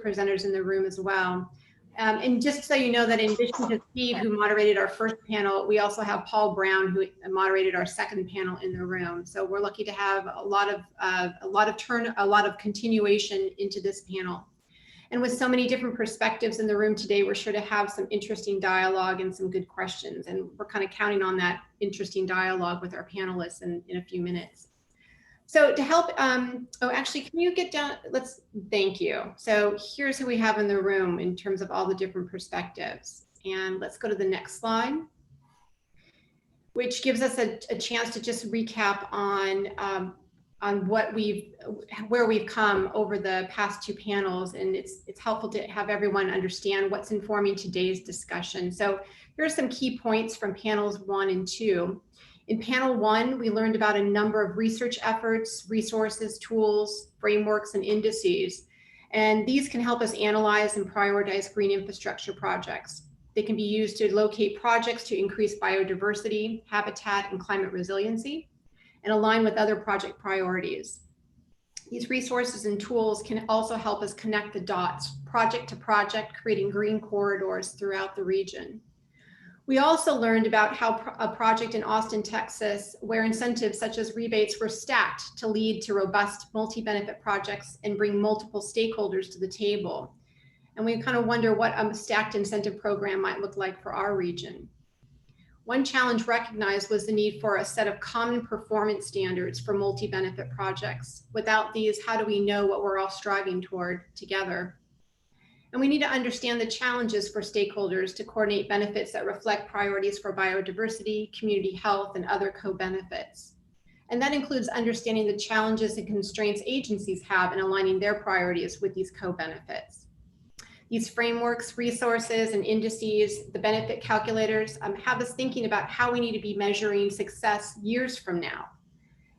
presenters in the room as well. And just so you know that in addition to Steve, who moderated our first panel, we also have Paul Brown, who moderated our second panel in the room. So we're lucky to have a lot of continuation into this panel. And with so many different perspectives in the room today, we're sure to have some interesting dialogue and some good questions. And we're kind of counting on that interesting dialogue with our panelists in a few minutes. So to help, oh, actually, can you get down? Thank you. So here's who we have in the room in terms of all the different perspectives. And let's go to the next slide, which gives us a chance to just recap on where we've come over the past two panels. And it's helpful to have everyone understand what's informing today's discussion. So here are some key points from panels 1 and 2. In panel 1, we learned about a number of research efforts, resources, tools, frameworks, and indices. And these can help us analyze and prioritize green infrastructure projects. They can be used to locate projects to increase biodiversity, habitat, and climate resiliency, and align with other project priorities. These resources and tools can also help us connect the dots, project to project, creating green corridors throughout the region. We also learned about how a project in Austin, Texas, where incentives such as rebates were stacked to lead to robust multi-benefit projects and bring multiple stakeholders to the table. And we kind of wonder what a stacked incentive program might look like for our region. One challenge recognized was the need for a set of common performance standards for multi-benefit projects. Without these, how do we know what we're all striving toward together? And we need to understand the challenges for stakeholders to coordinate benefits that reflect priorities for biodiversity, community health, and other co-benefits. And that includes understanding the challenges and constraints agencies have in aligning their priorities with these co-benefits. These frameworks, resources, and indices, the benefit calculators, have us thinking about how we need to be measuring success years from now.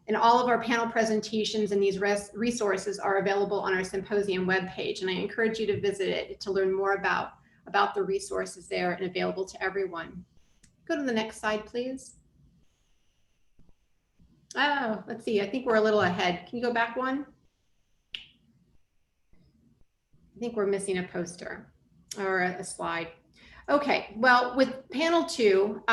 And all of our panel presentations and these resources are available on our Symposium webpage, and I encourage you to visit it to learn more about the resources there and available to everyone. Go to the next slide, please. Oh, let's see, I think we're a little ahead. Can you go back one? I think we're missing a poster or a slide. Okay, well, with panel 2,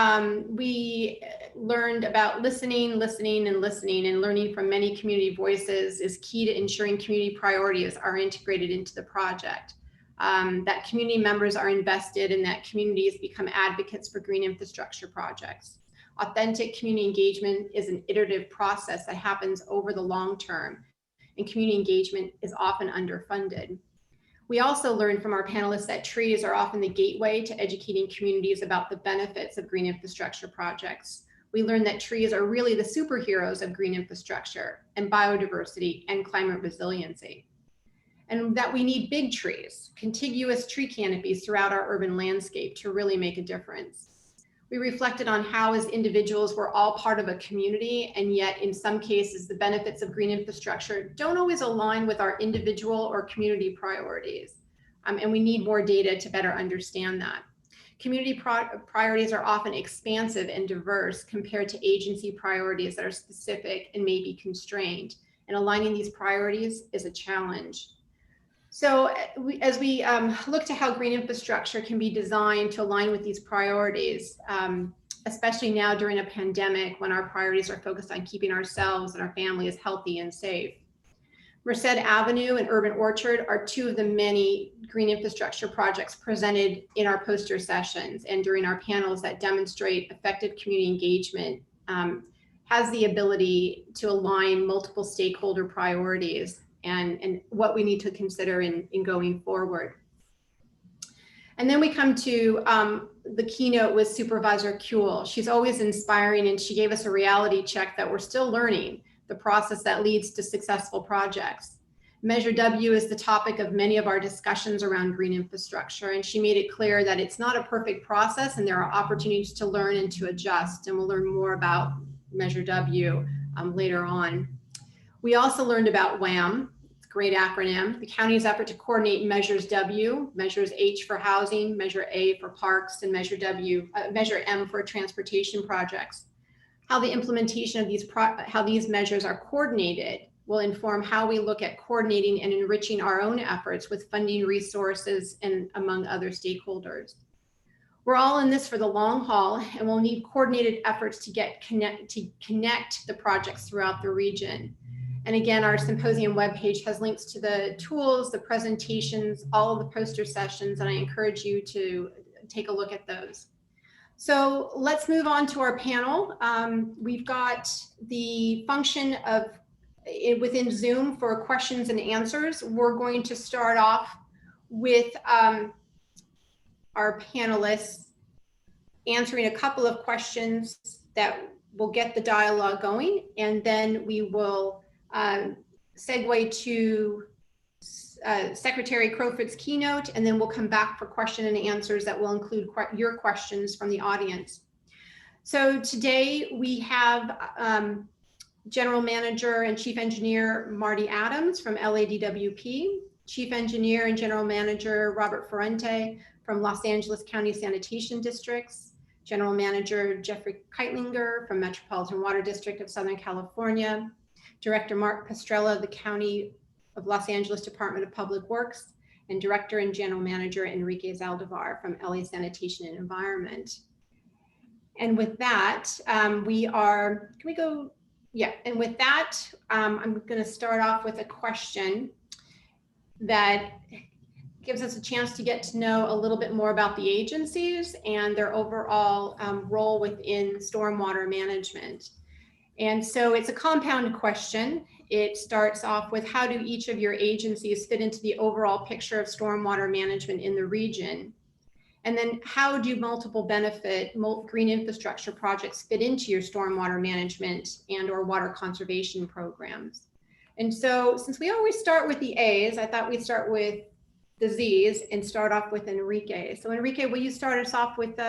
we learned about listening, and learning from many community voices is key to ensuring community priorities are integrated into the project. That community members are invested and that communities become advocates for green infrastructure projects. Authentic community engagement is an iterative process that happens over the long term, and community engagement is often underfunded. We also learned from our panelists that trees are often the gateway to educating communities about the benefits of green infrastructure projects. We learned that trees are really the superheroes of green infrastructure and biodiversity and climate resiliency. And that we need big trees, contiguous tree canopies throughout our urban landscape to really make a difference. We reflected on how as individuals we're all part of a community, and yet in some cases the benefits of green infrastructure don't always align with our individual or community priorities. And we need more data to better understand that. Community priorities are often expansive and diverse compared to agency priorities that are specific and may be constrained. And aligning these priorities is a challenge. So as we look to how green infrastructure can be designed to align with these priorities, especially now during a pandemic when our priorities are focused on keeping ourselves and our families healthy and safe. Merced Avenue and Urban Orchard are two of the many green infrastructure projects presented in our poster sessions and during our panels that demonstrate effective community engagement has the ability to align multiple stakeholder priorities and what we need to consider in going forward. And then we come to the keynote with Supervisor Kuehl. She's always inspiring, and she gave us a reality check that we're still learning the process that leads to successful projects. Measure W is the topic of many of our discussions around green infrastructure, and she made it clear that it's not a perfect process and there are opportunities to learn and to adjust, and we'll learn more about Measure W later on. We also learned about WHAM, it's a great acronym, the county's effort to coordinate measures W, measures H for housing, measure A for parks, and measure M for transportation projects. How the implementation of these measures are coordinated will inform how we look at coordinating and enriching our own efforts with funding resources and among other stakeholders. We're all in this for the long haul, and we'll need coordinated efforts to connect the projects throughout the region. And again, our symposium webpage has links to the tools, the presentations, all of the poster sessions, and I encourage you to take a look at those. So let's move on to our panel. We've got the function of within Zoom for questions and answers. We're going to start off with our panelists answering a couple of questions that will get the dialogue going, and then we will segue to Secretary Crowfoot's keynote, and then we'll come back for question and answers that will include your questions from the audience. So today we have General Manager and Chief Engineer Marty Adams from LADWP, Chief Engineer and General Manager Robert Ferrante from Los Angeles County Sanitation Districts, General Manager Jeffrey Keitlinger from Metropolitan Water District of Southern California, Director Mark Pastrella of the County of Los Angeles Department of Public Works, and Director and General Manager Enrique Zaldivar from LA Sanitation and Environment. And with that, and with that, I'm going to start off with a question that gives us a chance to get to know a little bit more about the agencies and their overall role within stormwater management. And so it's a compound question. It starts off with, how do each of your agencies fit into the overall picture of stormwater management in the region? And then how do multiple benefit green infrastructure projects fit into your stormwater management and or water conservation programs? And so since we always start with the A's, I thought we'd start with the Z's and start off with Enrique. So Enrique, will you start us off with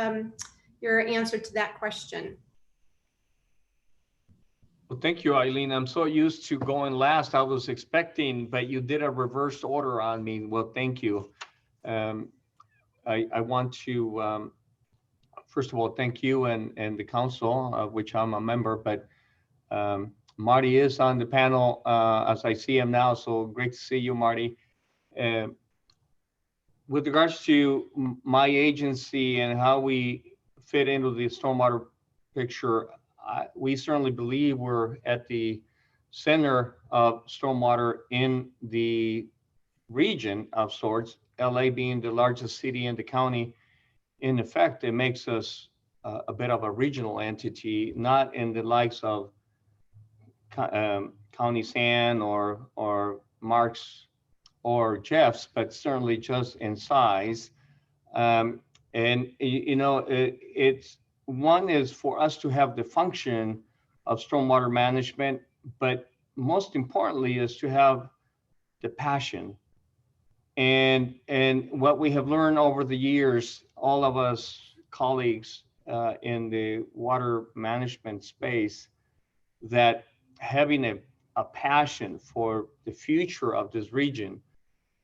your answer to that question? Well, thank you, Eileen. I'm so used to going last. I was expecting, but you did a reverse order on me. Well, thank you. I want to, first of all, thank you and the council, of which I'm a member, but Marty is on the panel as I see him now, so great to see you, Marty. With regards to my agency and how we fit into the stormwater picture, we certainly believe we're at the center of stormwater in the region of sorts, LA being the largest city in the county. In effect, it makes us a bit of a regional entity, not in the likes of County San or Mark's or Jeff's, but certainly just in size. And you know, it's one is for us to have the function of stormwater management, but most importantly is to have the passion. And what we have learned over the years, all of us colleagues in the water management space, that having a passion for the future of this region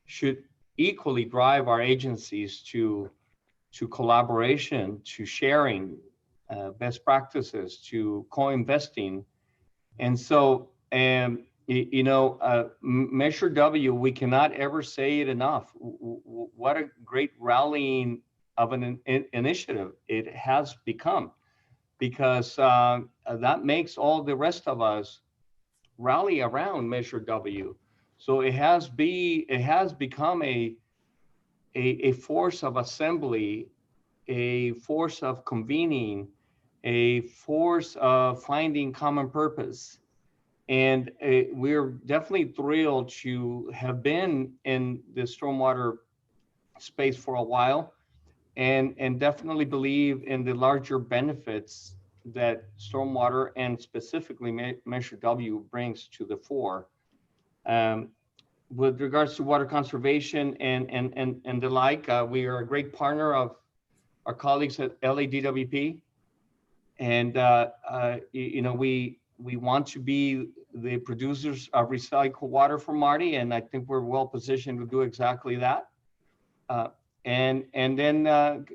should equally drive our agencies to collaboration, to sharing best practices, to co-investing. And so, you know, Measure W, we cannot ever say it enough. What a great rallying of an initiative it has become, because that makes all the rest of us rally around Measure W. So it has become a force of assembly, a force of convening, a force of finding common purpose. And we're definitely thrilled to have been in the stormwater space for a while, and definitely believe in the larger benefits that stormwater and specifically Measure W brings to the fore. With regards to water conservation and the like, we are a great partner of our colleagues at LADWP. And you know, we want to be the producers of recycled water for Marty, and I think we're well positioned to do exactly that. And then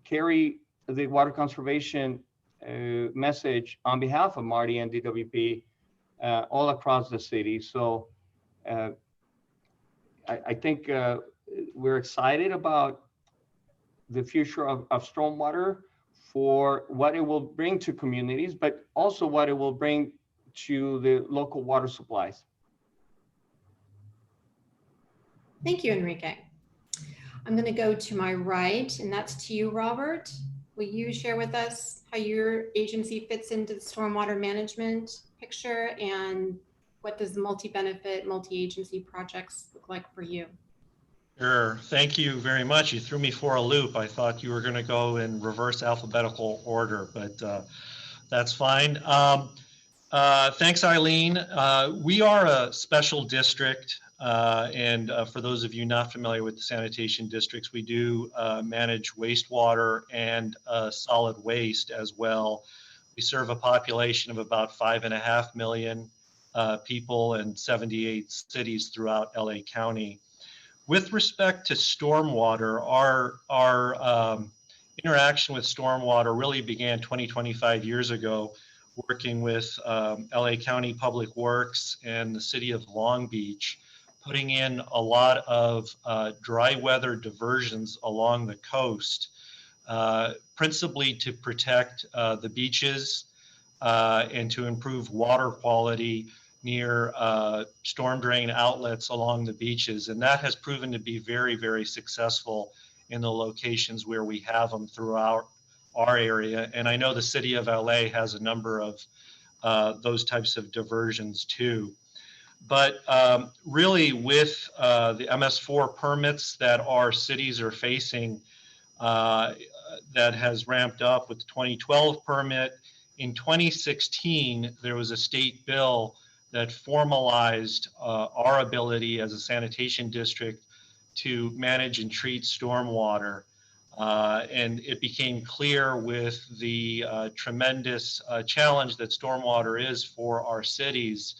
carry the water conservation message on behalf of Marty and DWP all across the city. So I think we're excited about the future of stormwater, for what it will bring to communities, but also what it will bring to the local water supplies. Thank you, Enrique. I'm going to go to my right, and that's to you, Robert. Will you share with us how your agency fits into the stormwater management picture, and what does the multi-benefit, multi-agency projects look like for you? Sure. Thank you very much. You threw me for a loop. I thought you were going to go in reverse alphabetical order, but that's fine. Thanks, Eileen. We are a special district, and for those of you not familiar with the sanitation districts, we do manage wastewater and solid waste as well. We serve a population of about 5.5 million people in 78 cities throughout LA County. With respect to stormwater, our interaction with stormwater really began 25 years ago, working with LA County Public Works and the city of Long Beach, putting in a lot of dry weather diversions along the coast, principally to protect the beaches and to improve water quality near storm drain outlets along the beaches. And that has proven to be very, very successful in the locations where we have them throughout our area. And I know the city of LA has a number of those types of diversions too. But really with the MS4 permits that our cities are facing, that has ramped up with the 2012 permit. In 2016, there was a state bill that formalized our ability as a sanitation district to manage and treat stormwater. And it became clear with the tremendous challenge that stormwater is for our cities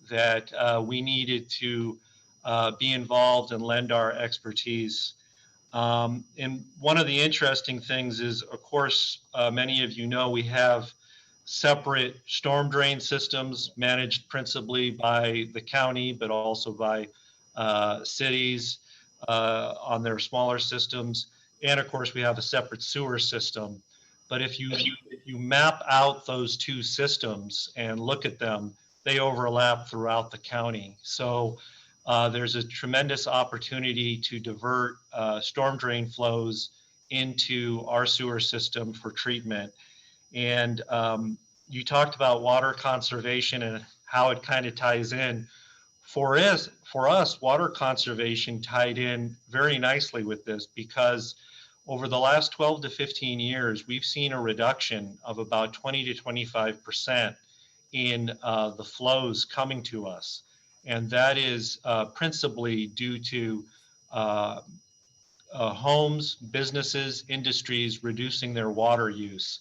that we needed to be involved and lend our expertise. And one of the interesting things is, of course, many of you know we have separate storm drain systems managed principally by the county, but also by cities on their smaller systems. And of course, we have a separate sewer system. But if you map out those two systems and look at them, they overlap throughout the county. So there's a tremendous opportunity to divert storm drain flows into our sewer system for treatment. And you talked about water conservation and how it kind of ties in. For us, water conservation tied in very nicely with this, because over the last 12 to 15 years, we've seen a reduction of about 20 to 25% in the flows coming to us. And that is principally due to homes, businesses, industries reducing their water use.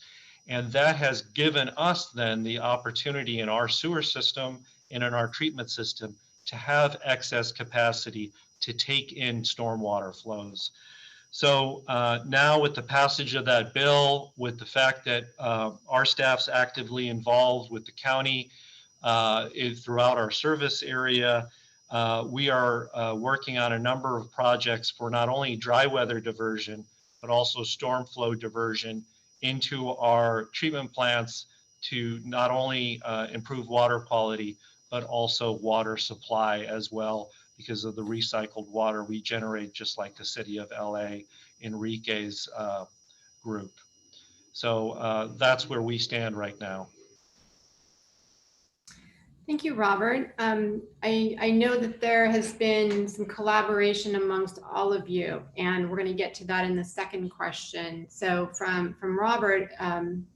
And that has given us then the opportunity in our sewer system and in our treatment system to have excess capacity to take in stormwater flows. So now with the passage of that bill, with the fact that our staff's actively involved with the county throughout our service area, we are working on a number of projects for not only dry weather diversion, but also storm flow diversion into our treatment plants to not only improve water quality, but also water supply as well, because of the recycled water we generate, just like the city of LA, Enrique's group. So that's where we stand right now. Thank you, Robert. I know that there has been some collaboration amongst all of you, and we're going to get to that in the second question. So from Robert,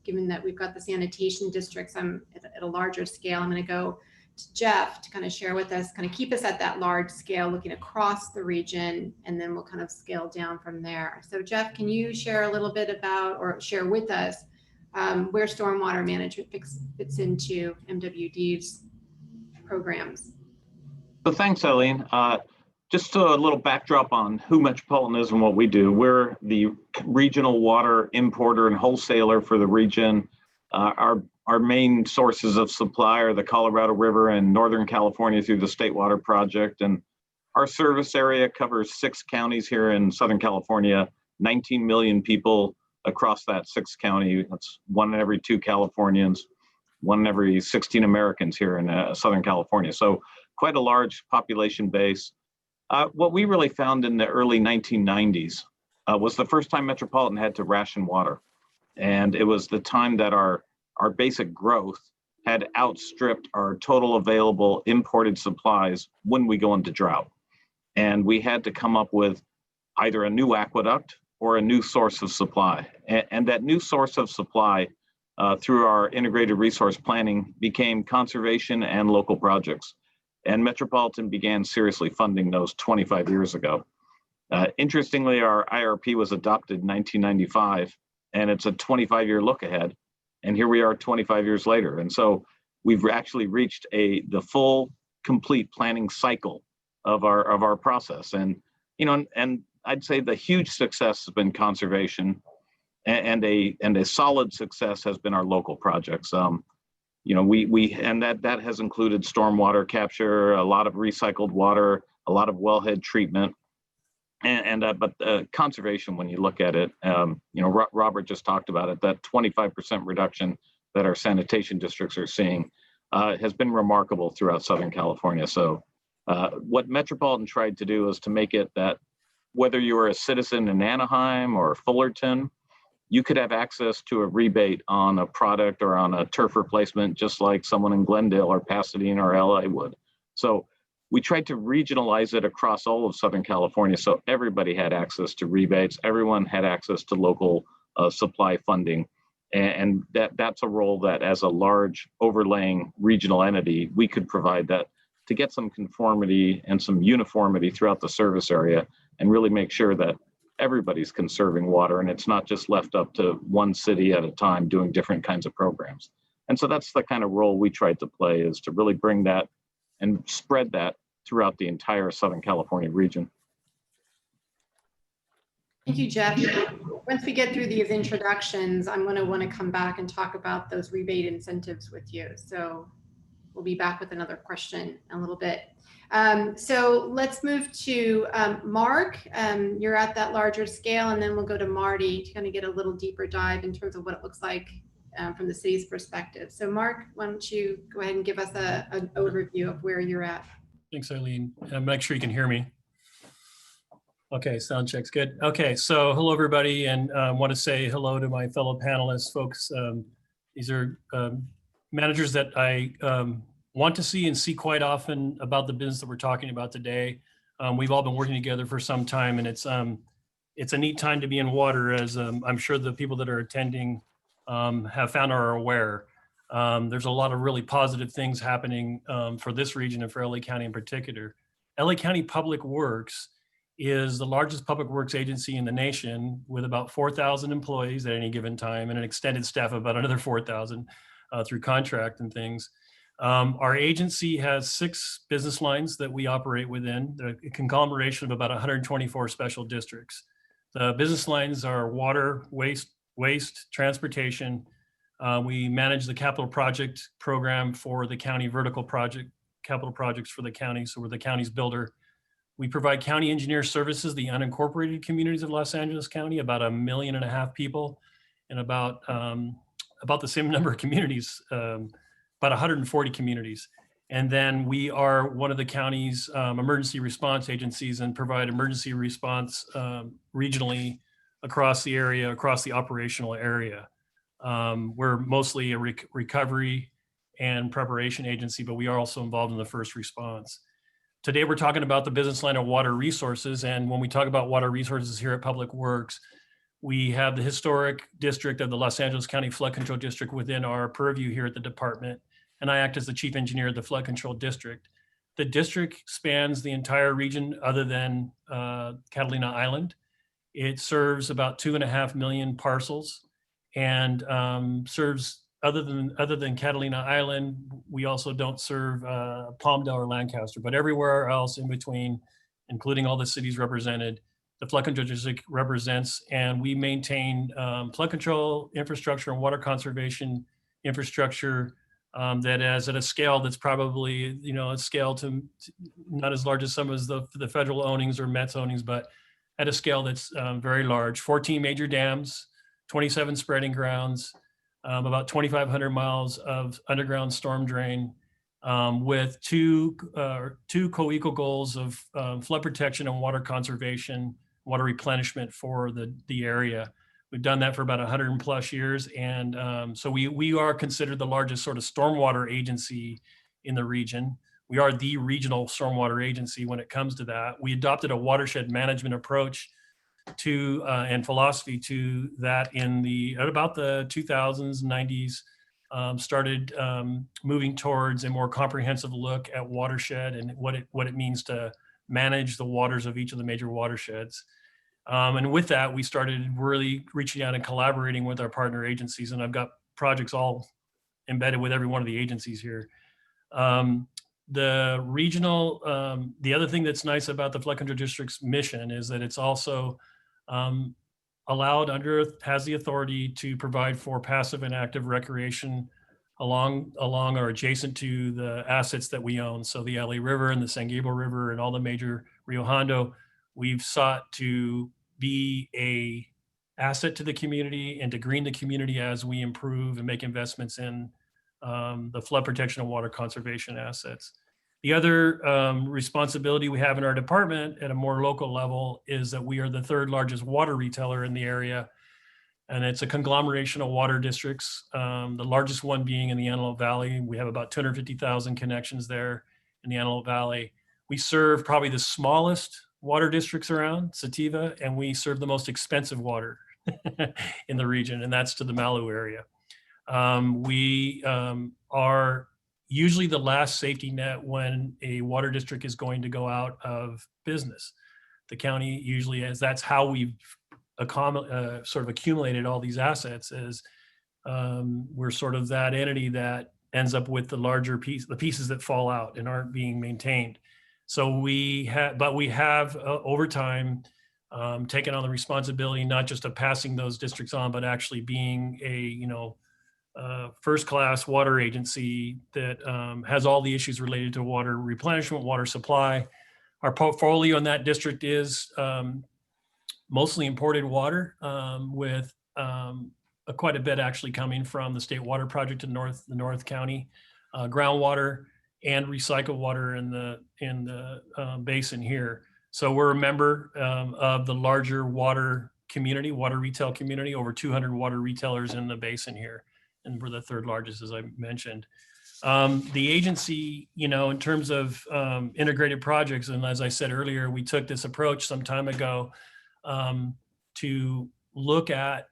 given that we've got the sanitation districts at a larger scale, I'm going to go to Jeff to kind of share with us, kind of keep us at that large scale, looking across the region, and then we'll kind of scale down from there. So Jeff, can you share a little bit about, or share with us, where stormwater management fits into MWD's programs? So thanks, Eileen. Just a little backdrop on who Metropolitan is and what we do. We're the regional water importer and wholesaler for the region. Our our main sources of supply are the Colorado River and Northern California through the State Water Project. And our service area covers 6 counties here in Southern California, 19 million people across that 6 county. That's 1 in every 2 Californians, 1 in every 16 Americans here in Southern California. So quite a large population base. What we really found in the early 1990s was the first time Metropolitan had to ration water. And it was the time that our basic growth had outstripped our total available imported supplies when we go into drought. And we had to come up with either a new aqueduct or a new source of supply. And that new source of supply through our integrated resource planning became conservation and local projects. And Metropolitan began seriously funding those 25 years ago. Interestingly, our IRP was adopted in 1995, and it's a 25-year look ahead. And here we are 25 years later. And so we've actually reached the full, complete planning cycle of our process. And, and I'd say the huge success has been conservation, and a solid success has been our local projects. And that has included stormwater capture, a lot of recycled water, a lot of wellhead treatment. But conservation, when you look at it, Robert just talked about it, that 25% reduction that our sanitation districts are seeing has been remarkable throughout Southern California. So what Metropolitan tried to do is to make it that whether you were a citizen in Anaheim or Fullerton, you could have access to a rebate on a product or on a turf replacement, just like someone in Glendale or Pasadena or LA would. So we tried to regionalize it across all of Southern California so everybody had access to rebates, everyone had access to local supply funding. And that's a role that as a large overlaying regional entity, we could provide that to get some conformity and some uniformity throughout the service area and really make sure that everybody's conserving water and it's not just left up to one city at a time doing different kinds of programs. And so that's the kind of role we tried to play, is to really bring that and spread that throughout the entire Southern California region. Thank you, Jeff. Once we get through these introductions, I'm going to want to come back and talk about those rebate incentives with you. So we'll be back with another question in a little bit. So let's move to Mark. You're at that larger scale, and then we'll go to Marty to kind of get a little deeper dive in terms of what it looks like from the city's perspective. So Mark, why don't you go ahead and give us an overview of where you're at. Thanks, Eileen. Make sure you can hear me. Okay, sound check's good. Okay, so hello everybody, and I want to say hello to my fellow panelists, folks. These are managers that I want to see and see quite often about the business that we're talking about today. We've all been working together for some time, and it's a neat time to be in water, as I'm sure the people that are attending have found or are aware. There's a lot of really positive things happening for this region and for LA County in particular. LA County Public Works is the largest public works agency in the nation, with about 4,000 employees at any given time and an extended staff of about another 4,000 through contract and things. Our agency has 6 business lines that we operate within, a conglomeration of about 124 special districts. The business lines are water, waste, transportation. We manage the capital project program for the county, capital projects for the county, so we're the county's builder. We provide county engineer services, the unincorporated communities of Los Angeles County, about 1.5 million people, and about the same number of communities, about 140 communities. And then we are one of the county's emergency response agencies and provide emergency response regionally across the area, across the operational area. We're mostly a recovery and preparation agency, but we are also involved in the first response. Today, we're talking about the business line of water resources. And when we talk about water resources here at Public Works, we have the historic district of the Los Angeles County Flood Control District within our purview here at the department. And I act as the chief engineer of the Flood Control District. The district spans the entire region other than Catalina Island. It serves about 2.5 million parcels and serves, other than Catalina Island, we also don't serve Palmdale or Lancaster, but everywhere else in between, including all the cities represented, the flood control district represents, and we maintain flood control infrastructure and water conservation infrastructure that is at a scale that's probably, a scale to not as large as some of the federal ownings or Met's ownings, but at a scale that's very large. 14 major dams, 27 spreading grounds, about 2,500 miles of underground storm drain, with two co-equal goals of flood protection and water conservation, water replenishment for the area. We've done that for about 100+ years. And so we are considered the largest sort of stormwater agency in the region. We are the regional stormwater agency when it comes to that. We adopted a watershed management approach to and philosophy to that at about the 2000s, 90s, started moving towards a more comprehensive look at watershed and what it means to manage the waters of each of the major watersheds. And with that, we started really reaching out and collaborating with our partner agencies. And I've got projects all embedded with every one of the agencies here. The regional, the other thing that's nice about the Flood Control District's mission is that it's also has the authority to provide for passive and active recreation along or adjacent to the assets that we own. So the LA River and the San Gabriel River and all the major Rio Hondo, we've sought to be a asset to the community and to green the community as we improve and make investments in the flood protection and water conservation assets. The other responsibility we have in our department at a more local level is that we are the third largest water retailer in the area. And it's a conglomeration of water districts, the largest one being in the Antelope Valley. We have about 250,000 connections there in the Antelope Valley. We serve probably the smallest water districts around, Sativa, and we serve the most expensive water in the region, and that's to the Malibu area. We are usually the last safety net when a water district is going to go out of business. The county usually is. That's how we've sort of accumulated all these assets, is we're sort of that entity that ends up with the larger the pieces that fall out and aren't being maintained. So we have over time taken on the responsibility not just of passing those districts on, but actually being a first-class water agency that has all the issues related to water replenishment, water supply. Our portfolio in that district is mostly imported water, with quite a bit actually coming from the State Water Project in the North County, groundwater and recycled water in the basin here. So we're a member of the larger water retail community, over 200 water retailers in the basin here. And we're the third largest, as I mentioned. The agency, in terms of integrated projects, and as I said earlier, we took this approach some time ago to look at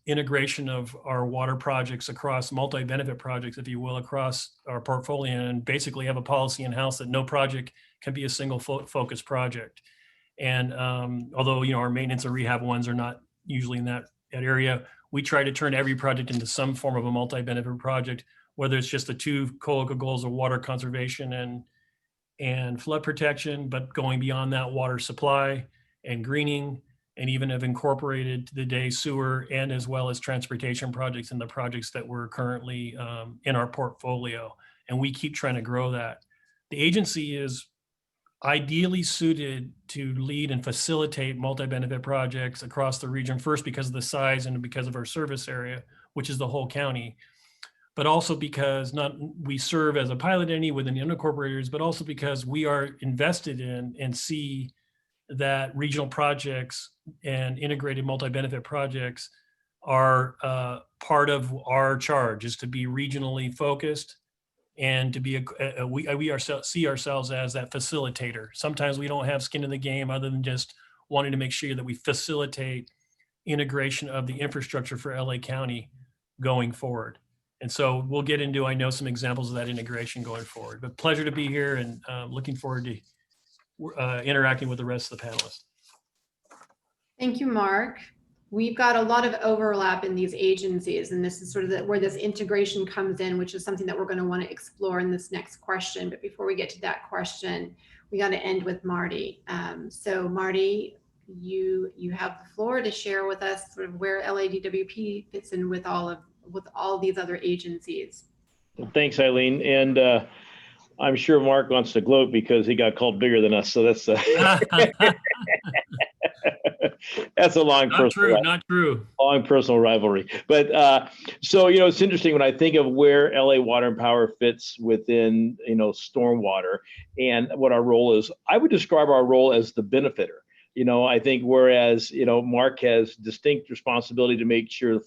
integration of our water projects across multi-benefit projects, if you will, across our portfolio, and basically have a policy in-house that no project can be a single focus project. And although, our maintenance and rehab ones are not usually in that area, we try to turn every project into some form of a multi-benefit project, whether it's just the two co-equal goals of water conservation and flood protection, but going beyond that, water supply and greening, and even have incorporated today sewer and as well as transportation projects in the projects that we're currently in our portfolio. And we keep trying to grow that. The agency is ideally suited to lead and facilitate multi-benefit projects across the region, first because of the size and because of our service area, which is the whole county, but also because we serve as a pilot entity within the unincorporators, but also because we are invested in and see that regional projects and integrated multi-benefit projects are part of our charge, is to be regionally focused and to be see ourselves as that facilitator. Sometimes we don't have skin in the game other than just wanting to make sure that we facilitate integration of the infrastructure for LA County going forward. And so we'll get into, I know, some examples of that integration going forward. But pleasure to be here, and looking forward to interacting with the rest of the panelists. Thank you, Mark. We've got a lot of overlap in these agencies, and this is sort of where this integration comes in, which is something that we're going to want to explore in this next question. But before we get to that question, we got to end with Marty. So Marty, you have the floor to share with us sort of where LADWP fits in with all of with all these other agencies. Thanks, Eileen. And I'm sure Mark wants to gloat because he got called bigger than us. So that's that's a long Not true, not true. long personal rivalry. But so, it's interesting when I think of where LA Water and Power fits within, stormwater and what our role is. I would describe our role as the benefiter. I think whereas, Mark has distinct responsibility to make sure the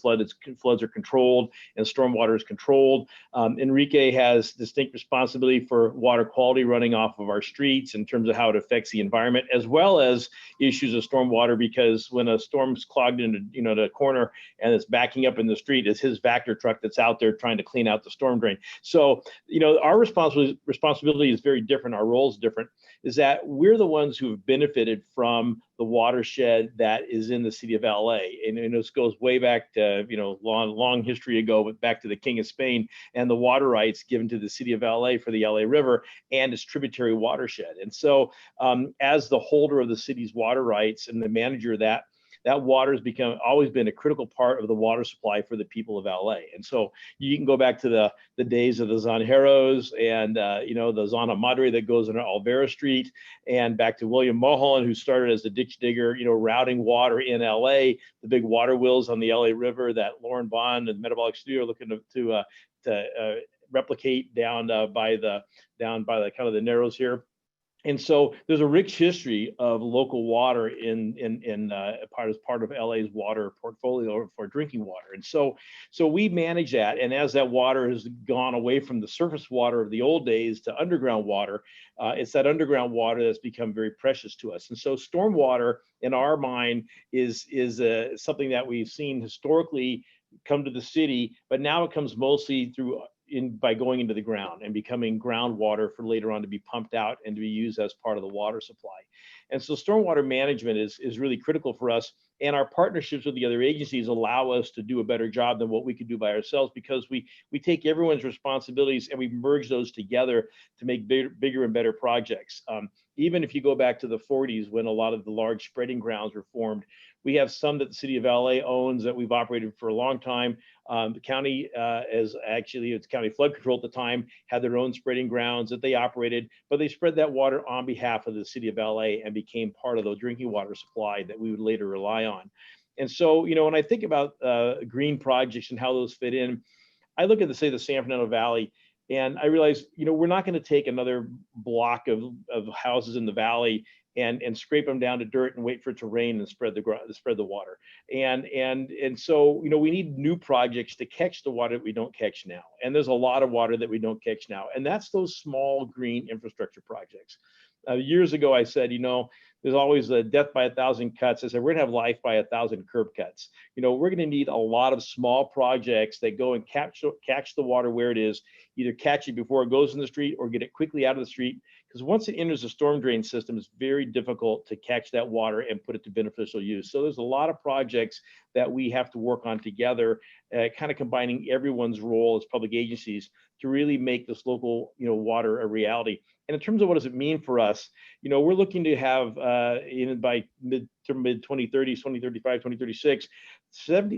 floods are controlled and stormwater is controlled. Enrique has distinct responsibility for water quality running off of our streets in terms of how it affects the environment, as well as issues of stormwater, because when a storm's clogged into, the corner and it's backing up in the street, it's his Vector truck that's out there trying to clean out the storm drain. So, our responsibility is very different. Our role is different. Is that we're the ones who have benefited from the watershed that is in the city of LA. And this goes way back to, long history ago, but back to the King of Spain and the water rights given to the city of LA for the LA River and its tributary watershed. And so as the holder of the city's water rights and the manager of that water has always been a critical part of the water supply for the people of LA. And so you can go back to the days of the Zanjeros and, the Zona Madre that goes into Alvera Street, and back to William Mulholland, who started as the ditch digger, routing water in LA, the big water wheels on the LA River that Lauren Bond and Metabolic Studio are looking to replicate down by the kind of the Narrows here. And so there's a rich history of local water as part of LA's water portfolio for drinking water. And so we manage that. And as that water has gone away from the surface water of the old days to underground water, it's that underground water that's become very precious to us. And so stormwater, in our mind, is something that we've seen historically come to the city, but now it comes mostly by going into the ground and becoming groundwater for later on to be pumped out and to be used as part of the water supply. And so stormwater management is really critical for us. And our partnerships with the other agencies allow us to do a better job than what we could do by ourselves, because we take everyone's responsibilities and we merge those together to make bigger and better projects. Even if you go back to the 40s, when a lot of the large spreading grounds were formed, we have some that the city of LA owns that we've operated for a long time. The county, it's county flood control at the time, had their own spreading grounds that they operated, but they spread that water on behalf of the city of LA and became part of the drinking water supply that we would later rely on. And so, when I think about green projects and how those fit in, I look at the San Fernando Valley, and I realize, we're not going to take another block of houses in the valley and scrape them down to dirt and wait for it to rain and spread the water. And so, we need new projects to catch the water that we don't catch now. And there's a lot of water that we don't catch now. And that's those small green infrastructure projects. Years ago, I said, there's always a death by 1,000 cuts. I said, we're gonna have life by 1,000 curb cuts. We're gonna need a lot of small projects that go and catch the water where it is, either catch it before it goes in the street or get it quickly out of the street. Because once it enters the storm drain system, it's very difficult to catch that water and put it to beneficial use. So there's a lot of projects that we have to work on together, kind of combining everyone's role as public agencies to really make this local, water a reality. And in terms of what does it mean for us, we're looking to have, by mid 2030s, 2035, 2036,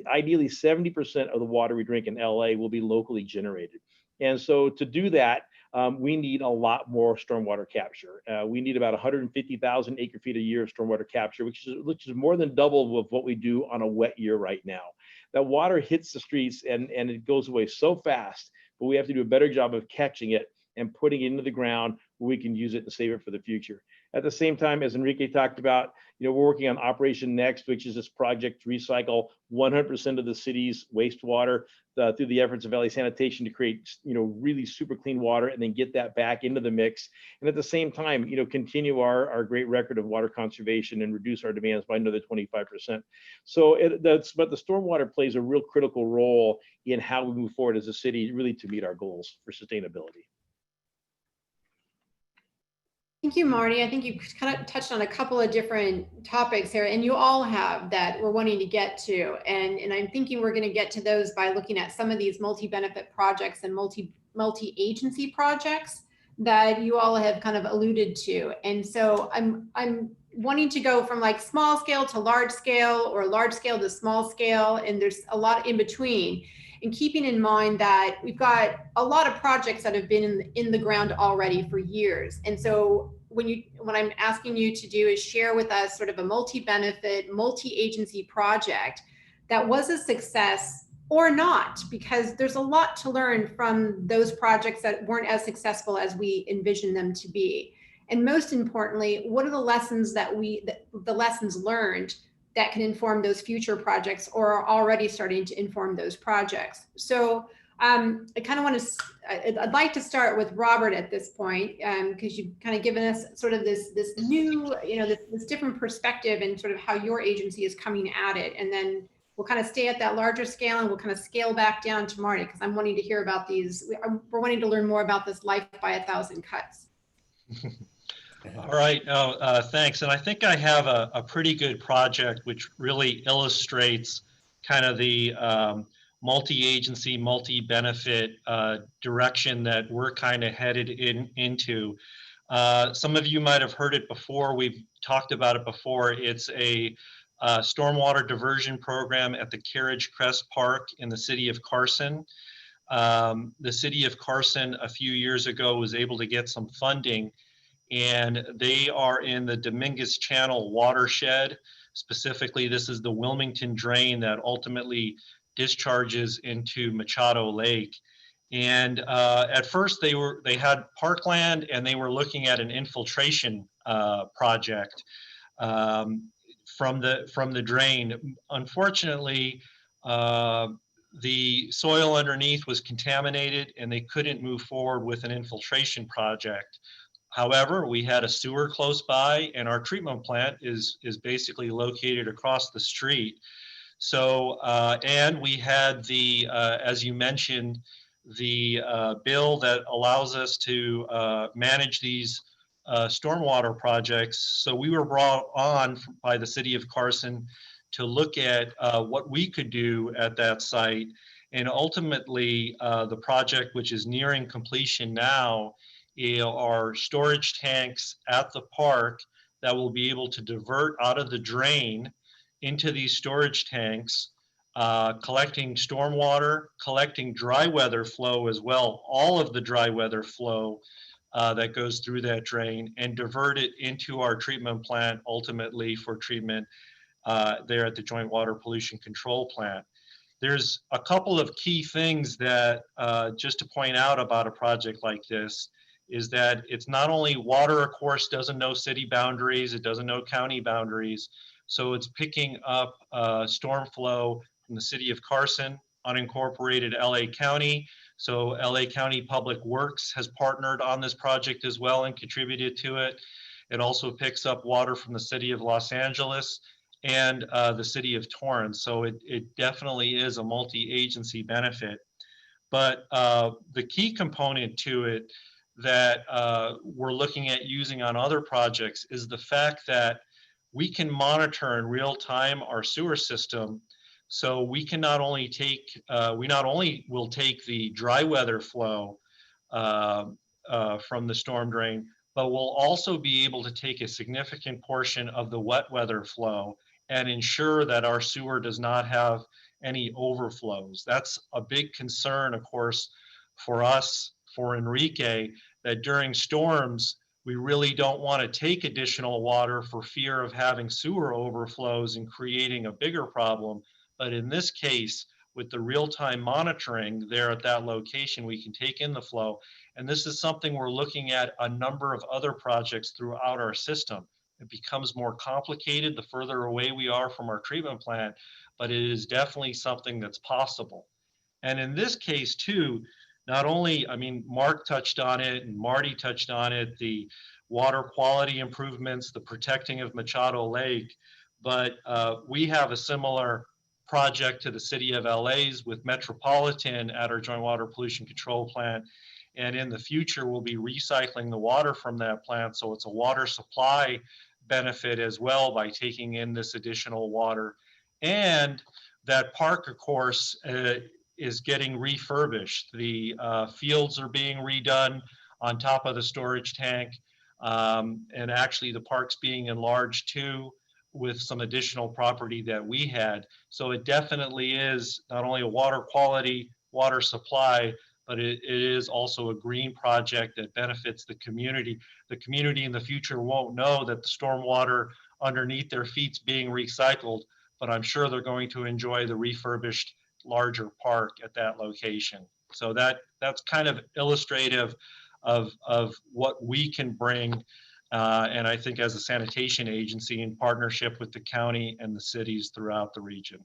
ideally 70% of the water we drink in LA will be locally generated. And so to do that, we need a lot more stormwater capture. We need about 150,000 acre feet a year of stormwater capture, which is more than double of what we do on a wet year right now. That water hits the streets and it goes away so fast, but we have to do a better job of catching it and putting it into the ground where we can use it and save it for the future. At the same time, as Enrique talked about, we're working on Operation Next, which is this project to recycle 100% of the city's wastewater through the efforts of LA Sanitation to create, really super clean water and then get that back into the mix. And at the same time, continue our great record of water conservation and reduce our demands by another 25%. So but the stormwater plays a real critical role in how we move forward as a city, really to meet our goals for sustainability. Thank you, Marty. I think you kind of touched on a couple of different topics here, and you all have that we're wanting to get to. And I'm thinking we're going to get to those by looking at some of these multi-benefit projects and multi-agency projects that you all have kind of alluded to. And so I'm wanting to go from like small scale to large scale, or large scale to small scale, and there's a lot in between. and keeping in mind that we've got a lot of projects that have been in the ground already for years. And so what I'm asking you to do is share with us sort of a multi-benefit, multi-agency project that was a success or not, because there's a lot to learn from those projects that weren't as successful as we envisioned them to be. And most importantly, what are the lessons the lessons learned that can inform those future projects or are already starting to inform those projects? So I kind of want to, I'd like to start with Robert at this point, because you've kind of given us sort of this new, this different perspective and sort of how your agency is coming at it. And then we'll kind of stay at that larger scale and we'll kind of scale back down to Marty, because I'm wanting to hear about these. We're wanting to learn more about this life by 1,000 cuts. All right, thanks. And I think I have a pretty good project which really illustrates kind of the multi-agency, multi-benefit direction that we're kind of headed into. Some of you might have heard it before. We've talked about it before. It's a stormwater diversion program at the Carriage Crest Park in the city of Carson. The city of Carson a few years ago was able to get some funding, and they are in the Dominguez Channel watershed. Specifically, this is the Wilmington drain that ultimately discharges into Machado Lake. And at first they had parkland and they were looking at an infiltration project from the drain. Unfortunately, the soil underneath was contaminated and they couldn't move forward with an infiltration project. However, we had a sewer close by and our treatment plant is basically located across the street. So, and we had the, as you mentioned, the bill that allows us to manage these stormwater projects. So we were brought on by the city of Carson to look at what we could do at that site. And ultimately, the project, which is nearing completion now, are storage tanks at the park that will be able to divert out of the drain into these storage tanks, collecting stormwater, collecting dry weather flow as well, all of the dry weather flow that goes through that drain, and divert it into our treatment plant ultimately for treatment there at the Joint Water Pollution Control Plant. There's a couple of key things that just to point out about a project like this is that it's not only water, of course, doesn't know city boundaries, it doesn't know county boundaries. So it's picking up storm flow from the city of Carson, unincorporated LA County. So LA County Public Works has partnered on this project as well and contributed to it. It also picks up water from the city of Los Angeles and the city of Torrance. So it definitely is a multi-agency benefit. But the key component to it that we're looking at using on other projects is the fact that we can monitor in real time our sewer system. So we can not only take, we not only will take the dry weather flow from the storm drain, but we'll also be able to take a significant portion of the wet weather flow and ensure that our sewer does not have any overflows. That's a big concern, of course, for us, for Enrique, that during storms, we really don't want to take additional water for fear of having sewer overflows and creating a bigger problem. But in this case, with the real-time monitoring there at that location, we can take in the flow. And this is something we're looking at a number of other projects throughout our system. It becomes more complicated the further away we are from our treatment plant, but it is definitely something that's possible. And in this case too, not only, I mean, Mark touched on it and Marty touched on it, the water quality improvements, the protecting of Machado Lake, but we have a similar project to the city of LA's with Metropolitan at our Joint Water Pollution Control Plant. And in the future, we'll be recycling the water from that plant. So it's a water supply benefit as well by taking in this additional water. And that park, of course, is getting refurbished. The fields are being redone on top of the storage tank. And actually the park's being enlarged too with some additional property that we had. So it definitely is not only a water quality, water supply, but it is also a green project that benefits the community. The community in the future won't know that the stormwater underneath their feet's being recycled, but I'm sure they're going to enjoy the refurbished larger park at that location. So that's kind of illustrative of what we can bring. And I think as a sanitation agency in partnership with the county and the cities throughout the region.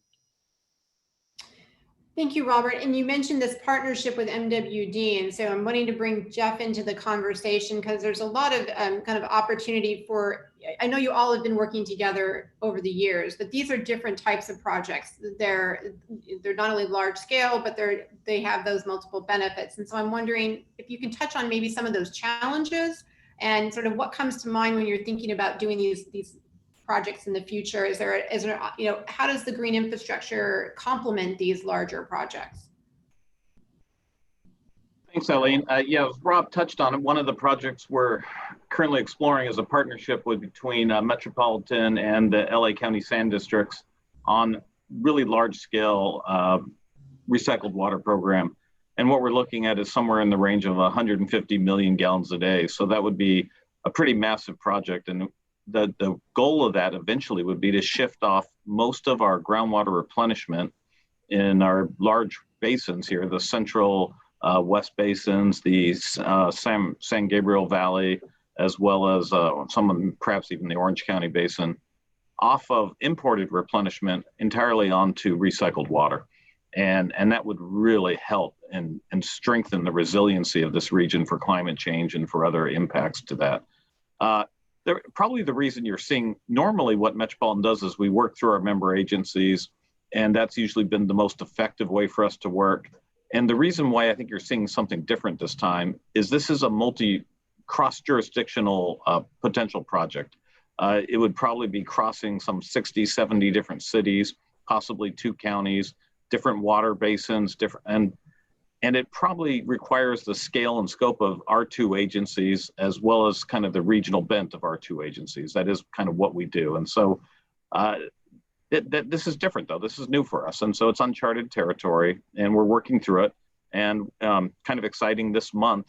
Thank you, Robert. And you mentioned this partnership with MWD. And so I'm wanting to bring Jeff into the conversation because there's a lot of kind of opportunity for, I know you all have been working together over the years, but these are different types of projects. They're not only large scale, but they have those multiple benefits. And so I'm wondering if you can touch on maybe some of those challenges and sort of what comes to mind when you're thinking about doing these projects in the future. Is there, how does the green infrastructure complement these larger projects? Thanks, Eileen. Yeah, as Rob touched on it, one of the projects we're currently exploring is a partnership between Metropolitan and the LA County Sand Districts on really large scale recycled water program. And what we're looking at is somewhere in the range of 150 million gallons a day. So that would be a pretty massive project. And the goal of that eventually would be to shift off most of our groundwater replenishment in our large basins here, the central west basins, the San Gabriel Valley, as well as some of them, perhaps even the Orange County Basin, off of imported replenishment entirely onto recycled water. And that would really help and strengthen the resiliency of this region for climate change and for other impacts to that. Probably the reason you're seeing normally what Metropolitan does is we work through our member agencies, and that's usually been the most effective way for us to work. And the reason why I think you're seeing something different this time is this is a cross-jurisdictional potential project. It would probably be crossing some 60, 70 different cities, possibly 2 counties, different water basins, and it probably requires the scale and scope of our 2 agencies, as well as kind of the regional bent of our 2 agencies. That is kind of what we do. And so this is different, though. This is new for us. And so it's uncharted territory, and we're working through it. And kind of exciting this month,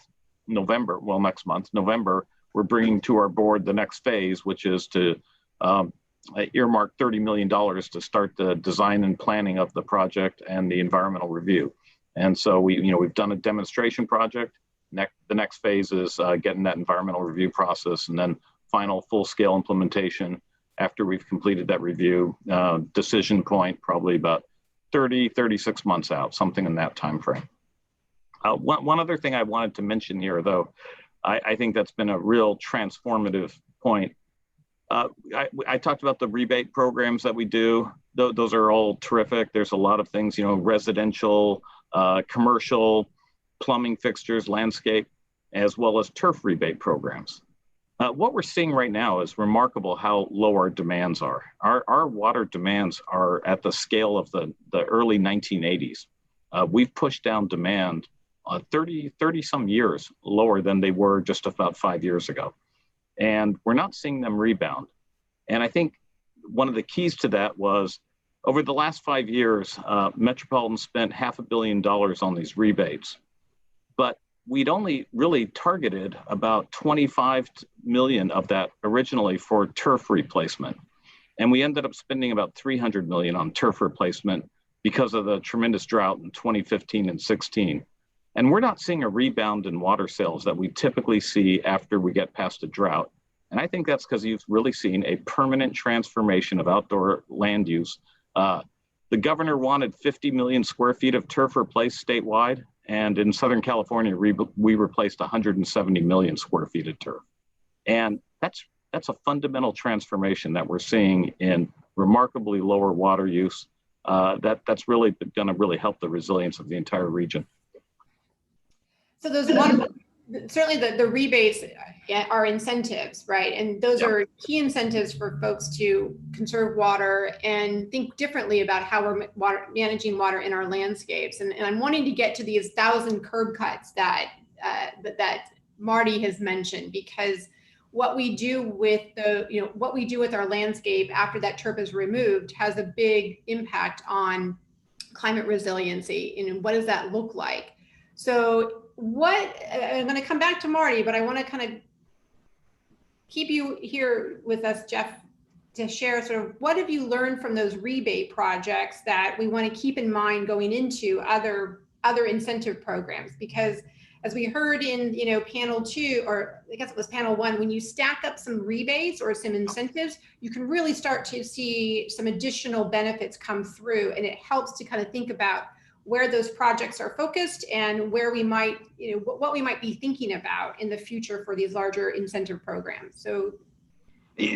next month, November, we're bringing to our board the next phase, which is to earmark $30 million to start the design and planning of the project and the environmental review. And so we've done a demonstration project. The next phase is getting that environmental review process, and then final full-scale implementation after we've completed that review. Decision point probably about 36 months out, something in that time frame. One other thing I wanted to mention here, though, I think that's been a real transformative point. I talked about the rebate programs that we do. Those are all terrific. There's a lot of things, residential, commercial, plumbing fixtures, landscape, as well as turf rebate programs. What we're seeing right now is remarkable how low our demands are. Our water demands are at the scale of the early 1980s. We've pushed down demand 30 some years lower than they were just about 5 years ago. And we're not seeing them rebound. And I think one of the keys to that was over the last 5 years, Metropolitan spent $500 million on these rebates, but we'd only really targeted about 25 million of that originally for turf replacement. And we ended up spending about 300 million on turf replacement because of the tremendous drought in 2015 and 16. And we're not seeing a rebound in water sales that we typically see after we get past a drought. And I think that's because you've really seen a permanent transformation of outdoor land use. The governor wanted 50 million square feet of turf replaced statewide. And in Southern California, we replaced 170 million square feet of turf. And that's a fundamental transformation that we're seeing in remarkably lower water use. That's really going to really help the resilience of the entire region. So those water, certainly the rebates are incentives, right? And those are key incentives for folks to conserve water and think differently about how we're managing water in our landscapes. And I'm wanting to get to these 1,000 curb cuts that Marty has mentioned, because what we do with what we do with our landscape after that turf is removed has a big impact on climate resiliency. And what does that look like? So I'm going to come back to Marty, but I want to kind of keep you here with us, Jeff, to share sort of what have you learned from those rebate projects that we want to keep in mind going into other incentive programs? Because as we heard in panel 2, or I guess it was panel 1, when you stack up some rebates or some incentives, you can really start to see some additional benefits come through, and it helps to kind of think about where those projects are focused and where we might, what we might be thinking about in the future for these larger incentive programs. So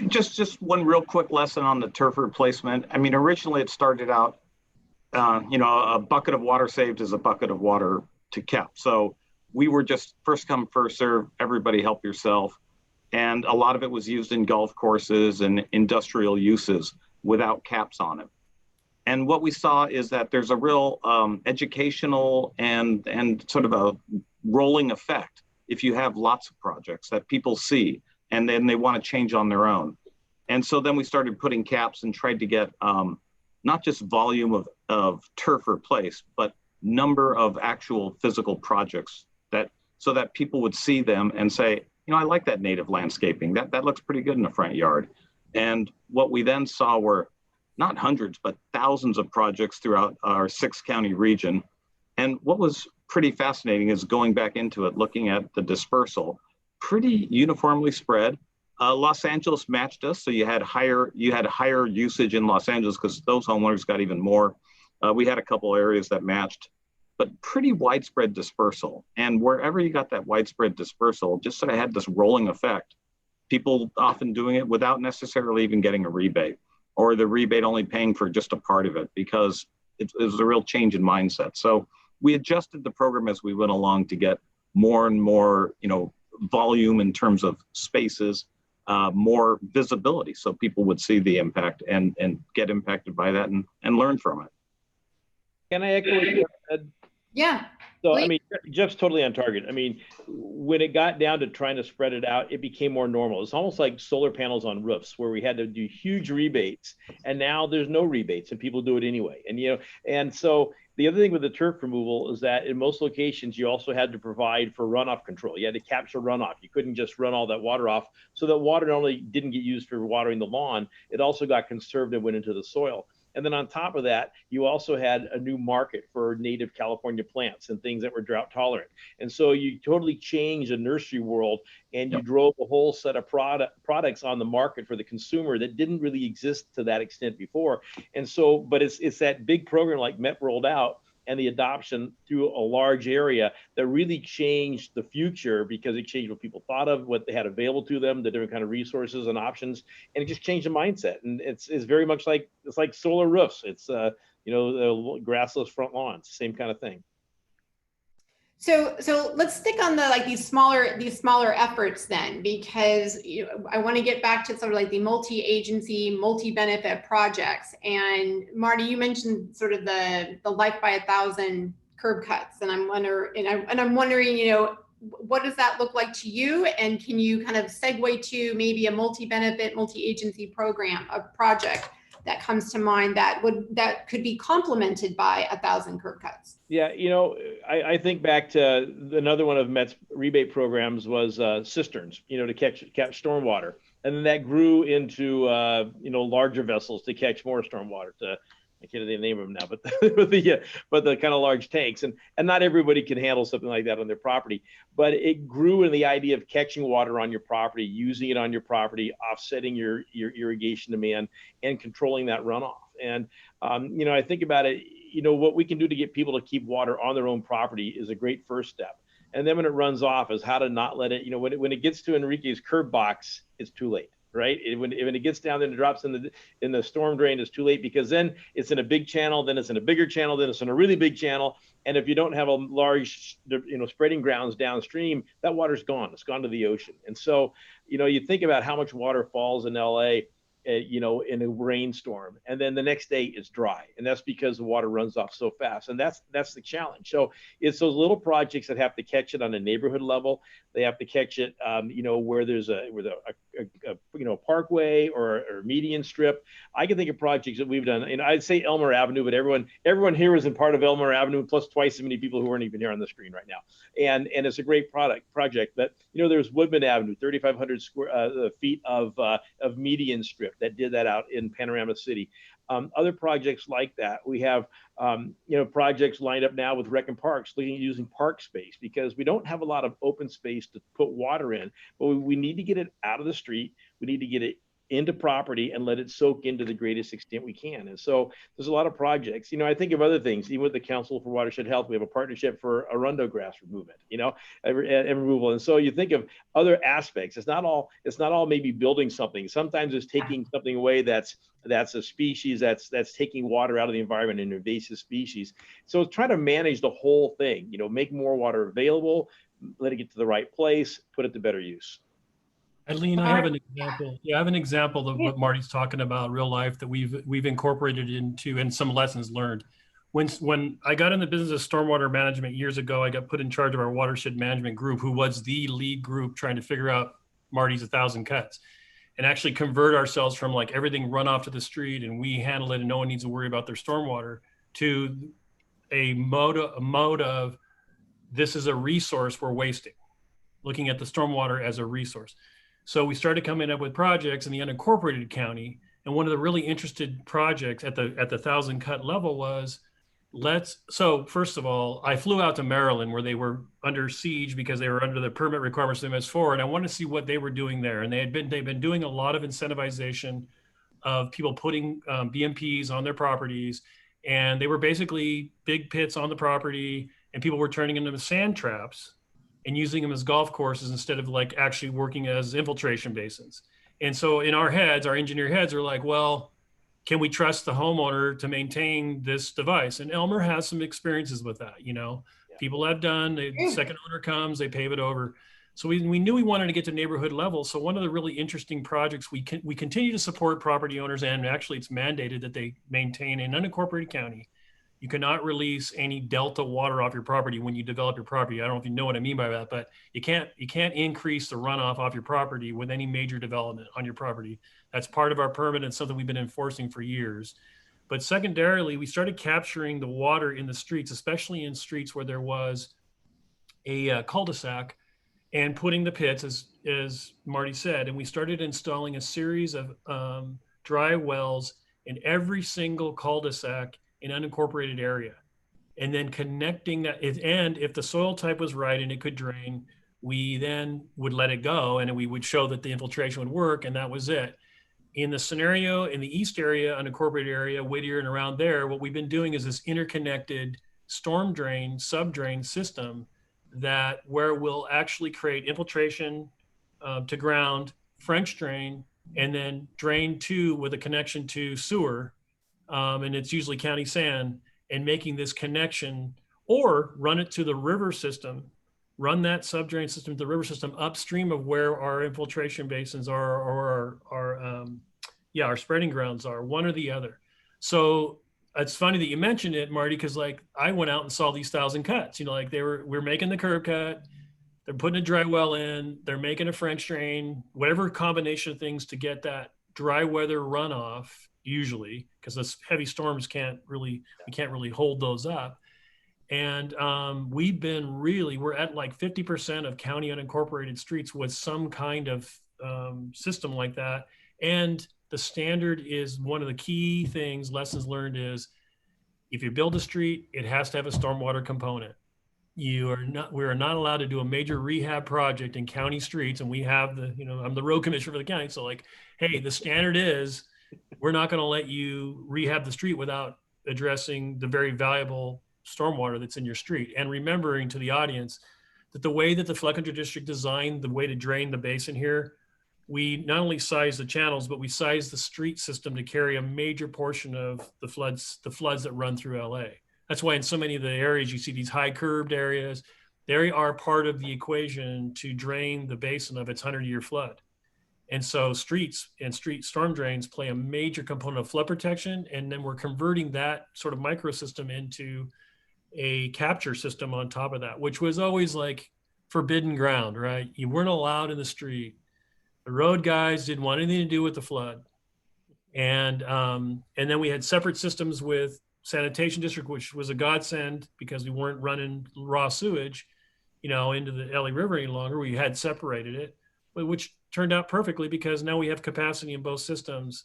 just one real quick lesson on the turf replacement. I mean, originally it started out, a bucket of water saved is a bucket of water to kept. So we were just first come, first serve, everybody help yourself. And a lot of it was used in golf courses and industrial uses without caps on it. And what we saw is that there's a real educational and sort of a rolling effect if you have lots of projects that people see and then they want to change on their own. And so then we started putting caps and tried to get not just volume of turf replaced, but number of actual physical projects so that people would see them and say, I like that native landscaping. That looks pretty good in the front yard. And what we then saw were not hundreds, but thousands of projects throughout our 6-county region. And what was pretty fascinating is going back into it, looking at the dispersal, pretty uniformly spread. Los Angeles matched us, so you had higher usage in Los Angeles because those homeowners got even more. We had a couple areas that matched, but pretty widespread dispersal. And wherever you got that widespread dispersal, just sort of had this rolling effect. People often doing it without necessarily even getting a rebate, or the rebate only paying for just a part of it, because it was a real change in mindset. So we adjusted the program as we went along to get more and more, volume in terms of spaces, more visibility, so people would see the impact and get impacted by that and learn from it. Can I echo what you said? yeah. So, Please. I mean, Jeff's totally on target. I mean, when it got down to trying to spread it out, it became more normal. It's almost like solar panels on roofs where we had to do huge rebates, and now there's no rebates and people do it anyway. And so the other thing with the turf removal is that in most locations, you also had to provide for runoff control. You had to capture runoff. You couldn't just run all that water off. So that water not only didn't get used for watering the lawn, it also got conserved and went into the soil. And then on top of that, you also had a new market for native California plants and things that were drought tolerant. And so you totally changed the nursery world, and you drove a whole set of products on the market for the consumer that didn't really exist to that extent before. And so, but it's that big program like MET rolled out, and the adoption through a large area that really changed the future, because it changed what people thought of, what they had available to them, the different kind of resources and options, and it just changed the mindset. And it's very much like, it's like solar roofs. It's the grassless front lawns, same kind of thing. So let's stick on these smaller efforts then, because I want to get back to sort of like the multi-agency, multi-benefit projects. And Marty, you mentioned sort of the life by 1,000 curb cuts, and I'm wondering, what does that look like to you? And can you kind of segue to maybe a multi-benefit, multi-agency program, a project that comes to mind that could be complemented by 1,000 curb cuts? Yeah, I think back to another one of MET's rebate programs was cisterns, to catch stormwater, and then that grew into larger vessels to catch more stormwater. I can't name them now, but the kind of large tanks, and not everybody can handle something like that on their property. But it grew in the idea of catching water on your property, using it on your property, offsetting your irrigation demand, and controlling that runoff. And I think about it. What we can do to get people to keep water on their own property is a great first step. And then when it runs off is how to not let it, when it gets to Enrique's curb box, it's too late, right? When it gets down there and it drops in the storm drain, it's too late, because then it's in a big channel, then it's in a bigger channel, then it's in a really big channel. And if you don't have a large, spreading grounds downstream, that water's gone. It's gone to the ocean. And so, you think about how much water falls in LA in a rainstorm, and then the next day it's dry, and that's because the water runs off so fast, and that's the challenge. So it's those little projects that have to catch it on a neighborhood level. They have to catch it, where there's a parkway or median strip. I can think of projects that we've done, and I'd say Elmer Avenue, but everyone here is in part of Elmer Avenue, plus twice as many people who aren't even here on the screen right now. And it's a great project. But there's Woodman Avenue, 3,500 feet of median strip that did that out in Panorama City. Other projects like that. We have projects lined up now with Rec and Parks, looking at using park space, because we don't have a lot of open space to put water in, but we need to get it out of the street. We need to get it into property and let it soak into the greatest extent we can. And so there's a lot of projects. I think of other things, even with the Council for Watershed Health, we have a partnership for arundo grass removal, and removal. And so you think of other aspects. It's not all maybe building something. Sometimes it's taking something away that's a species that's taking water out of the environment, an invasive species. So try to manage the whole thing, make more water available, let it get to the right place, put it to better use. Eileen, I have an example. Yeah, I have an example of what Marty's talking about, real life, that we've incorporated into, and some lessons learned. When I got in the business of stormwater management years ago, I got put in charge of our watershed management group, who was the lead group trying to figure out Marty's 1,000 cuts, and actually convert ourselves from like everything run off to the street and we handle it and no one needs to worry about their stormwater, to a mode of this is a resource we're wasting, looking at the stormwater as a resource. So we started coming up with projects in the unincorporated county. And one of the really interested projects at the 1,000 cut level was, so first of all, I flew out to Maryland, where they were under siege because they were under the permit requirements of MS4. And I wanted to see what they were doing there. And they've been doing a lot of incentivization of people putting BMPs on their properties. And they were basically big pits on the property, and people were turning them into sand traps and using them as golf courses instead of like actually working as infiltration basins. And so in our heads, our engineer heads are like, well, can we trust the homeowner to maintain this device? And Elmer has some experiences with that. People have done, the second owner comes, they pave it over. So we knew we wanted to get to neighborhood level. So one of the really interesting projects, we continue to support property owners, and actually it's mandated that they maintain an unincorporated county. You cannot release any delta water off your property when you develop your property. I don't know if you know what I mean by that, but you can't increase the runoff off your property with any major development on your property. That's part of our permit and something we've been enforcing for years. But secondarily, we started capturing the water in the streets, especially in streets where there was a cul-de-sac, and putting the pits, as Marty said, and we started installing a series of dry wells in every single cul-de-sac in unincorporated area, and then connecting that. And if the soil type was right and it could drain, we then would let it go, and we would show that the infiltration would work, and that was it. In the scenario in the east area, unincorporated area, Whittier and around there, what we've been doing is this interconnected storm drain, sub-drain system where we'll actually create infiltration to ground, French drain, and then drain with a connection to sewer. And it's usually county sand, and making this connection, or run it to the river system, run that subdrain system to the river system upstream of where our infiltration basins are, or our spreading grounds are, one or the other. So it's funny that you mentioned it, Marty, because like I went out and saw these 1,000 cuts, we're making the curb cut, they're putting a dry well in, they're making a French drain, whatever combination of things to get that dry weather runoff, usually, because the heavy storms we can't really hold those up. And we're at like 50% of county unincorporated streets with some kind of system like that. And the standard is one of the key things, lessons learned is, if you build a street, it has to have a stormwater component. We are not allowed to do a major rehab project in county streets. And we have I'm the road commissioner for the county. So like, hey, the standard is, we're not going to let you rehab the street without addressing the very valuable stormwater that's in your street. And remembering to the audience that the way that the flood control district designed the way to drain the basin here, we not only size the channels, but we size the street system to carry a major portion of the floods that run through LA. That's why in so many of the areas you see these high curbed areas, they are part of the equation to drain the basin of its 100-year flood. And so streets and street storm drains play a major component of flood protection. And then we're converting that sort of microsystem into a capture system on top of that, which was always like forbidden ground, right? You weren't allowed in the street. The road guys didn't want anything to do with the flood. And then we had separate systems with sanitation district, which was a godsend because we weren't running raw sewage, into the LA River any longer. We had separated it, which turned out perfectly because now we have capacity in both systems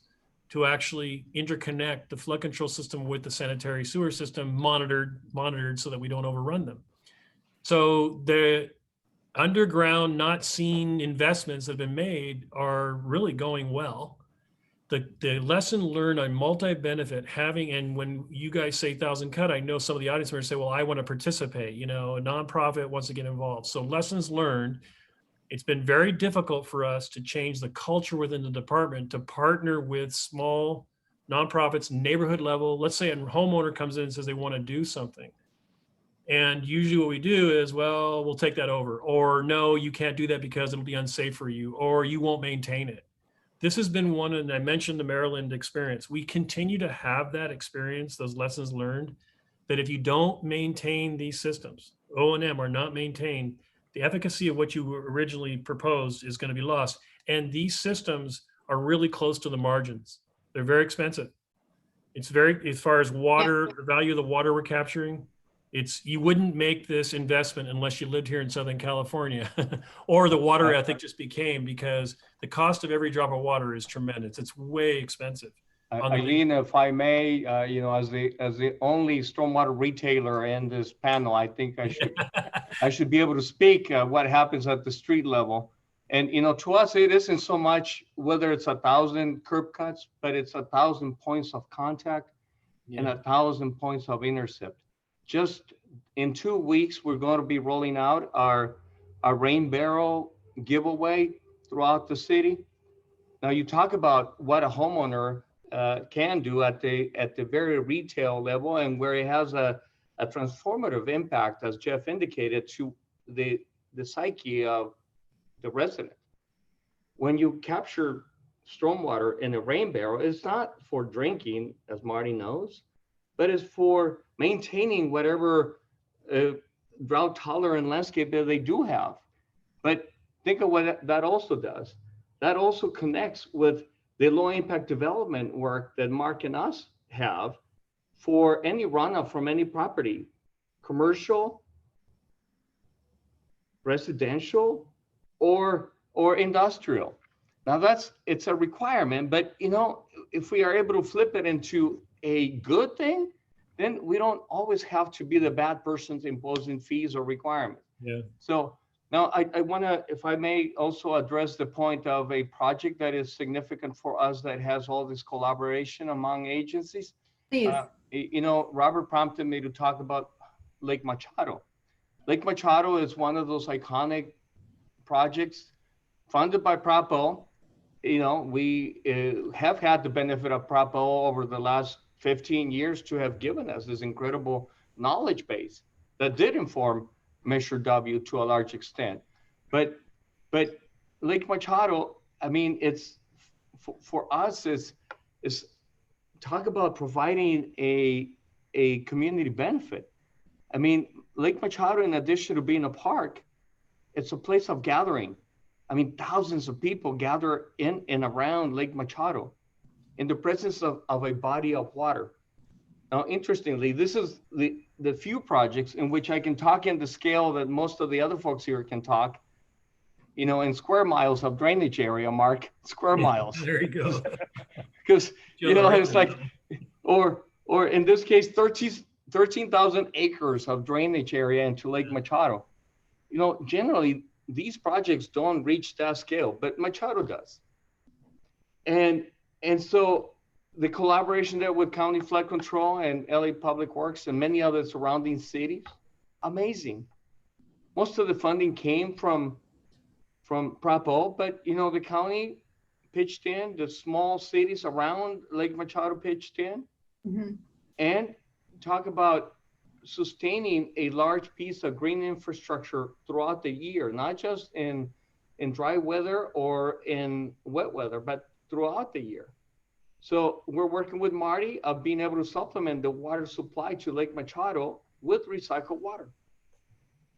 to actually interconnect the flood control system with the sanitary sewer system, monitored so that we don't overrun them. So the underground, not seen investments that have been made are really going well. The lesson learned on multi-benefit having, and when you guys say 1,000 cut, I know some of the audience members say, well, I want to participate, a nonprofit wants to get involved. So lessons learned, it's been very difficult for us to change the culture within the department to partner with small nonprofits, neighborhood level. Let's say a homeowner comes in and says they want to do something. And usually what we do is, well, we'll take that over. Or no, you can't do that because it'll be unsafe for you, or you won't maintain it. This has been one, and I mentioned the Maryland experience. We continue to have that experience, those lessons learned, that if you don't maintain these systems, O&M are not maintained, the efficacy of what you originally proposed is going to be lost. And these systems are really close to the margins. They're very expensive. It's very, as far as water, the value of the water we're capturing, you wouldn't make this investment unless you lived here in Southern California or the water ethic just became, because the cost of every drop of water is tremendous. It's way expensive. Eileen, if I may, as the only stormwater retailer in this panel, I think I should be able to speak what happens at the street level. And, to us, it isn't so much whether it's 1,000 curb cuts, but it's 1,000 points of contact and 1,000 points of intercept. Just in 2 weeks, we're going to be rolling out our rain barrel giveaway throughout the city. Now, you talk about what a homeowner can do at the very retail level, and where it has a transformative impact, as Jeff indicated, to the psyche of the resident. When you capture stormwater in a rain barrel, it's not for drinking, as Marty knows, but it's for maintaining whatever drought tolerant landscape that they do have. But think of what that also does. That also connects with the low impact development work that Mark and us have for any runoff from any property, commercial, residential, or industrial. Now it's a requirement, but if we are able to flip it into a good thing, then we don't always have to be the bad persons imposing fees or requirements. Yeah. So now I want to, if I may, also address the point of a project that is significant for us that has all this collaboration among agencies. Please. Robert prompted me to talk about Lake Machado. Lake Machado is one of those iconic projects funded by Prop O. We have had the benefit of Prop O over the last 15 years to have given us this incredible knowledge base that did inform Measure W to a large extent. But Lake Machado, it's for us is talk about providing a community benefit. Lake Machado, in addition to being a park, it's a place of gathering. Thousands of people gather in and around Lake Machado in the presence of a body of water. Now, interestingly, this is the few projects in which I can talk in the scale that most of the other folks here can talk, in square miles of drainage area, Mark, square miles. There you go. Because, it's like, or in this case, 13,000 acres of drainage area into Lake Machado. Generally, these projects don't reach that scale, but Machado does. And so the collaboration there with County Flood Control and LA Public Works and many other surrounding cities, amazing. Most of the funding came from Prop O, but the county pitched in, the small cities around Lake Machado pitched in, and talk about sustaining a large piece of green infrastructure throughout the year, not just in in dry weather or in wet weather, but throughout the year. So we're working with Marty of being able to supplement the water supply to Lake Machado with recycled water.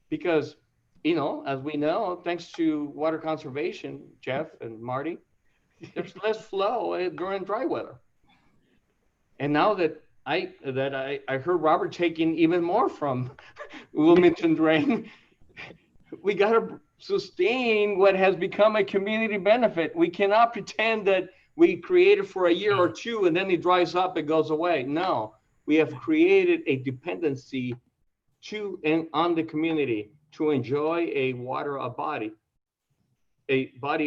Because, you know, as we know, thanks to water conservation, Jeff and Marty, there's less flow during dry weather. And now that I heard Robert taking even more from Wilmington Drain, we got to sustain what has become a community benefit. We cannot pretend that we create it for a year or two and then it dries up, it goes away. No, we have created a dependency to and on the community to enjoy a body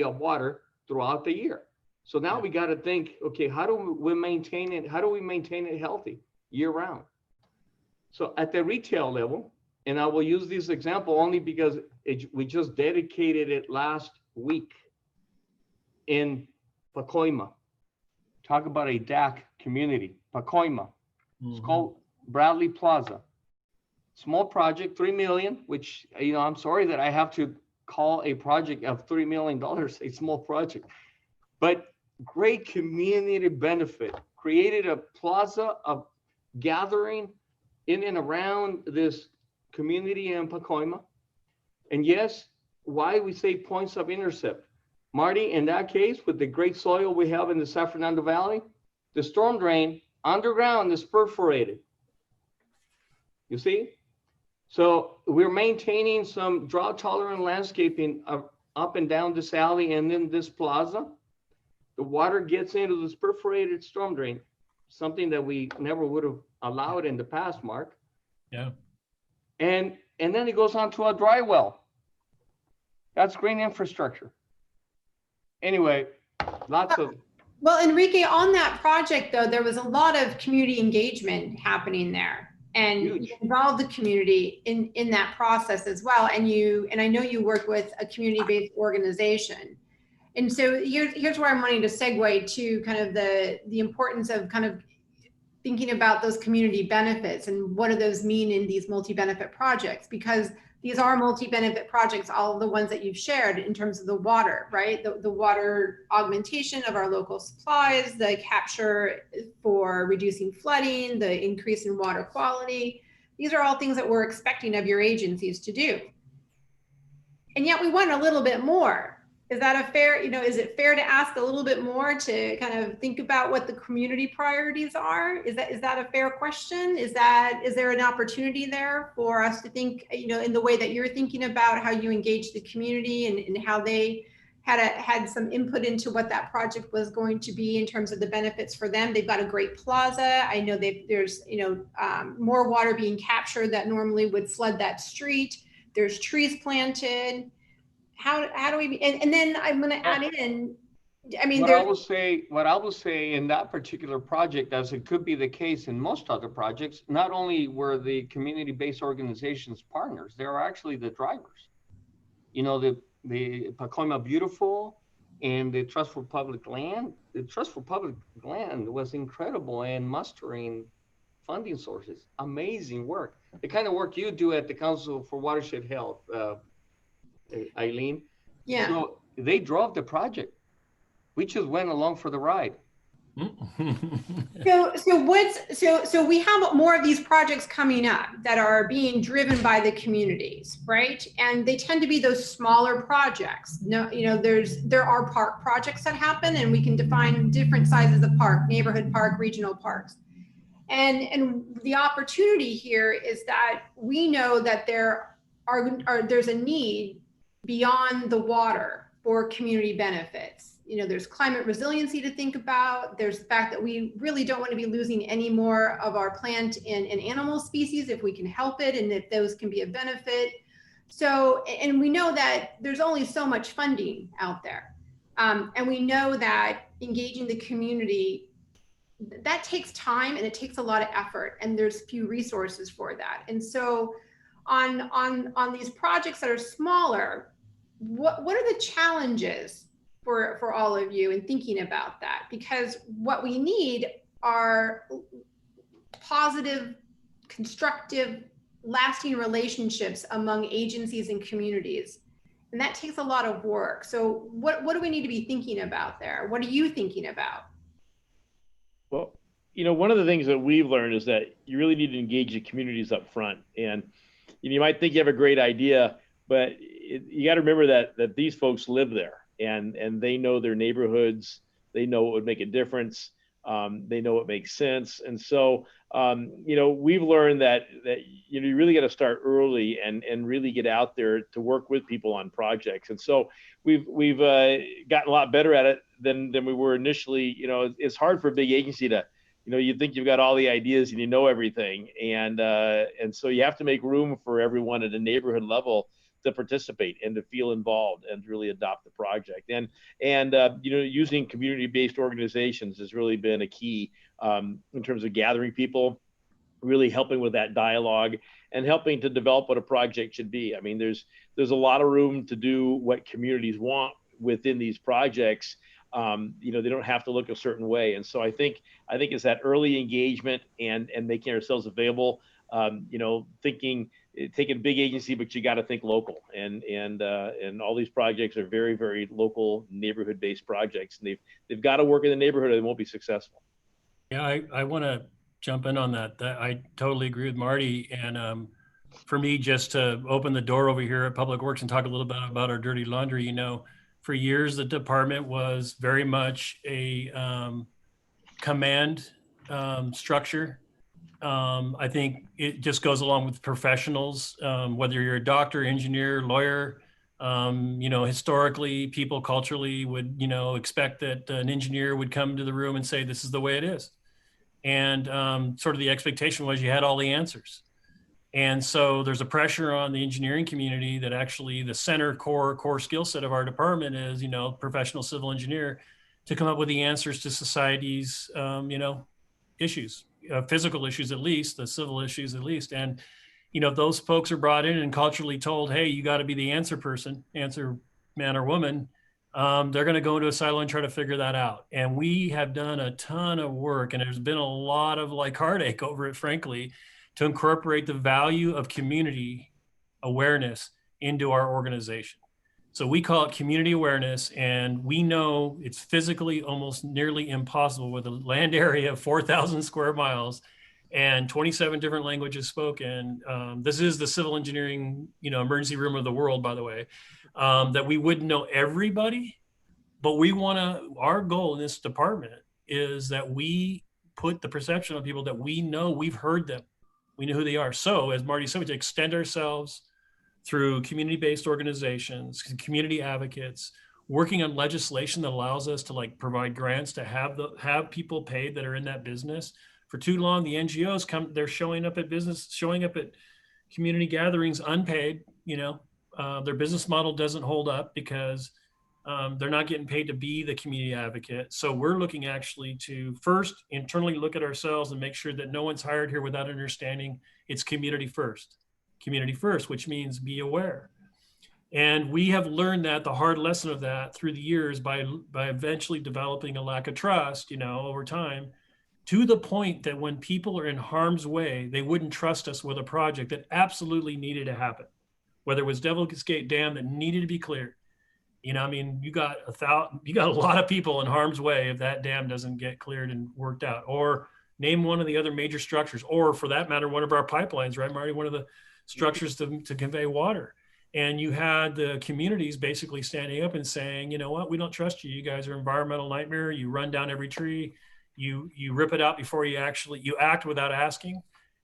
of water throughout the year. So now we got to think, okay, how do we maintain it? How do we maintain it healthy year round? So at the retail level, and I will use this example only because we just dedicated it last week in Pacoima. Talk about a DAC community, Pacoima. It's called Bradley Plaza. Small project, $3 million, which, you know, I'm sorry that I have to call a project of $3 million a small project, but great community benefit. Created a plaza of gathering in and around this community in Pacoima. And yes, why we say points of intercept. Marty, in that case, with the great soil we have in the San Fernando Valley, the storm drain underground is perforated. You see? So we're maintaining some drought tolerant landscaping up and down this alley and then this plaza. The water gets into this perforated storm drain, something that we never would have allowed in the past, Mark. Yeah. And then it goes on to a dry well. That's green infrastructure. Anyway, lots of. Well, Enrique, on that project, though, there was a lot of community engagement happening there. And Huge. you involved the community in that process as well. And I know you work with a community-based organization. And so here's where I'm wanting to segue to kind of the importance of kind of thinking about those community benefits and what do those mean in these multi-benefit projects, because these are multi-benefit projects, all of the ones that you've shared in terms of the water, right? The water augmentation of our local supplies, the capture for reducing flooding, the increase in water quality. These are all things that we're expecting of your agencies to do. And yet we want a little bit more. Is that a fair, is it fair to ask a little bit more to kind of think about what the community priorities are? Is that a fair question? Is there an opportunity there for us to think, in the way that you're thinking about how you engage the community and how they had some input into what that project was going to be in terms of the benefits for them? They've got a great plaza. I know there's more water being captured that normally would flood that street. There's trees planted. How do we, and then I'm going to add in, what I will say in that particular project, as it could be the case in most other projects, not only were the community-based organizations partners, they are actually the drivers. The Pacoima Beautiful and the Trust for Public Land. The Trust for Public Land was incredible in mustering funding sources. Amazing work. The kind of work you do at the Council for Watershed Health, Eileen. Yeah. So they drove the we just went along for the ride. So we have more of these projects coming up that are being driven by the communities, right? And they tend to be those smaller projects. There are park projects that happen, and we can define different sizes of park, neighborhood park, regional parks. And the opportunity here is that we know that there's a need beyond the water for community benefits. There's climate resiliency to think about. There's the fact that we really don't want to be losing any more of our plant and animal species if we can help it, and if those can be a benefit. So, and we know that there's only so much funding out there. And we know that engaging the community, that takes time and it takes a lot of effort, and there's few resources for that. And so on these projects that are smaller, what are the challenges for all of you in thinking about that? Because what we need are positive, constructive, lasting relationships among agencies and communities And that takes a lot of work. So what do we need to be thinking about there? What are you thinking about? Well, one of the things that we've learned is that you really need to engage the communities up front. And you might think you have a great idea, but you got to remember that these folks live there and they know their neighborhoods. They know what would make a difference. They know what makes sense. And so, we've learned that you really got to start early and really get out there to work with people on projects. And so we've gotten a lot better at it than we were initially. It's hard for a big agency to, you think you've got all the ideas and you know everything. And so you have to make room for everyone at a neighborhood level to participate and to feel involved and to really adopt the project. And using community-based organizations has really been a key in terms of gathering people, really helping with that dialogue and helping to develop what a project should be. I mean, there's a lot of room to do what communities want within these projects. They don't have to look a certain way. And so I think it's that early engagement and making ourselves available, taking big agency, but you got to think local, and all these projects are very, very local, neighborhood-based projects, and they've got to work in the neighborhood or they won't be successful. Yeah, I want to jump in on that. I totally agree with Marty. And for me, just to open the door over here at Public Works and talk a little bit about our dirty laundry, for years, the department was very much a command structure. I think it just goes along with professionals, whether you're a doctor, engineer, lawyer. Historically, people culturally would, expect that an engineer would come to the room and say, this is the way it is. And sort of the expectation was you had all the answers. And so there's a pressure on the engineering community that actually the center core skill set of our department is, professional civil engineer, to come up with the answers to society's, issues. Physical issues at least, the civil issues at least. And, those folks are brought in and culturally told, hey, you got to be the answer man or woman. They're going to go into a silo and try to figure that out. And we have done a ton of work, and there's been a lot of heartache over it, frankly, to incorporate the value of community awareness into our organization. So we call it community awareness, and we know it's physically almost nearly impossible with a land area of 4,000 square miles and 27 different languages spoken. This is the civil engineering, emergency room of the world, by the way, that we wouldn't know everybody, but our goal in this department is that we put the perception on people that we know, we've heard them, we know who they are. So as Marty said, we have to extend ourselves through community-based organizations, community advocates, working on legislation that allows us to provide grants to have people paid that are in that business. For too long, the NGOs they're showing up at community gatherings unpaid. Their business model doesn't hold up because they're not getting paid to be the community advocate. So we're looking actually to first internally look at ourselves and make sure that no one's hired here without understanding it's community first, which means be aware. And we have learned that the hard lesson of that through the years by eventually developing a lack of trust, over time, to the point that when people are in harm's way, they wouldn't trust us with a project that absolutely needed to happen. Whether it was Devil's Gate Dam that needed to be cleared. You got a lot of people in harm's way if that dam doesn't get cleared and worked out. Or name one of the other major structures, or for that matter, one of our pipelines, right, Marty? One of the structures to convey water. And you had the communities basically standing up and saying, you know what, we don't trust you. You guys are environmental nightmare. You run down every tree. You rip it out before you act without asking.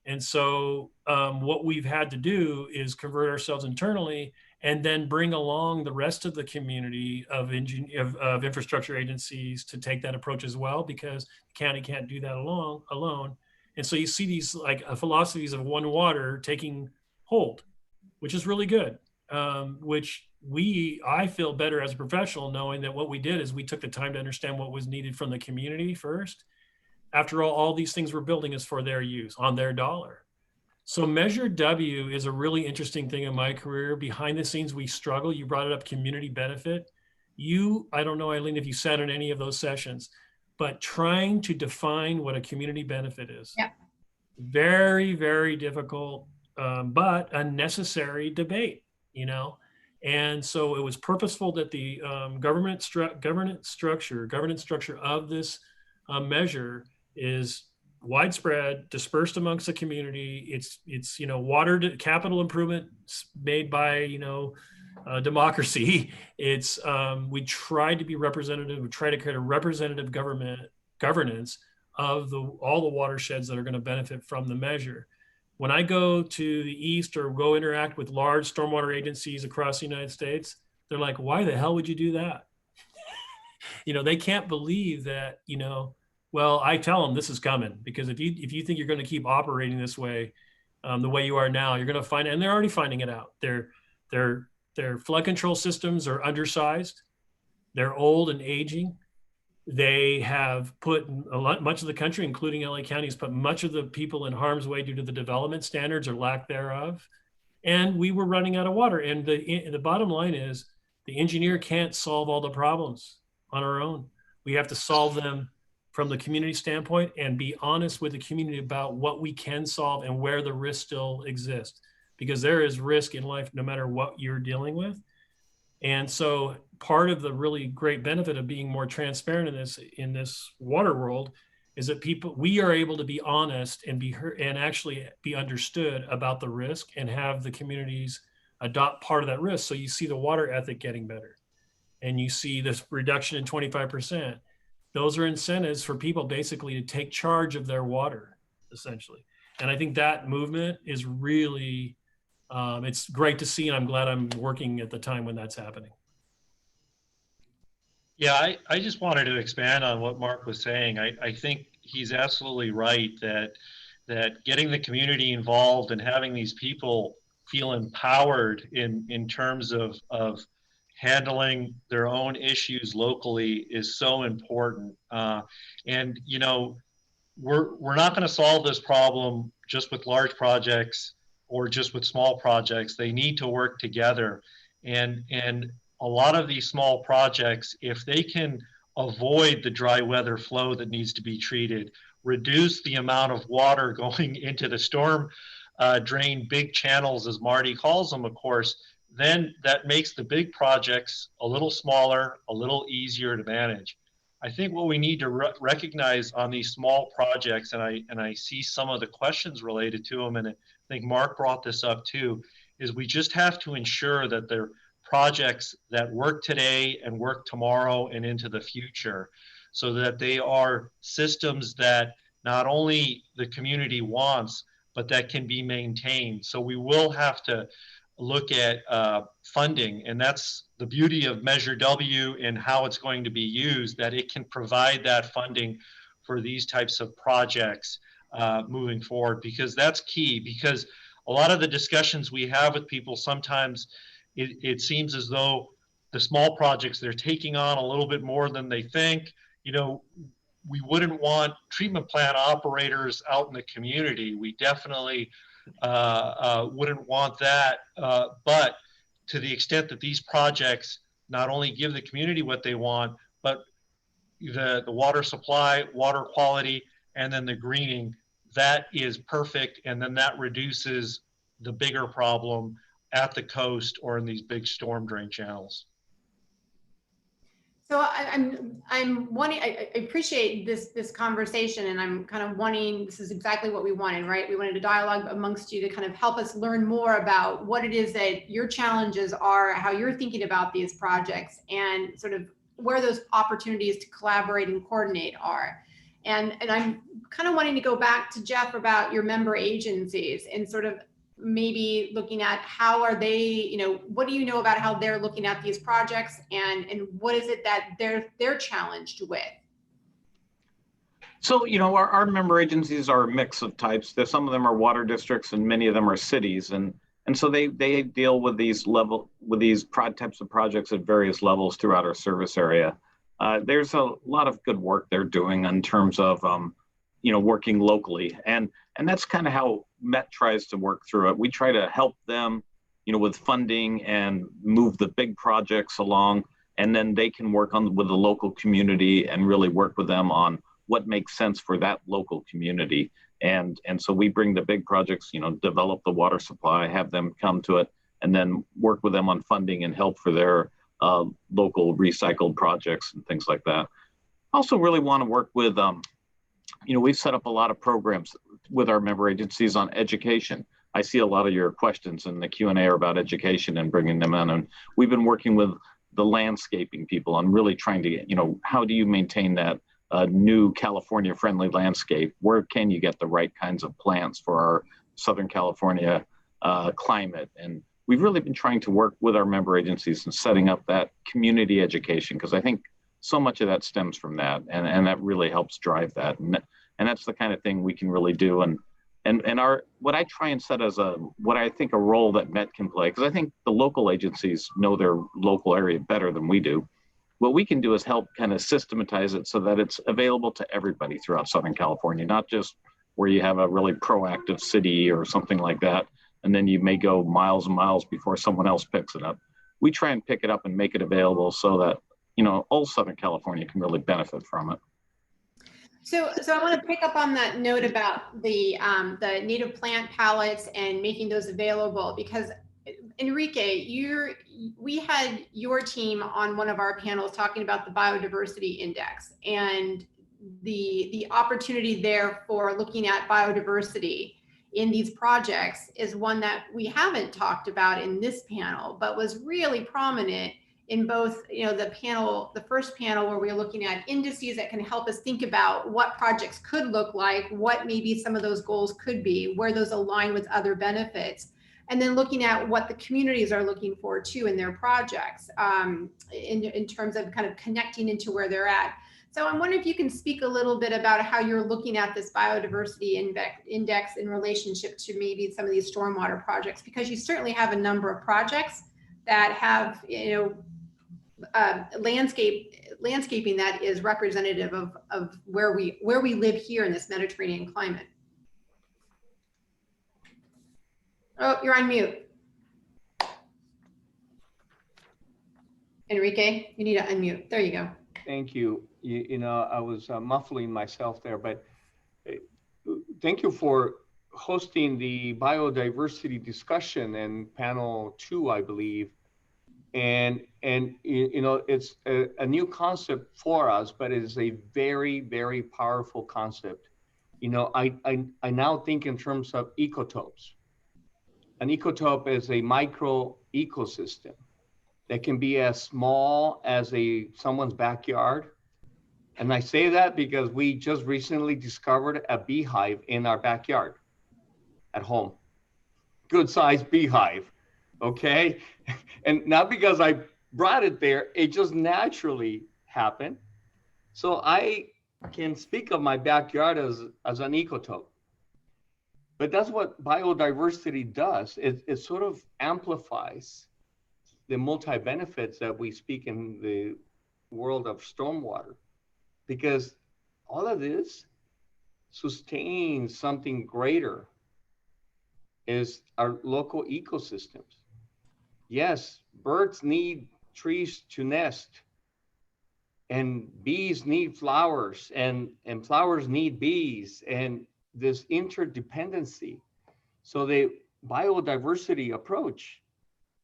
And so what we've had to do is convert ourselves internally and then bring along the rest of the community of infrastructure agencies to take that approach as well, because the county can't do that alone. And so you see these philosophies of one water taking hold, which is really good. I feel better as a professional knowing that what we did is we took the time to understand what was needed from the community first. After all these things we're building is for their use on their dollar. So Measure W is a really interesting thing in my career. Behind the scenes, we struggle. You brought it up, community benefit. I don't know, Eileen, if you sat in any of those sessions, but trying to define what a community benefit is. Yeah. Very, very difficult, but a necessary debate, And so it was purposeful that the governance structure of this measure is widespread, dispersed amongst the community. It's water capital improvement made by democracy. It's we tried to be representative. We try to create a representative governance of all the watersheds that are going to benefit from the measure. When I go to the East or go interact with large stormwater agencies across the United States, they're like, why the hell would you do that? They can't believe that, well, I tell them this is coming, because if you think you're going to keep operating this way, the way you are now, you're going to find it, and they're already finding it out. Their flood control systems are undersized. They're old and aging. They have put much of the country, including LA County, has put much of the people in harm's way due to the development standards or lack thereof. And we were running out of water. And the bottom line is the engineer can't solve all the problems on our own. We have to solve them from the community standpoint and be honest with the community about what we can solve and where the risks still exist. Because there is risk in life no matter what you're dealing with. And so part of the really great benefit of being more transparent in this water world is that we are able to be honest and be heard and actually be understood about the risk and have the communities adopt part of that risk. So you see the water ethic getting better and you see this reduction in 25%. Those are incentives for people basically to take charge of their water, essentially. And I think that movement is really, it's great to see, and I'm glad I'm working at the time when that's happening. Yeah, I just wanted to expand on what Mark was saying. I think he's absolutely right that getting the community involved and having these people feel empowered in terms of handling their own issues locally is so important. And we're not going to solve this problem just with large projects or just with small projects. They need to work together. And a lot of these small projects, if they can avoid the dry weather flow that needs to be treated, reduce the amount of water going into the storm drain big channels, as Marty calls them, of course, then that makes the big projects a little smaller, a little easier to manage. I think what we need to recognize on these small projects, and I see some of the questions related to them, and I think Mark brought this up too, is we just have to ensure that they're projects that work today and work tomorrow and into the future, so that they are systems that not only the community wants, but that can be maintained. So we will have to look at funding, and that's the beauty of Measure W and how it's going to be used, that it can provide that funding for these types of projects moving forward, because that's key. Because a lot of the discussions we have with people, sometimes it seems as though the small projects, they're taking on a little bit more than they think. We wouldn't want treatment plant operators out in the community. We definitely wouldn't want that. But to the extent that these projects not only give the community what they want, but the water supply, water quality, and then the greening, that is perfect. And then that reduces the bigger problem at the coast or in these big storm drain channels. So I'm wanting, I appreciate this conversation, and I'm kind of wanting, this is exactly what we wanted, right? We wanted a dialogue amongst you to kind of help us learn more about what it is that your challenges are, how you're thinking about these projects, and sort of where those opportunities to collaborate and coordinate are. And I'm kind of wanting to go back to Jeff about your member agencies and sort of maybe looking at how are they, what do you know about how they're looking at these projects, and what is it that they're challenged with? So, our member agencies are a mix of types. Some of them are water districts and many of them are cities. And so they deal with these types of projects at various levels throughout our service area. There's a lot of good work they're doing in terms of, working locally. And that's kind of how Met tries to work through it. We try to help them, with funding and move the big projects along, and then they can work with the local community and really work with them on what makes sense for that local community. And so we bring the big projects, develop the water supply, have them come to it, and then work with them on funding and help for their local recycled projects and things like that. Also really want to work with, we've set up a lot of programs with our member agencies on education. I see a lot of your questions in the Q&A are about education and bringing them in. And we've been working with the landscaping people on really trying to get, how do you maintain that new California friendly landscape? Where can you get the right kinds of plants for our Southern California climate? And we've really been trying to work with our member agencies and setting up that community education, because I think so much of that stems from that, and that really helps drive that. And that's the kind of thing we can really do. And what I try and set as what I think a role that Met can play, because I think the local agencies know their local area better than we do. What we can do is help kind of systematize it so that it's available to everybody throughout Southern California, not just where you have a really proactive city or something like that, and then you may go miles and miles before someone else picks it up. We try and pick it up and make it available so that, all Southern California can really benefit from it. So I want to pick up on that note about the native plant palettes and making those available, because Enrique, we had your team on one of our panels talking about the biodiversity index and the opportunity there for looking at biodiversity in these projects is one that we haven't talked about in this panel, but was really prominent in both, the first panel where we're looking at indices that can help us think about what projects could look like, what maybe some of those goals could be, where those align with other benefits, and then looking at what the communities are looking for too in their projects, in terms of kind of connecting into where they're at. So I'm wondering if you can speak a little bit about how you're looking at this biodiversity index in relationship to maybe some of these stormwater projects, because you certainly have a number of projects that have, landscaping that is representative of where we live here in this Mediterranean climate. Oh, you're on mute. Enrique, you need to unmute. There you go. Thank you. I was muffling myself there, but thank you for hosting the biodiversity discussion in panel 2, I believe. And it's a new concept for us, but it is a very, very powerful concept. I now think in terms of ecotopes. An ecotope is a micro ecosystem that can be as small as someone's backyard. And I say that because we just recently discovered a beehive in our backyard at home. Good sized beehive, okay? And not because I brought it there, it just naturally happened. So I can speak of my backyard as an ecotope. But that's what biodiversity does. It sort of amplifies the multi-benefits that we speak in the world of stormwater, because all of this sustains something greater, is our local ecosystems. Yes, birds need trees to nest, and bees need flowers, and flowers need bees, and this interdependency. So the biodiversity approach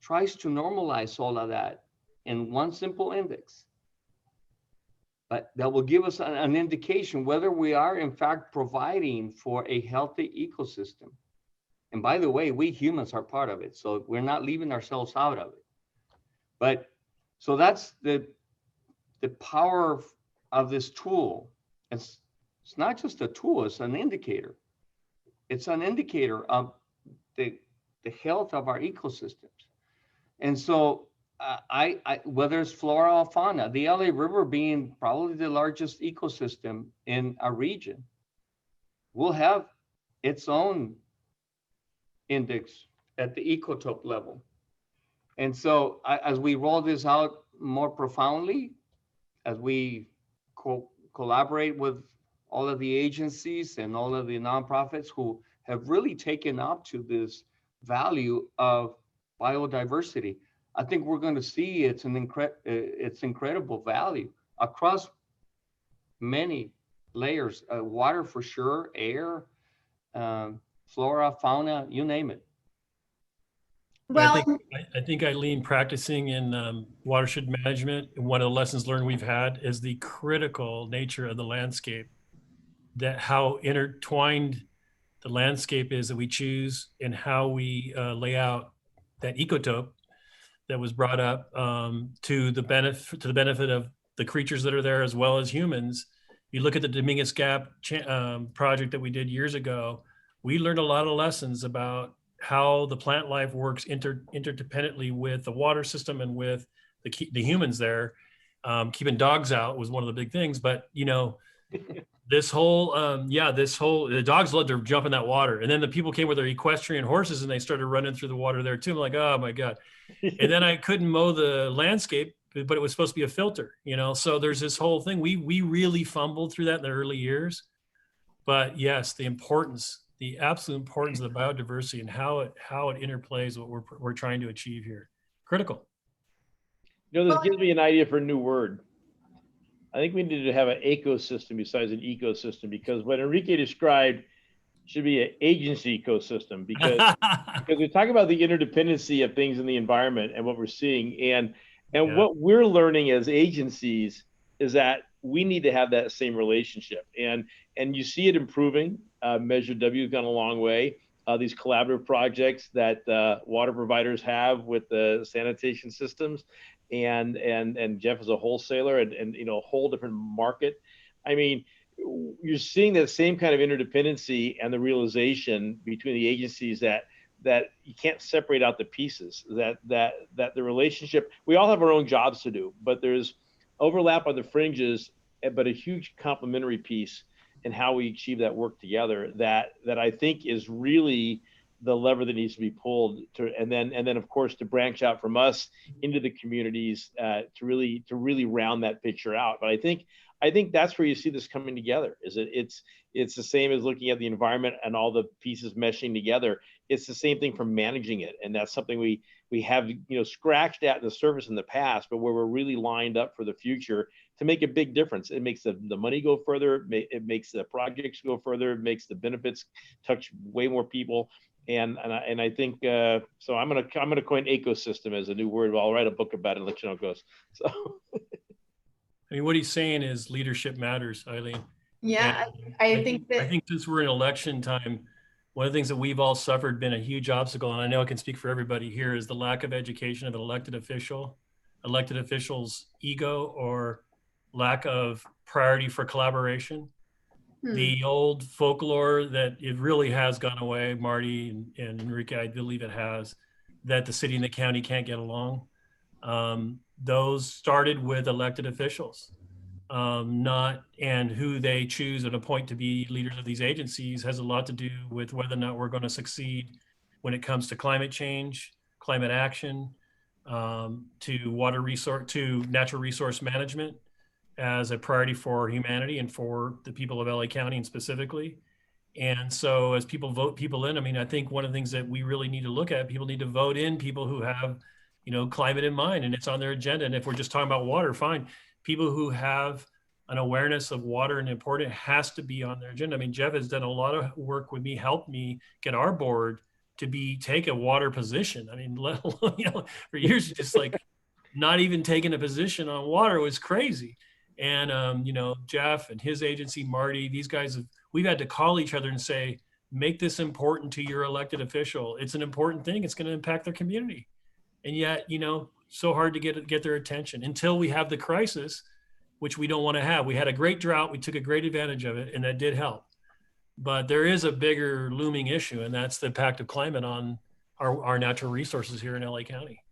tries to normalize all of that in one simple index. But that will give us an indication whether we are in fact providing for a healthy ecosystem. And by the way, we humans are part of it, so we're not leaving ourselves out of it. But so that's the power of this tool. It's not just a tool, it's an indicator. It's an indicator of the health of our ecosystems. And so whether it's flora or fauna, the LA River being probably the largest ecosystem in our region, will have its own index at the ecotope level. And so as we roll this out more profoundly, as we collaborate with all of the agencies and all of the nonprofits who have really taken up to this value of biodiversity, I think we're going to see its incredible value across many layers, water for sure, air, flora, fauna, you name it. Well, I think Eileen, practicing in watershed management, and one of the lessons learned we've had is the critical nature of the landscape, that how intertwined the landscape is that we choose and how we lay out that ecotope that was brought up to the benefit of the creatures that are there as well as humans. You look at the Dominguez Gap project that we did years ago. We learned a lot of lessons about how the plant life works interdependently with the water system and with the humans there. Keeping dogs out was one of the big things, but you know, this whole the dogs loved to jump in that water, and then the people came with their equestrian horses and they started running through the water there too. I'm like, oh my god. And then I couldn't mow the landscape, but it was supposed to be a filter, you know. So there's this whole thing. We really fumbled through that in the early years, but yes, the absolute importance of the biodiversity and how it interplays what we're trying to achieve here, critical. You know, this gives me an idea for a new word. I think we need to have an ecosystem besides an ecosystem, because what Enrique described should be an agency ecosystem, because we talk about the interdependency of things in the environment and what we're seeing, and what we're learning as agencies is that we need to have that same relationship, and you see it improving. Measure W has gone a long way. These collaborative projects that water providers have with the sanitation systems, and Jeff is a wholesaler, and you know, a whole different market. I mean, you're seeing that same kind of interdependency and the realization between the agencies that you can't separate out the pieces, that the relationship, we all have our own jobs to do, but there's overlap on the fringes, but a huge complementary piece in how we achieve that work together, that I think is really the lever that needs to be pulled to, and then of course to branch out from us into the communities to really round that picture out. But I think that's where you see this coming together. It's the same as looking at the environment and all the pieces meshing together. It's the same thing for managing it, and that's something we have, you know, scratched at the surface in the past, but where we're really lined up for the future to make a big difference. It makes the money go further. It makes the projects go further. It makes the benefits touch way more people. And I think so. I'm gonna coin ecosystem as a new word. I'll write a book about it and let you know how it goes. So. I mean, what he's saying is leadership matters, Eileen. yeah, I think that. I think since we're in election time, one of the things that we've all suffered, been a huge obstacle, and I know I can speak for everybody here, is the lack of education of an elected official's ego, or lack of priority for collaboration. The old folklore that it really has gone away, Marty and Enrique, I believe it has, that the city and the county can't get along. Those started with elected officials, and who they choose and appoint to be leaders of these agencies has a lot to do with whether or not we're going to succeed when it comes to climate change, climate action, to natural resource management as a priority for humanity and for the people of LA County and specifically. And so as people vote people in, I mean, I think one of the things that we really need to look at, people need to vote in people who have, you know, climate in mind and it's on their agenda. And if we're just talking about water, fine. People who have an awareness of water and important, it has to be on their agenda. I mean, Jeff has done a lot of work with me, helped me get our board to take a water position. I mean, let alone, you know, for years, just like not even taking a position on water was crazy. And, you know, Jeff and his agency, Marty, these guys, we've had to call each other and say, make this important to your elected official. It's an important thing. It's going to impact their community. And yet, you know, so hard to get their attention until we have the crisis, which we don't want to have. We had a great drought. We took a great advantage of it, and that did help. But there is a bigger looming issue, and that's the impact of climate on our natural resources here in LA County.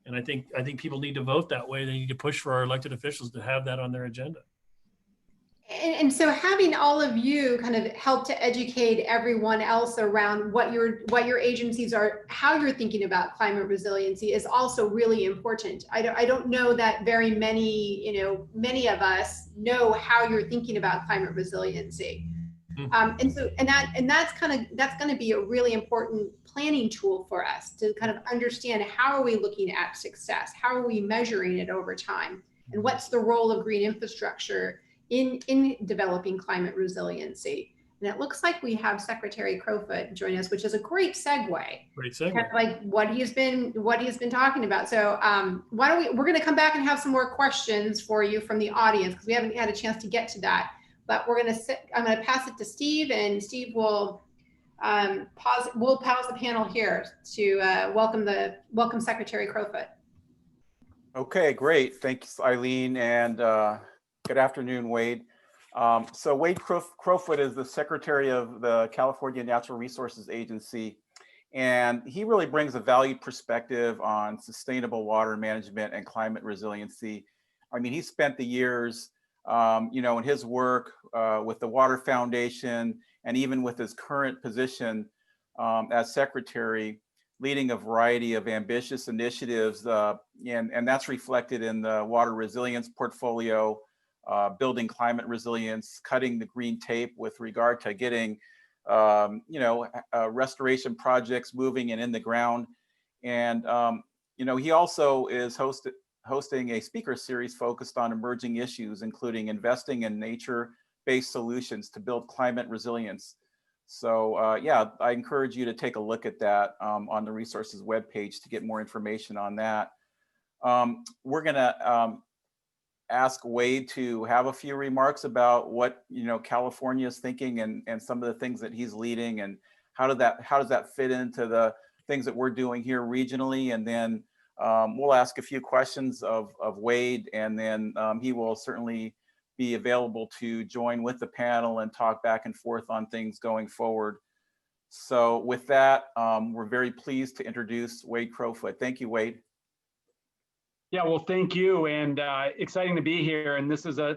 And I think people need to vote that way. They need to push for our elected officials to have that on their agenda. And so having all of you kind of help to educate everyone else around what your agencies are, how you're thinking about climate resiliency is also really important. I don't know that very many of us know how you're thinking about climate resiliency. And that's going to be a really important planning tool for us to kind of understand, how are we looking at success? How are we measuring it over time? And what's the role of green infrastructure in developing climate resiliency? And it looks like we have Secretary Crowfoot join us, which is a great segue. Great segue. Kind of like what he has been talking about. So why don't we're going to come back and have some more questions for you from the audience, because we haven't had a chance to get to that. But I'm going to pass it to Steve, and Steve will pause the panel here to welcome Secretary Crowfoot. Okay, great. Thanks, Eileen, and good afternoon, Wade. So Wade Crowfoot is the Secretary of the California Natural Resources Agency, and he really brings a valued perspective on sustainable water management and climate resiliency. I mean, he spent the years, in his work with the Water Foundation, and even with his current position as Secretary, leading a variety of ambitious initiatives, and that's reflected in the water resilience portfolio, building climate resilience, cutting the green tape with regard to getting, restoration projects moving and in the ground. And, he also is hosting a speaker series focused on emerging issues, including investing in nature-based solutions to build climate resilience. So I encourage you to take a look at that on the resources webpage to get more information on that. We're gonna ask Wade to have a few remarks about what California is thinking and some of the things that he's leading, and how does that fit into the things that we're doing here regionally. And then we'll ask a few questions of Wade, and then he will certainly be available to join with the panel and talk back and forth on things going forward. So with that, we're very pleased to introduce Wade Crowfoot. Thank you, Wade. Yeah, well, thank you, and exciting to be here. And this is a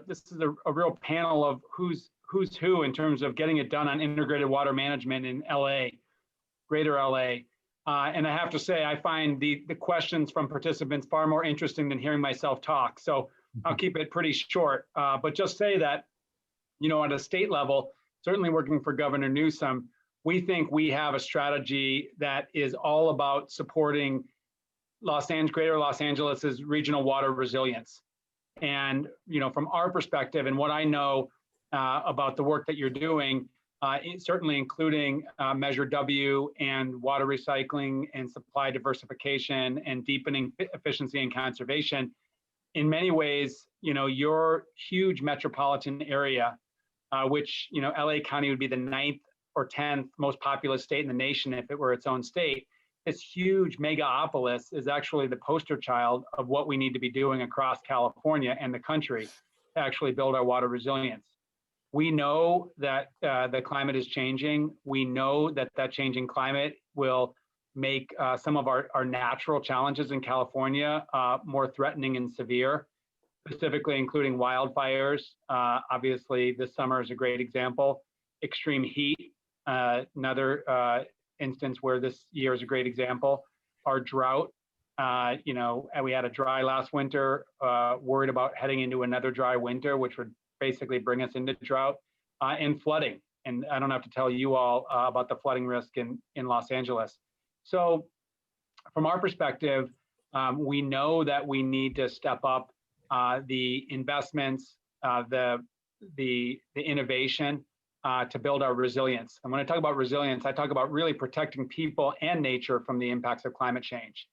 real panel of who's who in terms of getting it done on integrated water management in LA, Greater LA. And I have to say, I find the questions from participants far more interesting than hearing myself talk. So I'll keep it pretty short, but just say that, at a state level, certainly working for Governor Newsom, we think we have a strategy that is all about supporting Greater Los Angeles's regional water resilience. And, from our perspective and what I know about the work that you're doing, certainly including Measure W and water recycling and supply diversification and deepening efficiency and conservation, in many ways, your huge metropolitan area, which, LA County would be the 9th or 10th most populous state in the nation if it were its own state. This huge megapolis is actually the poster child of what we need to be doing across California and the country to actually build our water resilience. We know that the climate is changing. We know that changing climate will make some of our natural challenges in California more threatening and severe, specifically including wildfires. Obviously, this summer is a great example. Extreme heat, another instance where this year is a great example. Our drought, we had a dry last winter, worried about heading into another dry winter, which would basically bring us into drought, and flooding. And I don't have to tell you all about the flooding risk in Los Angeles. So from our perspective, we know that we need to step up the investments, the innovation to build our resilience. And when I talk about resilience, I talk about really protecting people and nature from the impacts of climate change.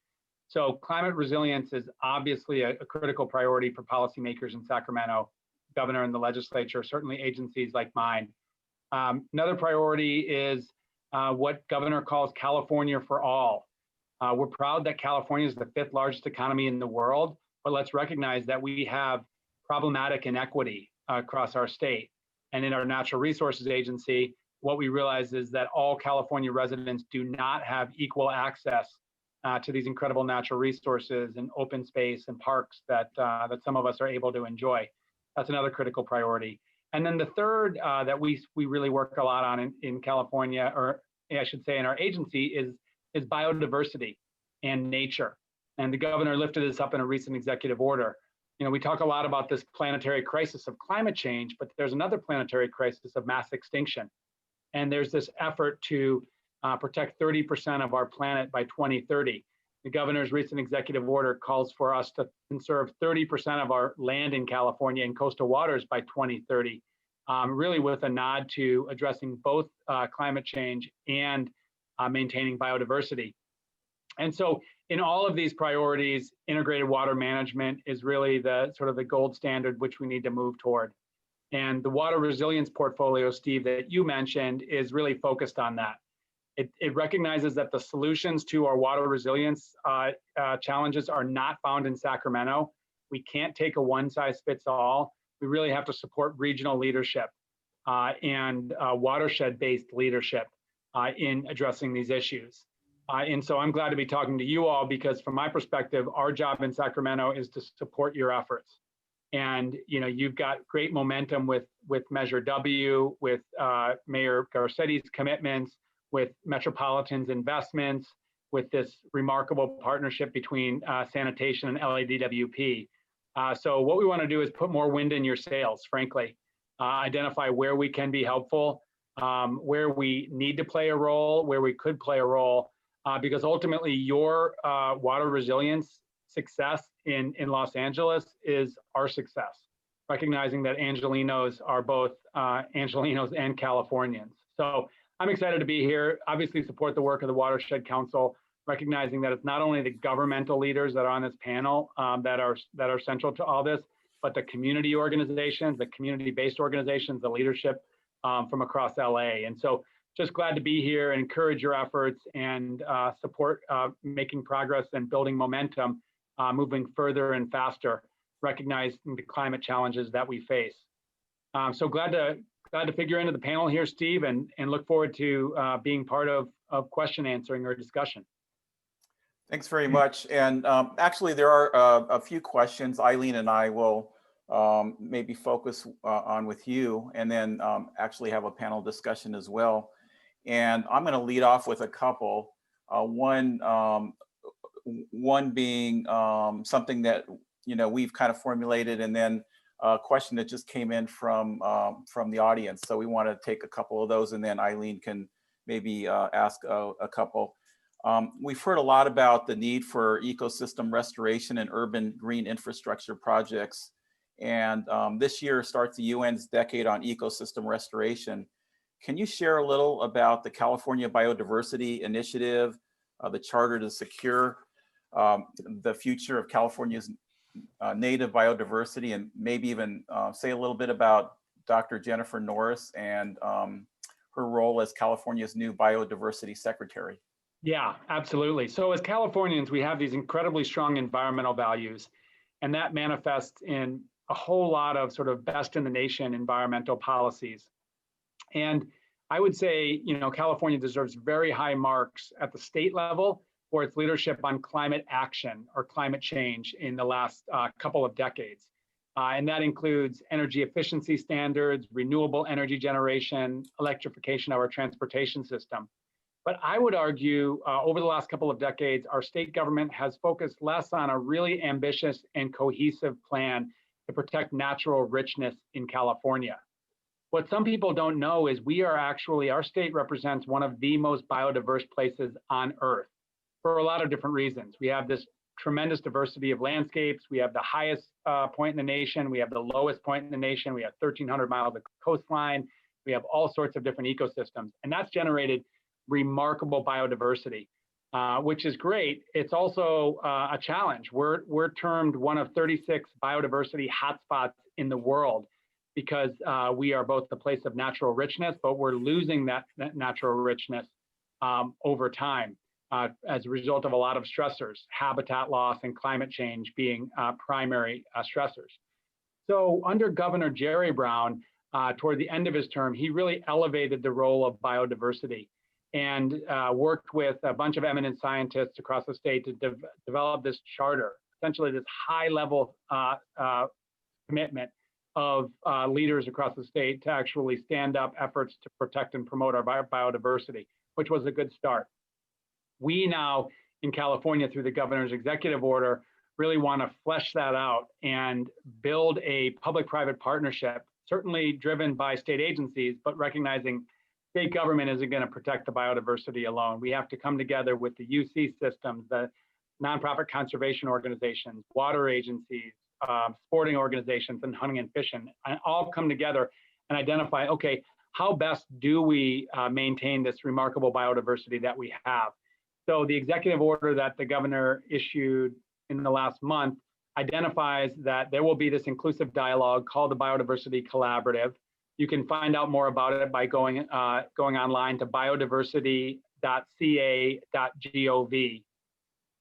So climate resilience is obviously a critical priority for policymakers in Sacramento, governor and the legislature, certainly agencies like mine. Another priority is what governor calls California for all. We're proud that California is the 5th largest economy in the world, but let's recognize that we have problematic inequity across our state. And in our Natural Resources Agency, what we realize is that all California residents do not have equal access to these incredible natural resources and open space and parks that some of us are able to enjoy. That's another critical priority. And then the third that we really work a lot on in California, or I should say in our agency, is biodiversity and nature. And the governor lifted this up in a recent executive order. We talk a lot about this planetary crisis of climate change, but there's another planetary crisis of mass extinction. And there's this effort to protect 30% of our planet by 2030. The governor's recent executive order calls for us to conserve 30% of our land in California and coastal waters by 2030. really with a nod to addressing both climate change and maintaining biodiversity. And so in all of these priorities, integrated water management is really the sort of the gold standard which we need to move toward. And the water resilience portfolio, Steve, that you mentioned is really focused on that. It recognizes that the solutions to our water resilience challenges are not found in Sacramento. We can't take a one-size-fits-all. We really have to support regional leadership and watershed-based leadership in addressing these issues. And so I'm glad to be talking to you all because from my perspective, our job in Sacramento is to support your efforts. And you've got great momentum with Measure W, with Mayor Garcetti's commitments, with Metropolitan's investments, with this remarkable partnership between sanitation and LADWP. So what we want to do is put more wind in your sails, frankly, identify where we can be helpful, where we need to play a role, where we could play a role, because ultimately your water resilience success in Los Angeles is our success, recognizing that Angelenos are both Angelenos and Californians. So I'm excited to be here, obviously support the work of the Watershed Council, recognizing that it's not only the governmental leaders that are on this panel that are central to all this, but the community organizations, the community-based organizations, the leadership from across LA. And so just glad to be here and encourage your efforts and support making progress and building momentum, moving further and faster, recognizing the climate challenges that we face. So glad to figure into the panel here, Steve, and look forward to being part of question answering or discussion. Thanks very much. And actually, there are a few questions Eileen and I will maybe focus on with you, and then actually have a panel discussion as well. And I'm going to lead off with a couple. One being something that we've kind of formulated, and then a question that just came in from the audience. So we want to take a couple of those, and then Eileen can maybe ask a couple. We've heard a lot about the need for ecosystem restoration and urban green infrastructure projects. And this year starts the UN's Decade on Ecosystem Restoration. Can you share a little about the California Biodiversity Initiative, the Charter to Secure the Future of California's Native Biodiversity, and maybe even say a little bit about Dr. Jennifer Norris and her role as California's new Biodiversity Secretary? Yeah, absolutely. So as Californians, we have these incredibly strong environmental values, and that manifests in a whole lot of sort of best in the nation environmental policies. And I would say, California deserves very high marks at the state level for its leadership on climate action or climate change in the last couple of decades. And that includes energy efficiency standards, renewable energy generation, electrification of our transportation system. But I would argue over the last couple of decades, our state government has focused less on a really ambitious and cohesive plan to protect natural richness in California. What some people don't know is our state represents one of the most biodiverse places on Earth for a lot of different reasons. We have this tremendous diversity of landscapes. We have the highest point in the nation. We have the lowest point in the nation. We have 1,300 miles of coastline. We have all sorts of different ecosystems. And that's generated remarkable biodiversity, which is great. It's also a challenge. We're termed one of 36 biodiversity hotspots in the world because we are both the place of natural richness, but we're losing that natural richness over time as a result of a lot of stressors, habitat loss and climate change being primary stressors. So under Governor Jerry Brown, toward the end of his term, he really elevated the role of biodiversity and worked with a bunch of eminent scientists across the state to develop this charter, essentially this high-level commitment of leaders across the state to actually stand up efforts to protect and promote our biodiversity, which was a good start. We now in California, through the governor's executive order, really want to flesh that out and build a public-private partnership, certainly driven by state agencies, but recognizing state government isn't going to protect the biodiversity alone. We have to come together with the UC systems, the nonprofit conservation organizations, water agencies, sporting organizations, and hunting and fishing, and all come together and identify, okay, how best do we maintain this remarkable biodiversity that we have? So the executive order that the governor issued in the last month identifies that there will be this inclusive dialogue called the Biodiversity Collaborative. You can find out more about it by going online to biodiversity.ca.gov.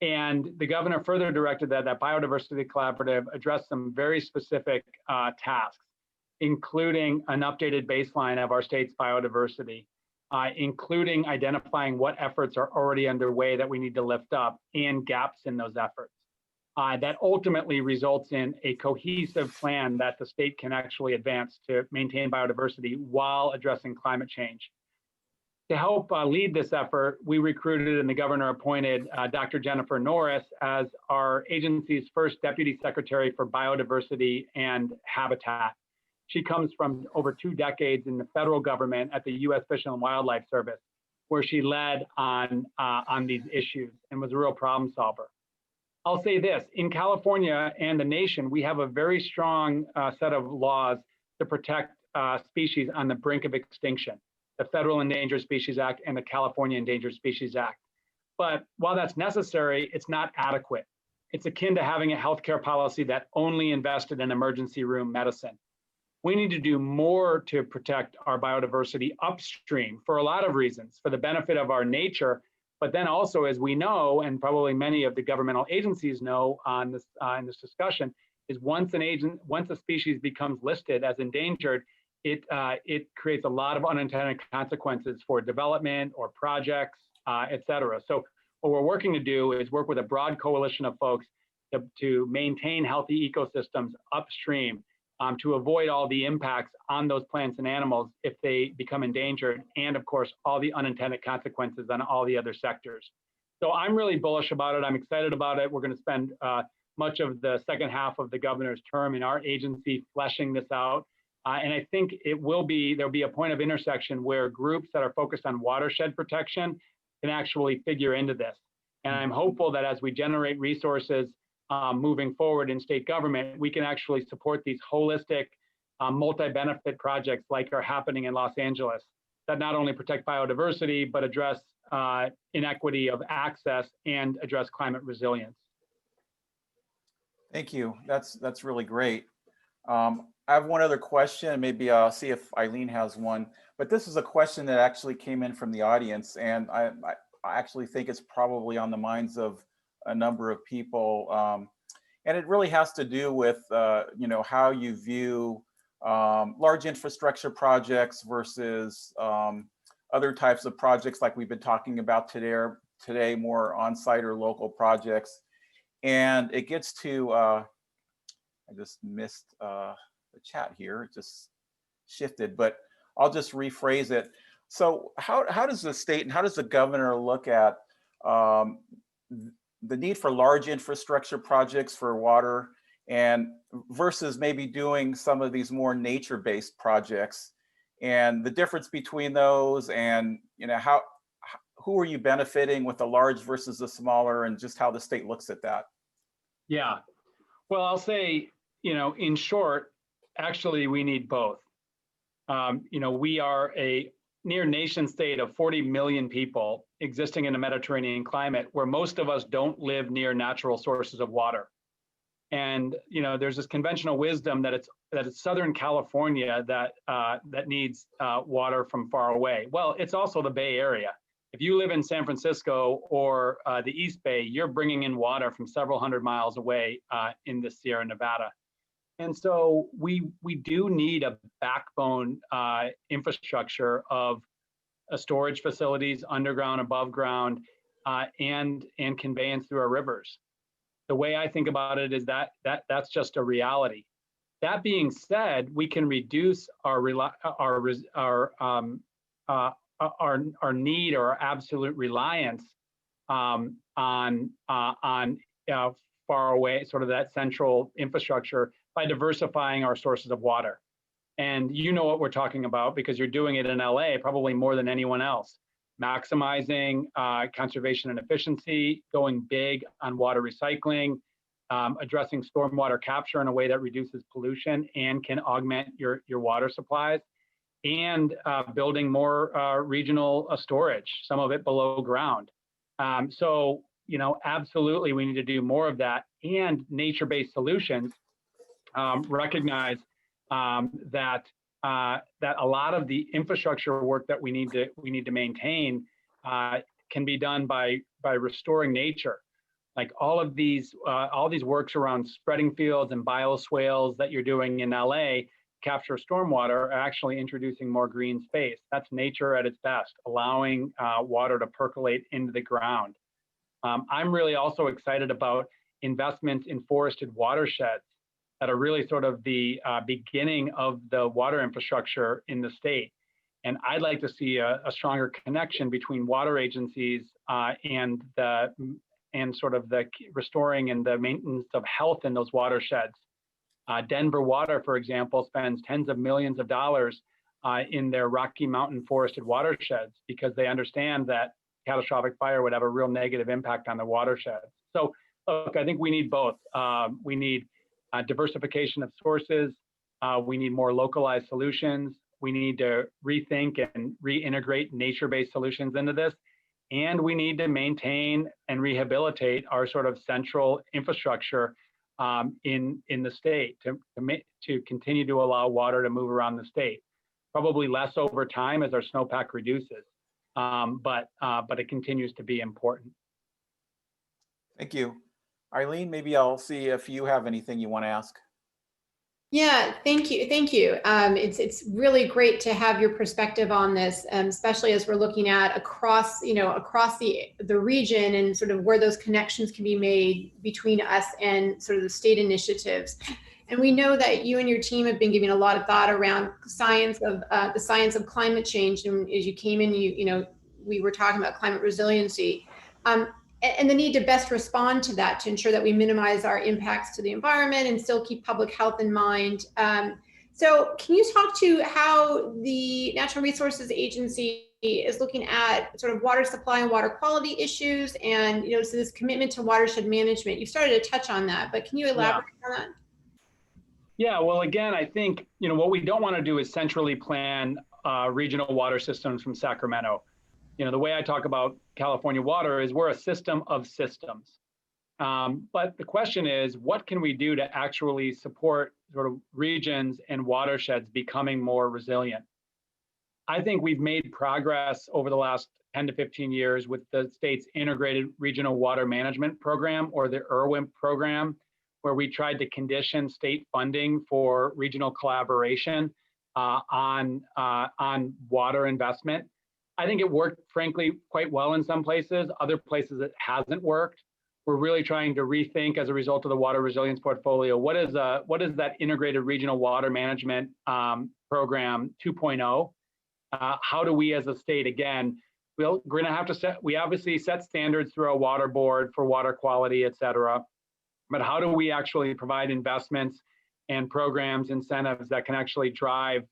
And the governor further directed that Biodiversity Collaborative address some very specific tasks, including an updated baseline of our state's biodiversity, including identifying what efforts are already underway that we need to lift up and gaps in those efforts. That ultimately results in a cohesive plan that the state can actually advance to maintain biodiversity while addressing climate change. To help lead this effort, we recruited and the governor appointed Dr. Jennifer Norris as our agency's first Deputy Secretary for Biodiversity and Habitat. She comes from over 2 decades in the federal government at the U.S. Fish and Wildlife Service, where she led on these issues and was a real problem solver. I'll say this, in California and the nation, we have a very strong set of laws to protect species on the brink of extinction, the Federal Endangered Species Act and the California Endangered Species Act. But while that's necessary, it's not adequate. It's akin to having a healthcare policy that only invested in emergency room medicine. We need to do more to protect our biodiversity upstream for a lot of reasons, for the benefit of our nature, but then also, as we know, and probably many of the governmental agencies know on this in this discussion, is once a species becomes listed as endangered, it creates a lot of unintended consequences for development or projects, et cetera. So what we're working to do is work with a broad coalition of folks to maintain healthy ecosystems upstream, to avoid all the impacts on those plants and animals if they become endangered, and of course, all the unintended consequences on all the other sectors. So I'm really bullish about it. I'm excited about it. We're going to spend much of the second half of the governor's term in our agency fleshing this out. And I think there'll be a point of intersection where groups that are focused on watershed protection can actually figure into this. And I'm hopeful that as we generate resources moving forward in state government, we can actually support these holistic multi-benefit projects like are happening in Los Angeles that not only protect biodiversity, but address inequity of access and address climate resilience. Thank you. That's really great. I have one other question. Maybe I'll see if Eileen has one. But this is a question that actually came in from the audience, and I actually think it's probably on the minds of a number of people, and it really has to do with how you view large infrastructure projects versus other types of projects like we've been talking about today, more on-site or local projects. And it gets to I just missed the chat here. It just shifted, but I'll just rephrase it. So how does the state and how does the governor look at the need for large infrastructure projects for water and versus maybe doing some of these more nature-based projects, and the difference between those, and who are you benefiting with the large versus the smaller, and just how the state looks at that? Yeah, well, I'll say, in short, actually, we need both. We are a near nation state of 40 million people existing in a Mediterranean climate where most of us don't live near natural sources of water. And there's this conventional wisdom that it's Southern California that needs water from far away. Well, it's also the Bay Area. If you live in San Francisco or the East Bay, you're bringing in water from several hundred miles away in the Sierra Nevada. And so we do need a backbone infrastructure of storage facilities, underground, above ground, and conveyance through our rivers. The way I think about it is that's just a reality. That being said, we can reduce our need or our absolute reliance on far away, sort of that central infrastructure, by diversifying our sources of water. And you know what we're talking about because you're doing it in LA probably more than anyone else. Maximizing conservation and efficiency, going big on water recycling, addressing stormwater capture in a way that reduces pollution and can augment your water supplies. and building more regional storage, some of it below ground. So, absolutely, we need to do more of that, and nature-based solutions recognize that a lot of the infrastructure work that we need to maintain can be done by restoring nature. Like all these works around spreading fields and bioswales that you're doing in LA, capture stormwater, are actually introducing more green space. That's nature at its best, allowing water to percolate into the ground. I'm really also excited about investments in forested watersheds that are really sort of the beginning of the water infrastructure in the state. And I'd like to see a stronger connection between water agencies and sort of the restoring and the maintenance of health in those watersheds. Denver Water, for example, spends tens of millions of dollars in their Rocky Mountain forested watersheds because they understand that catastrophic fire would have a real negative impact on the watersheds. So look, I think we need both. We need diversification of sources. We need more localized solutions. We need to rethink and reintegrate nature-based solutions into this. And we need to maintain and rehabilitate our sort of central infrastructure in the state to continue to allow water to move around the state. Probably less over time as our snowpack reduces, but it continues to be important. Thank you. Eileen, maybe I'll see if you have anything you want to ask. Yeah, thank you. It's really great to have your perspective on this, especially as we're looking at across the region and sort of where those connections can be made between us and sort of the state initiatives. And we know that you and your team have been giving a lot of thought around the science of climate change. And as you came in, we were talking about climate resiliency. And the need to best respond to that to ensure that we minimize our impacts to the environment and still keep public health in mind. So can you talk to how the Natural Resources Agency is looking at sort of water supply and water quality issues and, so this commitment to watershed management? You started to touch on that, but can you elaborate on that? Yeah, well, again, I think, what we don't want to do is centrally plan regional water systems from Sacramento. The way I talk about California water is we're a system of systems. But the question is, what can we do to actually support sort of regions and watersheds becoming more resilient? I think we've made progress over the last 10 to 15 years with the state's Integrated Regional Water Management Program, or the IRWIMP program, where we tried to condition state funding for regional collaboration on water investment. I think it worked, frankly, quite well in some places. Other places it hasn't worked. We're really trying to rethink, as a result of the water resilience portfolio, what is that integrated regional water management program 2.0? How do we as a state, again, we're going to have to we obviously set standards through our water board for water quality, et cetera. But how do we actually provide investments and programs, incentives that can actually drive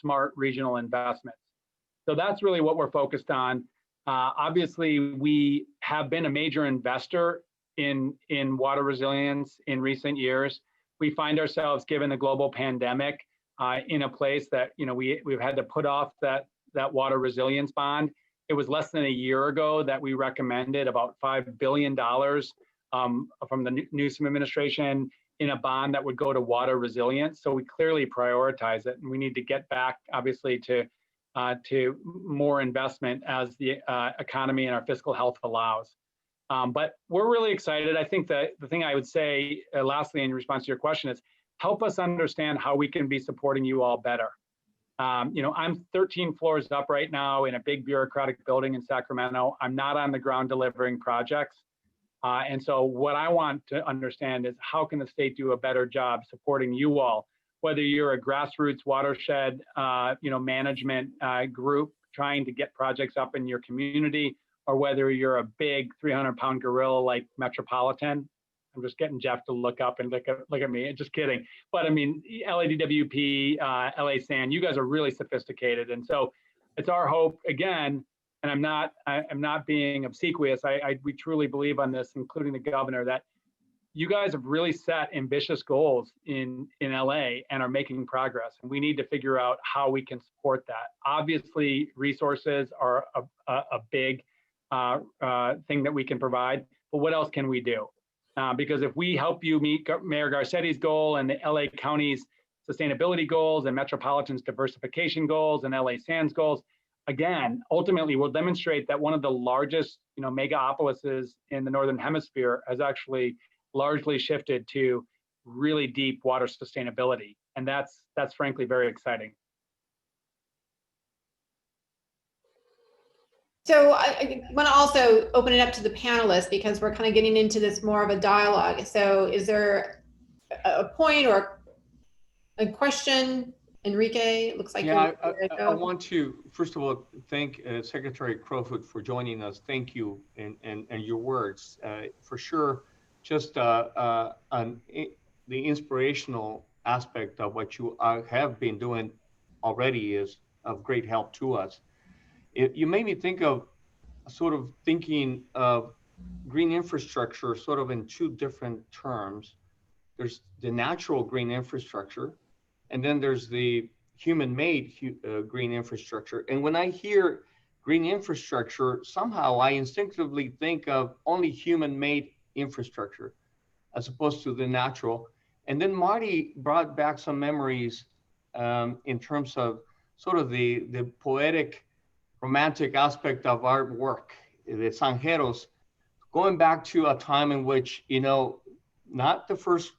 smart regional investments? So that's really what we're focused on. Obviously, we have been a major investor in water resilience in recent years. We find ourselves, given the global pandemic, in a place that we've had to put off that water resilience bond. It was less than a year ago that we recommended about $5 billion from the Newsom administration in a bond that would go to water resilience. So we clearly prioritize it, and we need to get back, obviously, to more investment as the economy and our fiscal health allows. But we're really excited. I think that the thing I would say, lastly, in response to your question, is help us understand how we can be supporting you all better. I'm 13 floors up right now in a big bureaucratic building in Sacramento. I'm not on the ground delivering projects. And so what I want to understand is, how can the state do a better job supporting you all, whether you're a grassroots watershed management group trying to get projects up in your community, or whether you're a big 300-pound gorilla like Metropolitan. I'm just getting Jeff to look up and look at me. Just kidding. But I mean, LADWP, LA SAN, you guys are really sophisticated. And so it's our hope, again, and I'm not being obsequious. We truly believe on this, including the governor, that you guys have really set ambitious goals in LA and are making progress. And we need to figure out how we can support that. Obviously, resources are a big thing that we can provide, but what else can we do? Because if we help you meet Mayor Garcetti's goal and the LA County's sustainability goals and Metropolitan's diversification goals and LA Sands goals, again, ultimately we'll demonstrate that one of the largest, megapolises in the Northern Hemisphere has actually largely shifted to really deep water sustainability. And that's frankly very exciting. So I want to also open it up to the panelists because we're kind of getting into this more of a dialogue. So is there a point or a question? Enrique, it looks like Yeah, I want to, first of all, thank Secretary Crowfoot for joining us. Thank you and your words. For sure, just the inspirational aspect of what you have been doing already is of great help to us. You made me think of sort of thinking of green infrastructure sort of in two different terms. There's the natural green infrastructure, and then there's the human-made green infrastructure. And when I hear green infrastructure, somehow I instinctively think of only human-made infrastructure as opposed to the natural. And then Marty brought back some memories in terms of sort of the poetic, romantic aspect of our work, the Zanjeros, going back to a time in which, not the first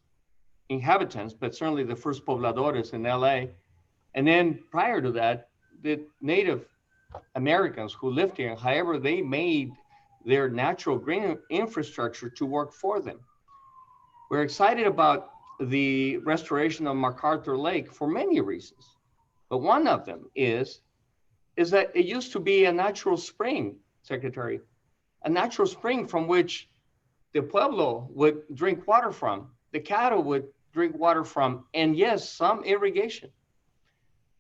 inhabitants, but certainly the first pobladores in LA. And then prior to that, the Native Americans who lived here, however, they made their natural green infrastructure to work for them. We're excited about the restoration of MacArthur Lake for many reasons. But one of them is that it used to be a natural spring, Secretary, a natural spring from which the Pueblo would drink water from, the cattle would drink water from, and yes, some irrigation.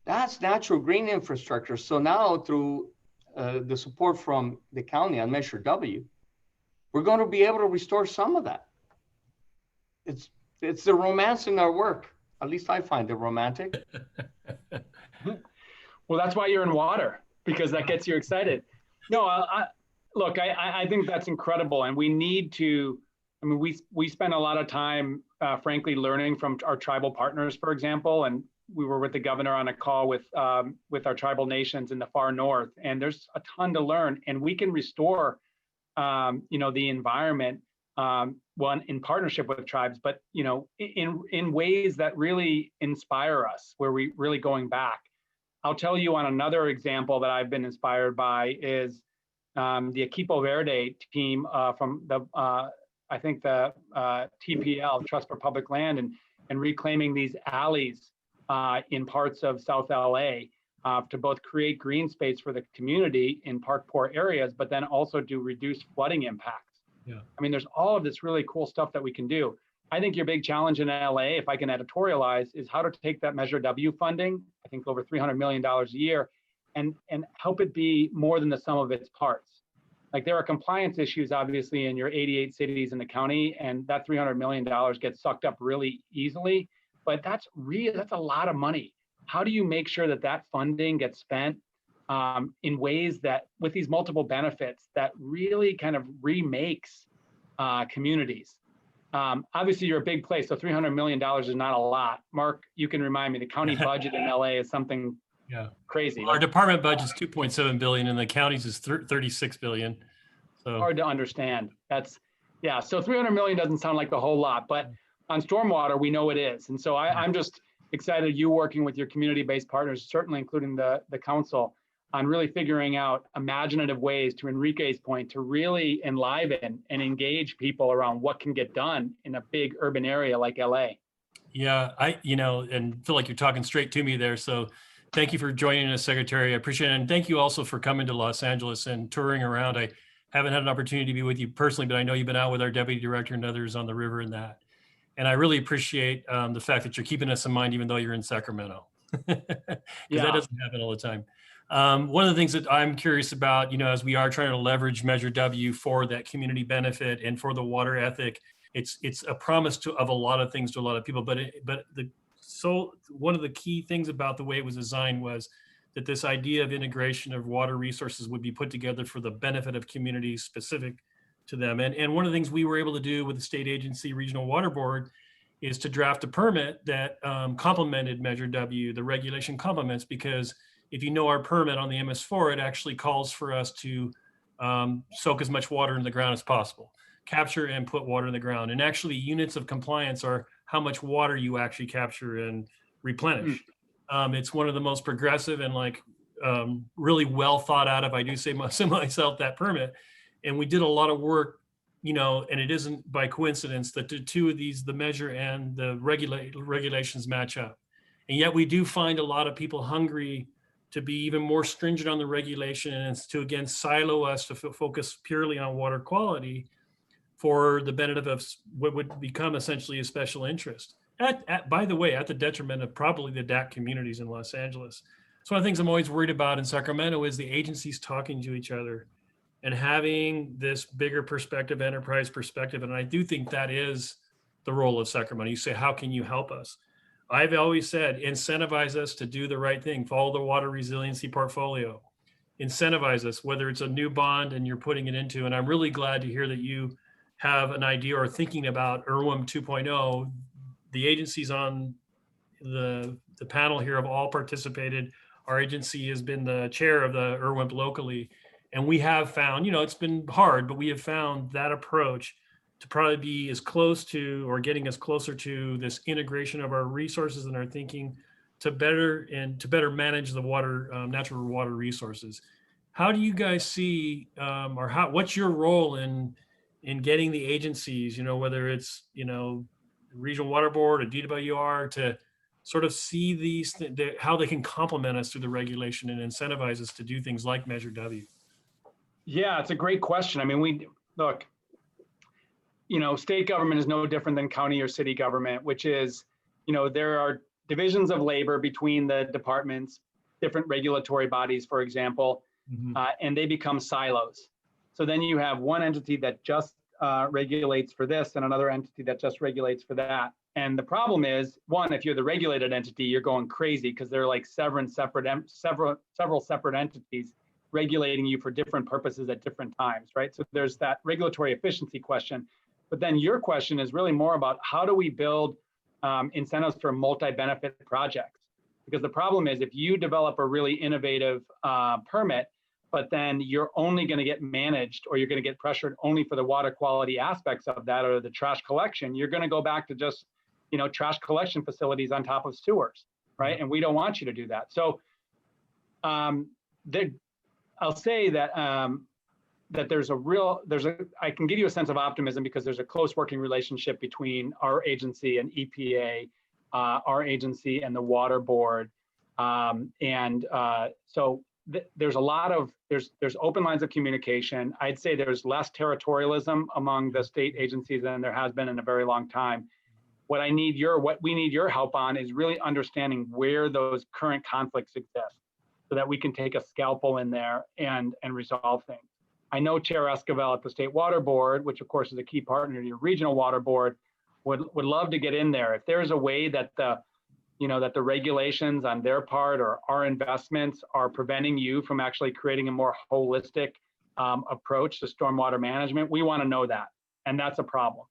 That's natural green infrastructure. So now through the support from the county on Measure W, we're going to be able to restore some of that. It's the romance in our work. At least I find it romantic. Well, that's why you're in water, because that gets you excited. No, look, I think that's incredible. And we need to, we spend a lot of time, frankly, learning from our tribal partners, for example, and we were with the governor on a call with our tribal nations in the far north, and there's a ton to learn, and we can restore, the environment, one in partnership with tribes, but in ways that really inspire us, where we really going back. I'll tell you on another example that I've been inspired by is the Equipo Verde team from the I think the TPL, Trust for Public Land, and reclaiming these alleys in parts of South LA to both create green space for the community in park poor areas, but then also do reduce flooding impacts. Yeah. There's all of this really cool stuff that we can do. I think your big challenge in LA, if I can editorialize, is how to take that Measure W funding, I think over $300 million a year, and help it be more than the sum of its parts. Like, there are compliance issues, obviously, in your 88 cities in the county, and that $300 million gets sucked up really easily, but that's a lot of money. How do you make sure that that funding gets spent in ways that, with these multiple benefits, that really kind of remakes communities? Obviously, you're a big place, so $300 million is not a lot. Mark, you can remind me, the county budget in LA is something crazy. Our department budget is $2.7 billion, and the county's is $36 billion. So hard to understand. So $300 million doesn't sound like a whole lot, but on stormwater, we know it is. And so I'm just excited you working with your community-based partners, certainly including the council, on really figuring out imaginative ways, to Enrique's point, to really enliven and engage people around what can get done in a big urban area like LA. Yeah, and feel like you're talking straight to me there. So thank you for joining us, Secretary. I appreciate it. And thank you also for coming to Los Angeles and touring around. I haven't had an opportunity to be with you personally, but I know you've been out with our deputy director and others on the river and that. And I really appreciate the fact that you're keeping us in mind, even though you're in Sacramento. Because that doesn't happen all the time. One of the things that I'm curious about, as we are trying to leverage Measure W for that community benefit and for the water ethic, it's a promise of a lot of things to a lot of people. But one of the key things about the way it was designed was that this idea of integration of water resources would be put together for the benefit of communities specific to them. And one of the things we were able to do with the state agency regional water board is to draft a permit that complemented Measure W, the regulation complements, because if you know our permit on the MS4, it actually calls for us to soak as much water in the ground as possible, capture and put water in the ground. And actually units of compliance are how much water you actually capture and replenish. It's one of the most progressive and really well thought out, if I do say myself, that permit. And we did a lot of work, and it isn't by coincidence that the two of these, the measure and the regulations match up. And yet we do find a lot of people hungry to be even more stringent on the regulation and to, again, silo us to focus purely on water quality for the benefit of what would become essentially a special interest. By the way, at the detriment of probably the DAC communities in Los Angeles. So one of the things I'm always worried about in Sacramento is the agencies talking to each other and having this bigger perspective, enterprise perspective. And I do think that is the role of Sacramento. You say, how can you help us? I've always said, incentivize us to do the right thing, follow the water resiliency portfolio, incentivize us, whether it's a new bond and you're putting it into, and I'm really glad to hear that you have an idea or thinking about IRWM 2.0. The agencies on the panel here have all participated. Our agency has been the chair of the IRWM locally. And we have found, it's been hard, but we have found that approach to probably be as close to or getting us closer to this integration of our resources and our thinking to better manage the water, natural water resources. How do you guys see, what's your role in getting the agencies, whether it's, Regional Water Board or DWR to sort of see these, how they can complement us through the regulation and incentivize us to do things like Measure W? Yeah, it's a great question. I mean, look, state government is no different than county or city government, which is, there are divisions of labor between the departments, different regulatory bodies, for example, and they become silos. So then you have one entity that just regulates for this and another entity that just regulates for that. And the problem is, one, if you're the regulated entity, you're going crazy because they're like several separate entities regulating you for different purposes at different times, right? So there's that regulatory efficiency question. But then your question is really more about how do we build incentives for multi-benefit projects? Because the problem is if you develop a really innovative permit, but then you're only going to get managed or you're going to get pressured only for the water quality aspects of that or the trash collection, you're going to go back to just, trash collection facilities on top of sewers, right? And we don't want you to do that. So I'll say that that I can give you a sense of optimism because there's a close working relationship between our agency and EPA, our agency and the water board. So there's a lot of, there's open lines of communication. I'd say there's less territorialism among the state agencies than there has been in a very long time. What we need your help on is really understanding where those current conflicts exist so that we can take a scalpel in there and resolve things. I know Chair Esquivel at the State Water Board, which of course is a key partner to your regional water board, would love to get in there. If there's a way that the regulations on their part or our investments are preventing you from actually creating a more holistic approach to stormwater management, we want to know that. And that's a problem.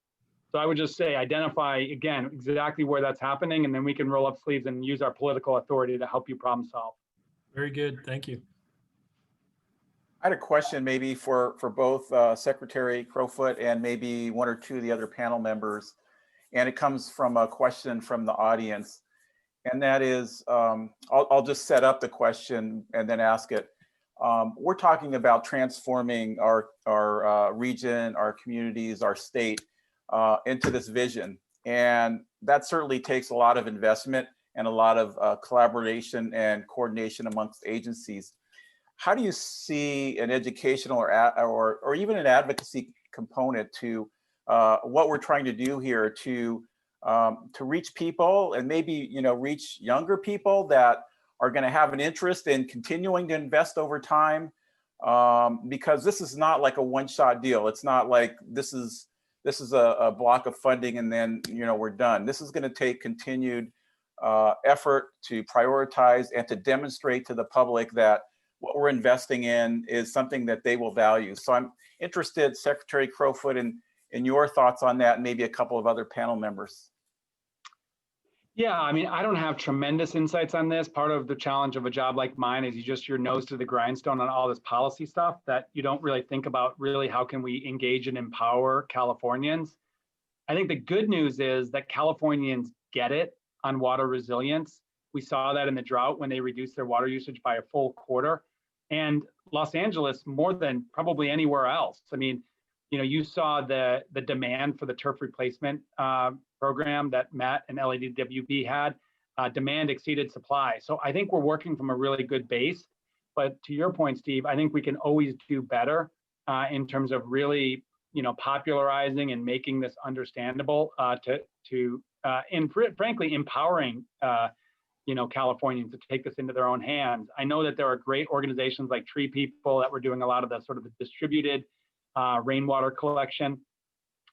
So I would just say, identify again, exactly where that's happening, and then we can roll up sleeves and use our political authority to help you problem solve. Very good. Thank you. I had a question maybe for both Secretary Crowfoot and maybe one or two of the other panel members. And it comes from a question from the audience. And that is, I'll just set up the question and then ask it. We're talking about transforming our region, our communities, our state into this vision. And that certainly takes a lot of investment and a lot of collaboration and coordination amongst agencies. How do you see an educational or even an advocacy component to what we're trying to do here to reach people and maybe reach younger people that are going to have an interest in continuing to invest over time? Because this is not like a one-shot deal. It's not like this is this is a block of funding and then, we're done. This is going to take continued effort to prioritize and to demonstrate to the public that what we're investing in is something that they will value. So I'm interested, Secretary Crowfoot, in your thoughts on that, and maybe a couple of other panel members. Yeah, I mean, I don't have tremendous insights on this. Part of the challenge of a job like mine is your nose to the grindstone on all this policy stuff that you don't really think about really how can we engage and empower Californians. I think the good news is that Californians get it on water resilience. We saw that in the drought when they reduced their water usage by a full quarter. And Los Angeles more than probably anywhere else. I mean, you saw the demand for the turf replacement program that Matt and LADWP had. Demand exceeded supply. So I think we're working from a really good base. But to your point, Steve, I think we can always do better in terms of really, popularizing and making this understandable and frankly empowering Californians to take this into their own hands. I know that there are great organizations like Tree People that were doing a lot of the sort of the distributed rainwater collection.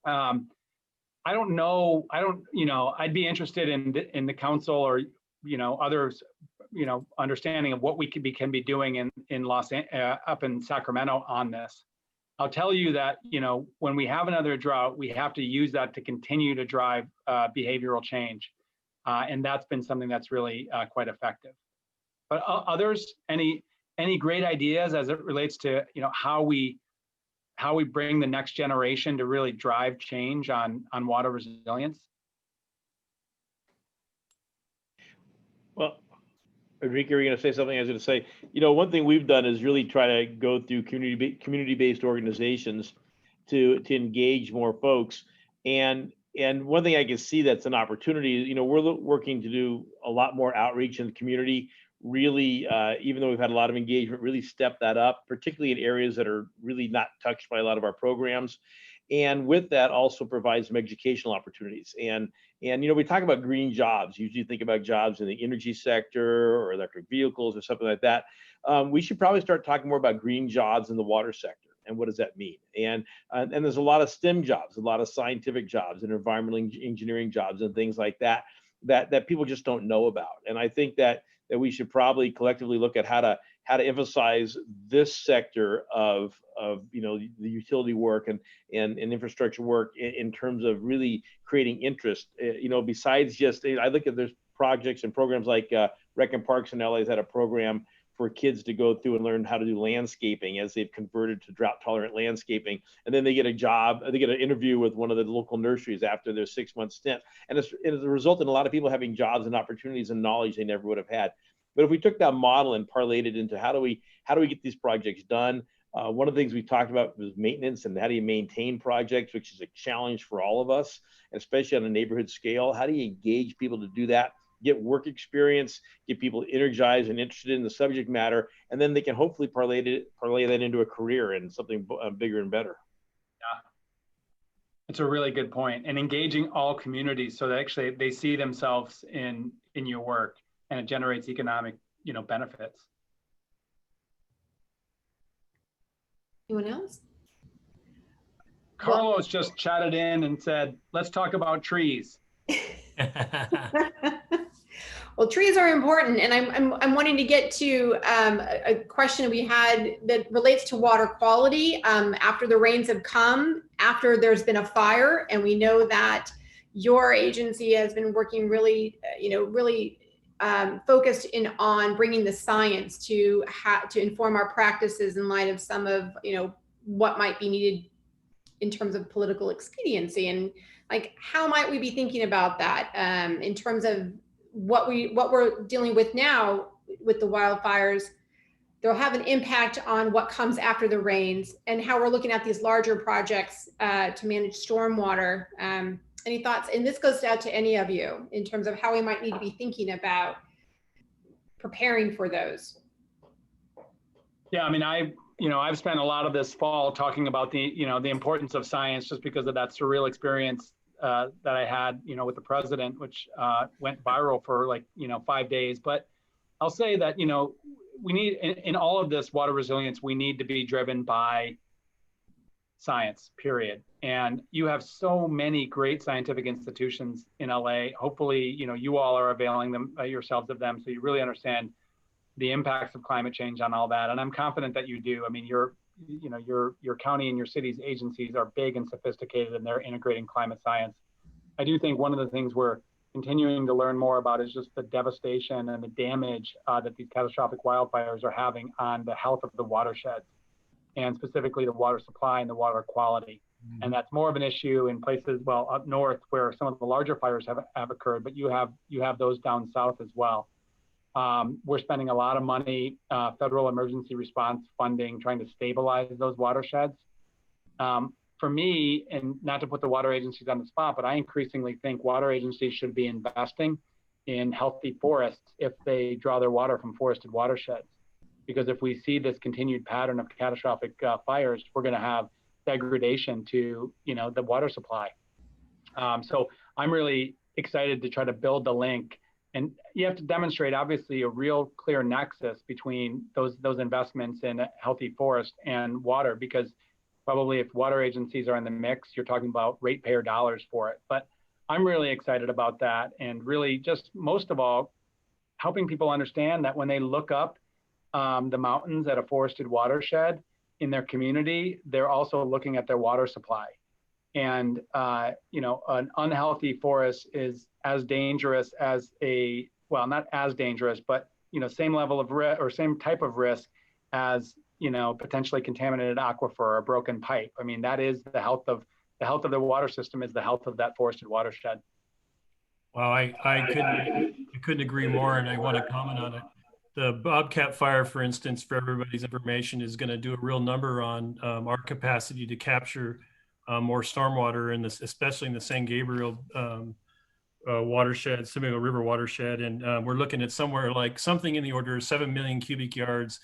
I don't know. I'd be interested in the council or, others, understanding of what we can be doing up in Sacramento on this. I'll tell you that, when we have another drought, we have to use that to continue to drive behavioral change. And that's been something that's really quite effective. But others, any great ideas as it relates to, how we bring the next generation to really drive change on water resilience? Well, Enrique, are you going to say something? I was going to say, one thing we've done is really try to go through community-based organizations to engage more folks. And one thing I can see that's an opportunity, we're working to do a lot more outreach in the community, really, even though we've had a lot of engagement, really step that up, particularly in areas that are really not touched by a lot of our programs. And with that also provides some educational opportunities. And we talk about green jobs. Usually think about jobs in the energy sector or electric vehicles or something like that. We should probably start talking more about green jobs in the water sector. And what does that mean? And there's a lot of STEM jobs, a lot of scientific jobs and environmental engineering jobs and things like that people just don't know about. And I think that we should probably collectively look at how to emphasize this sector of the utility work and infrastructure work in terms of really creating interest. Besides just, I look at there's projects and programs like Rec and Parks in LA has had a program for kids to go through and learn how to do landscaping as they've converted to drought tolerant landscaping. And then they get a job, they get an interview with one of the local nurseries after their 6-month stint. And it's a result in a lot of people having jobs and opportunities and knowledge they never would have had. But if we took that model and parlayed it into how do we get these projects done? One of the things we talked about was maintenance and how do you maintain projects, which is a challenge for all of us, especially on a neighborhood scale. How do you engage people to do that? Get work experience, get people energized and interested in the subject matter, and then they can hopefully parlay that into a career and something bigger and better. Yeah, it's a really good point. And engaging all communities so that actually they see themselves in your work and it generates economic, benefits. Anyone else? Carlos just chatted in and said, "Let's talk about trees." Well, trees are important, and I'm wanting to get to a question we had that relates to water quality after the rains have come, after there's been a fire, and we know that your agency has been working really, really focused on bringing the science to inform our practices in light of some of what might be needed in terms of political expediency, and like how might we be thinking about that in terms of what we're dealing with now with the wildfires. They'll have an impact on what comes after the rains and how we're looking at these larger projects to manage stormwater. Any thoughts? And this goes out to any of you in terms of how we might need to be thinking about preparing for those. Yeah, I mean, I've spent a lot of this fall talking about the importance of science just because of that surreal experience that I had, with the president, which went viral for 5 days. But I'll say that, we need in all of this water resilience, we need to be driven by science, period. And you have so many great scientific institutions in LA. Hopefully, you all are availing yourselves of them, so you really understand the impacts of climate change on all that. And I'm confident that you do. I mean, your county and your city's agencies are big and sophisticated, and they're integrating climate science. I do think one of the things we're continuing to learn more about is just the devastation and the damage that these catastrophic wildfires are having on the health of the watersheds, and specifically the water supply and the water quality. And that's more of an issue in places, well, up north where some of the larger fires have occurred, but you have those down south as well. We're spending a lot of money, federal emergency response funding, trying to stabilize those watersheds. For me, and not to put the water agencies on the spot, but I increasingly think water agencies should be investing in healthy forests if they draw their water from forested watersheds. Because if we see this continued pattern of catastrophic fires, we're going to have degradation to the water supply. So I'm really excited to try to build the link. And you have to demonstrate, obviously, a real clear nexus between those investments in a healthy forest and water, because probably if water agencies are in the mix, you're talking about ratepayer dollars for it. But I'm really excited about that, and really just most of all, helping people understand that when they look up the mountains at a forested watershed in their community, they're also looking at their water supply. And an unhealthy forest is as dangerous as not as dangerous, but same level of risk or same type of risk as potentially contaminated aquifer or a broken pipe. I mean, that is the health of the water system is the health of that forested watershed. Well, I couldn't agree more, and I want to comment on it. The Bobcat fire, for instance, for everybody's information, is going to do a real number on our capacity to capture more stormwater in this, especially in the San Gabriel watershed, Seminole River watershed, and we're looking at somewhere like something in the order of 7 million cubic yards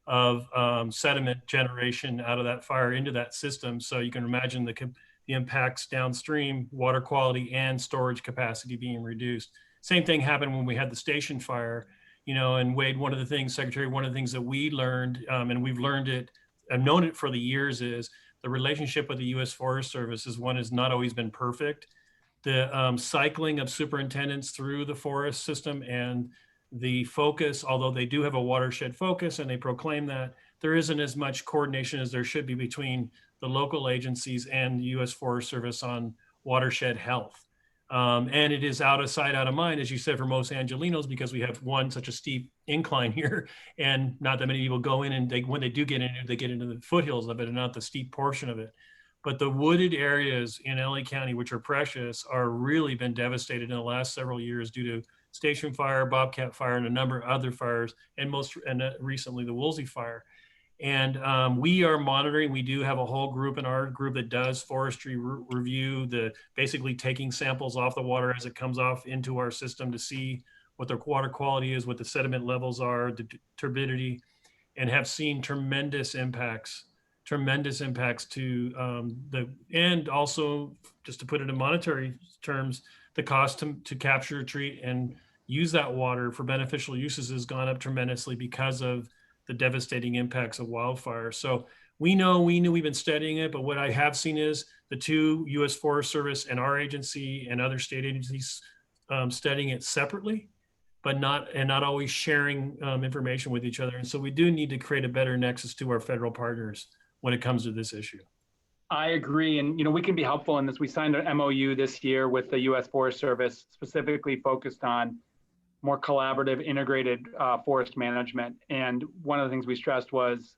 of sediment generation out of that fire into that system. So you can imagine the impacts downstream, water quality and storage capacity being reduced. Same thing happened when we had the station fire, and Wade, Secretary, one of the things that we learned, and we've learned it, I've known it for the years, is the relationship with the U.S. Forest Service has not always been perfect. The cycling of superintendents through the forest system and the focus, although they do have a watershed focus and they proclaim that, there isn't as much coordination as there should be between the local agencies and the U.S. Forest Service on watershed health. And it is out of sight, out of mind, as you said, for most Angelinos, because we have such a steep incline here, and not that many people go in, and when they do get in, they get into the foothills of it and not the steep portion of it. But the wooded areas in LA County, which are precious, are really been devastated in the last several years due to Station Fire, Bobcat Fire, and a number of other fires, and recently the Woolsey Fire. And we are monitoring. We do have a whole group in our group that does forestry review, basically taking samples off the water as it comes off into our system to see what the water quality is, what the sediment levels are, the turbidity, and have seen tremendous impacts to and also, just to put it in monetary terms, the cost to capture, treat, and use that water for beneficial uses has gone up tremendously because of the devastating impacts of wildfire. So we knew we've been studying it, but what I have seen is the two U.S. Forest Service and our agency and other state agencies studying it separately, but not always sharing information with each other. And so we do need to create a better nexus to our federal partners when it comes to this issue. I agree. And, we can be helpful in this. We signed an MOU this year with the U.S. Forest Service, specifically focused on more collaborative, integrated forest management. And one of the things we stressed was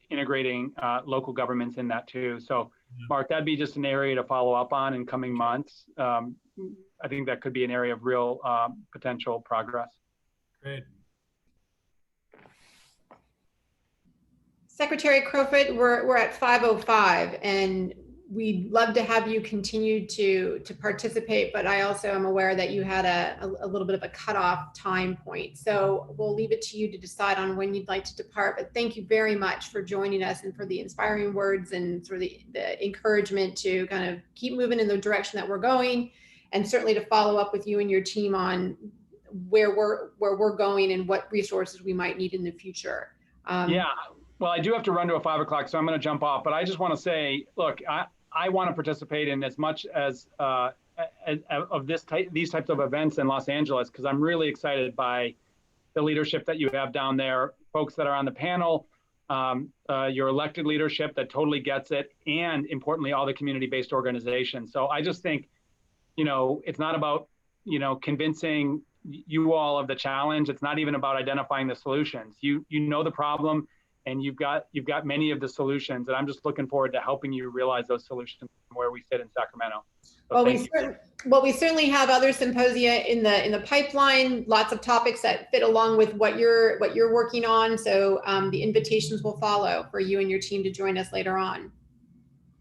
integrating local governments in that too. So, Mark, that'd be just an area to follow up on in coming months. I think that could be an area of real potential progress. Great. Secretary Crowfoot, we're at 5:05, and we'd love to have you continue to participate, but I also am aware that you had a little bit of a cutoff time point. So we'll leave it to you to decide on when you'd like to depart. But thank you very much for joining us and for the inspiring words and sort of the encouragement to kind of keep moving in the direction that we're going, and certainly to follow up with you and your team on where we're going and what resources we might need in the future. Yeah. Well, I do have to run to a 5 o'clock, so I'm going to jump off. But I just want to say, look, I want to participate in as much as of these types of events in Los Angeles, because I'm really excited by the leadership that you have down there, folks that are on the panel, your elected leadership that totally gets it, and importantly, all the community-based organizations. So I just think, it's not about, convincing you all of the challenge. It's not even about identifying the solutions. You know the problem, and you've got many of the solutions, and I'm just looking forward to helping you realize those solutions where we sit in Sacramento. So we certainly have other symposia in the pipeline, lots of topics that fit along with what you're working on. So the invitations will follow for you and your team to join us later on.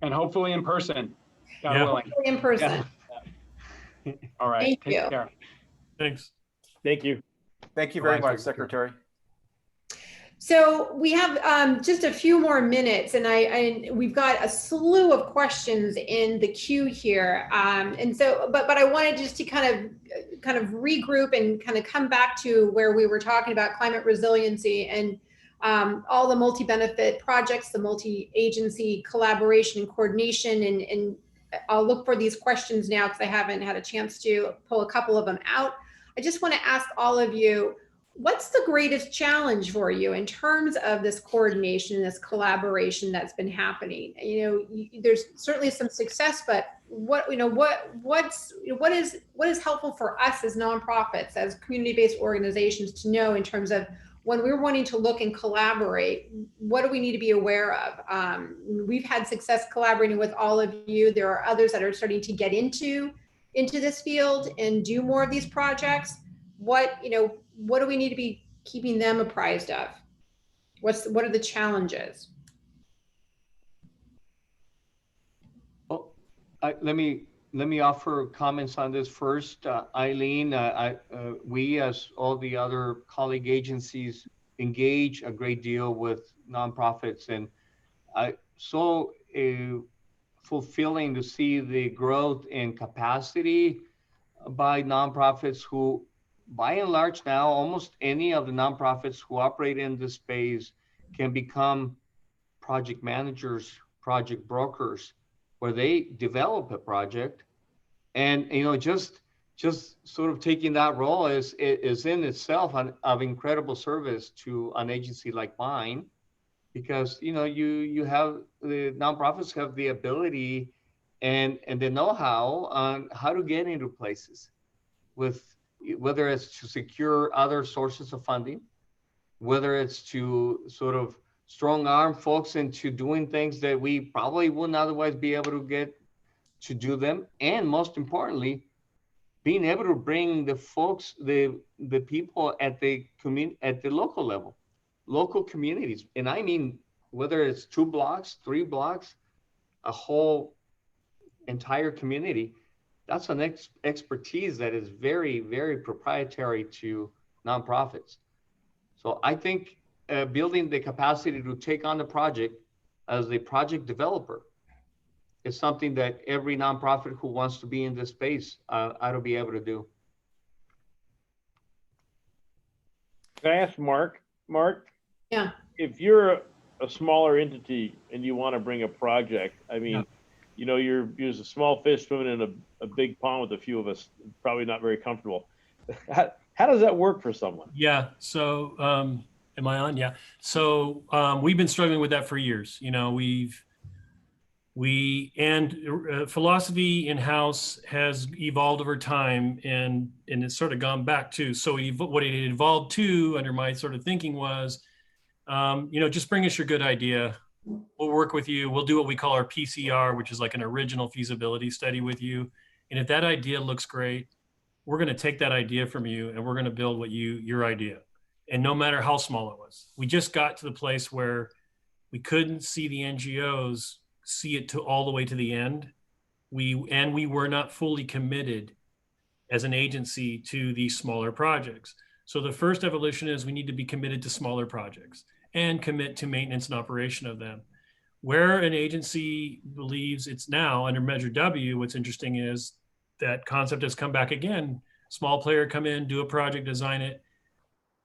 And hopefully in person, God Yeah. willing. Hopefully in person. Yeah. All right, Thank take you. care. Thanks. Thank you. Thank you very much, Secretary. So we have just a few more minutes, and we've got a slew of questions in the queue here. And so, but I wanted just to kind of regroup and kind of come back to where we were talking about climate resiliency and all the multi-benefit projects, the multi-agency collaboration and coordination. And I'll look for these questions now because I haven't had a chance to pull a couple of them out. I just want to ask all of you, what's the greatest challenge for you in terms of this coordination, this collaboration that's been happening? There's certainly some success, but what is helpful for us as nonprofits, as community-based organizations to know in terms of when we're wanting to look and collaborate, what do we need to be aware of? We've had success collaborating with all of you. There are others that are starting to get into this field and do more of these projects. What do we need to be keeping them apprised of? What are the challenges? Well, let me offer comments on this first. Eileen, we, as all the other colleague agencies, engage a great deal with nonprofits, and so fulfilling to see the growth in capacity by nonprofits who, by and large now, almost any of the nonprofits who operate in this space can become project managers, project brokers, where they develop a project, and just sort of taking that role is in itself of incredible service to an agency like mine, because you have the nonprofits have the ability and the know-how on how to get into places, with whether it's to secure other sources of funding, whether it's to sort of strong arm folks into doing things that we probably wouldn't otherwise be able to get to do them, and most importantly, being able to bring the folks, the people at the local level, local communities, and I mean whether it's 2 blocks, 3 blocks, a whole entire community. That's an expertise that is very, very proprietary to nonprofits. So I think building the capacity to take on the project as a project developer is something that every nonprofit who wants to be in this space ought to be able to do. Can I ask Mark? Mark? Yeah. If you're a smaller entity and you want to bring a project, I mean, you're a small fish swimming in a big pond with a few of us, probably not very comfortable. How does that work for someone? Yeah. So, am I on? Yeah. So, we've been struggling with that for years. Philosophy in-house has evolved over time, and it's sort of gone back too. So what it evolved to under my sort of thinking was, just bring us your good idea. We'll work with you. We'll do what we call our PCR, which is like an original feasibility study with you. And if that idea looks great, we're going to take that idea from you and we're going to build your idea. And no matter how small it was, we just got to the place where we couldn't see the NGOs see it all the way to the end. We were not fully committed as an agency to these smaller projects. So the first evolution is we need to be committed to smaller projects and commit to maintenance and operation of them. Where an agency believes it's now under Measure W, what's interesting is that concept has come back again. Small player come in, do a project, design it.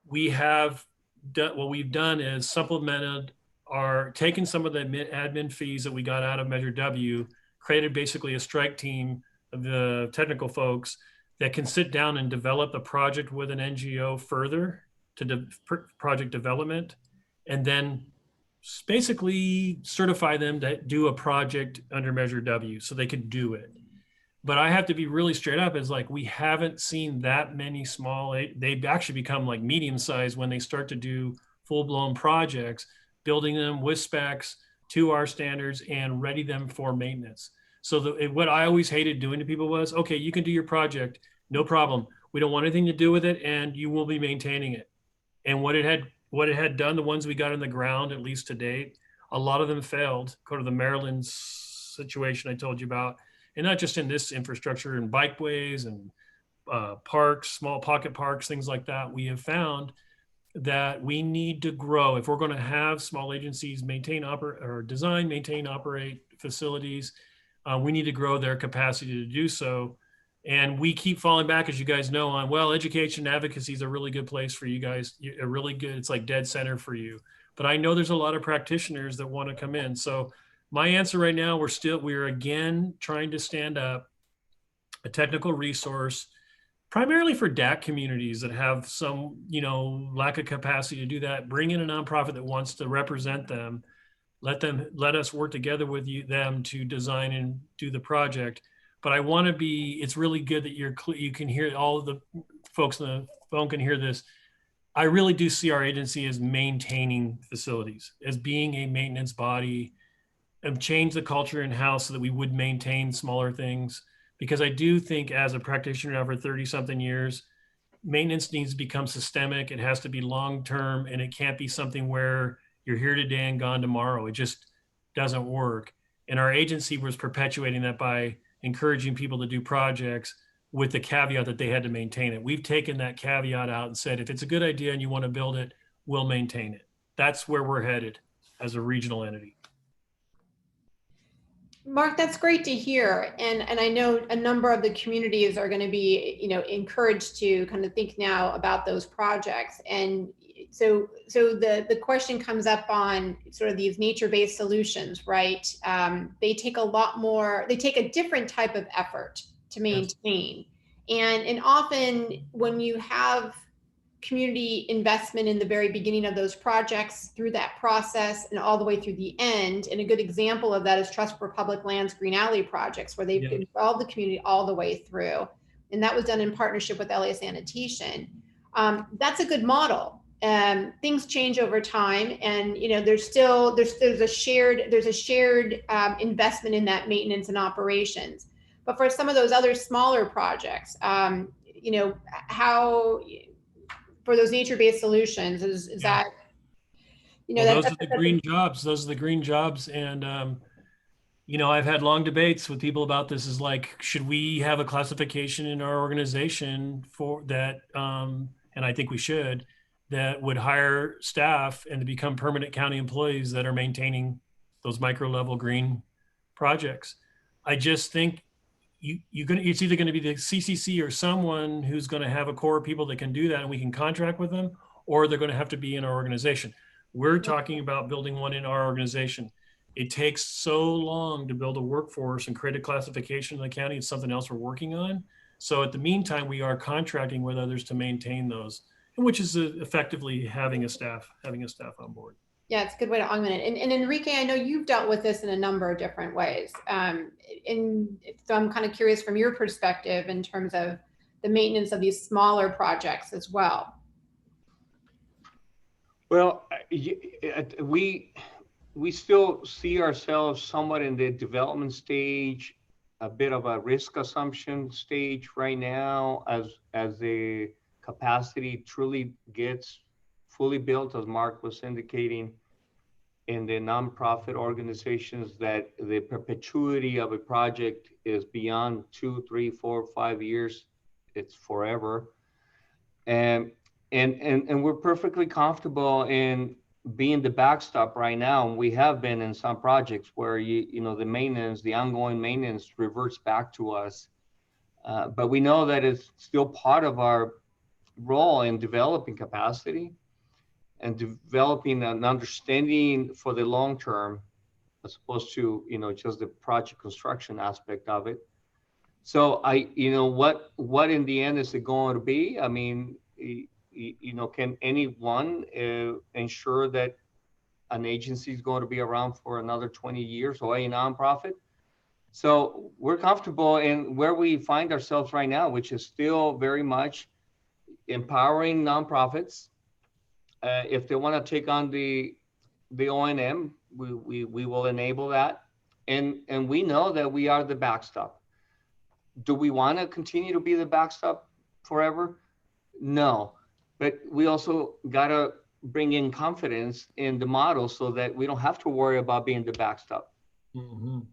We have done, what we've done is supplemented are taking some of the admin fees that we got out of Measure W, created basically a strike team of the technical folks that can sit down and develop a project with an NGO further to project development, and then basically certify them to do a project under Measure W so they can do it. But I have to be really straight up, is like, we haven't seen that many small, they actually become like medium sized when they start to do full blown projects, building them with specs to our standards and ready them for maintenance. So what I always hated doing to people was, okay, you can do your project, no problem. We don't want anything to do with it, and you will be maintaining it. And what it had done, the ones we got in the ground, at least to date, a lot of them failed. Go to the Maryland situation I told you about, and not just in this infrastructure, and bikeways and parks, small pocket parks, things like that. We have found that we need to grow. If we're going to have small agencies design, maintain, operate facilities, we need to grow their capacity to do so. And we keep falling back, as you guys know, on, well, education advocacy is a really good place for you guys. It's like dead center for you. But I know there's a lot of practitioners that want to come in. So my answer right now, we're again trying to stand up a technical resource, primarily for DAC communities that have some, lack of capacity to do that. Bring in a nonprofit that wants to represent them. Let us work together with them to design and do the project. But I want to it's really good that you can hear, all of the folks on the phone can hear this. I really do see our agency as maintaining facilities, as being a maintenance body, and change the culture in-house so that we would maintain smaller things. Because I do think, as a practitioner now for 30-something years, maintenance needs to become systemic. It has to be long-term, and it can't be something where you're here today and gone tomorrow. It just doesn't work. And our agency was perpetuating that by encouraging people to do projects with the caveat that they had to maintain it. We've taken that caveat out and said, if it's a good idea and you want to build it, we'll maintain it. That's where we're headed as a regional entity. Mark, that's great to hear. And I know a number of the communities are going to be, encouraged to kind of think now about those projects. And so the question comes up on sort of these nature-based solutions, right? They take a different type of effort to maintain. Yes. And often when you have community investment in the very beginning of those projects, through that process, and all the way through the end. And a good example of that is Trust for Public Lands Green Alley projects, where they've involved the community all the way through. And that was done in partnership with LA Sanitation. That's a good model. Things change over time, and there's a shared investment in that maintenance and operations. But for some of those other smaller projects, how for those nature-based solutions, is that, those are the green jobs. Those are the green jobs. And, I've had long debates with people about this, is like, should we have a classification in our organization for that? And I think we should, that would hire staff and to become permanent county employees that are maintaining those micro level green projects. I just think it's either going to be the CCC or someone who's going to have a core of people that can do that, and we can contract with them, or they're going to have to be in our organization. We're talking about building one in our organization. It takes so long to build a workforce and create a classification in the county. It's something else we're working on. So at the meantime, we are contracting with others to maintain those, which is effectively having a staff on board. Yeah, it's a good way to augment it. And Enrique, I know you've dealt with this in a number of different ways. And so I'm kind of curious from your perspective in terms of the maintenance of these smaller projects as well. Well, we still see ourselves somewhat in the development stage, a bit of a risk assumption stage right now, as the capacity truly gets fully built, as Mark was indicating, in the nonprofit organizations, that the perpetuity of a project is beyond 2, 3, 4, 5 years. It's forever. And we're perfectly comfortable in being the backstop right now. And we have been in some projects where the maintenance, the ongoing maintenance reverts back to us. But we know that it's still part of our role in developing capacity. and developing an understanding for the long term, as opposed to, just the project construction aspect of it. So what in the end is it going to be? I mean, can anyone ensure that an agency is going to be around for another 20 years, or a nonprofit? So we're comfortable in where we find ourselves right now, which is still very much empowering nonprofits. If they want to take on the O&M, we will enable that. And we know that we are the backstop. Do we want to continue to be the backstop forever? No, but we also got to bring in confidence in the model so that we don't have to worry about being the backstop. Mhm.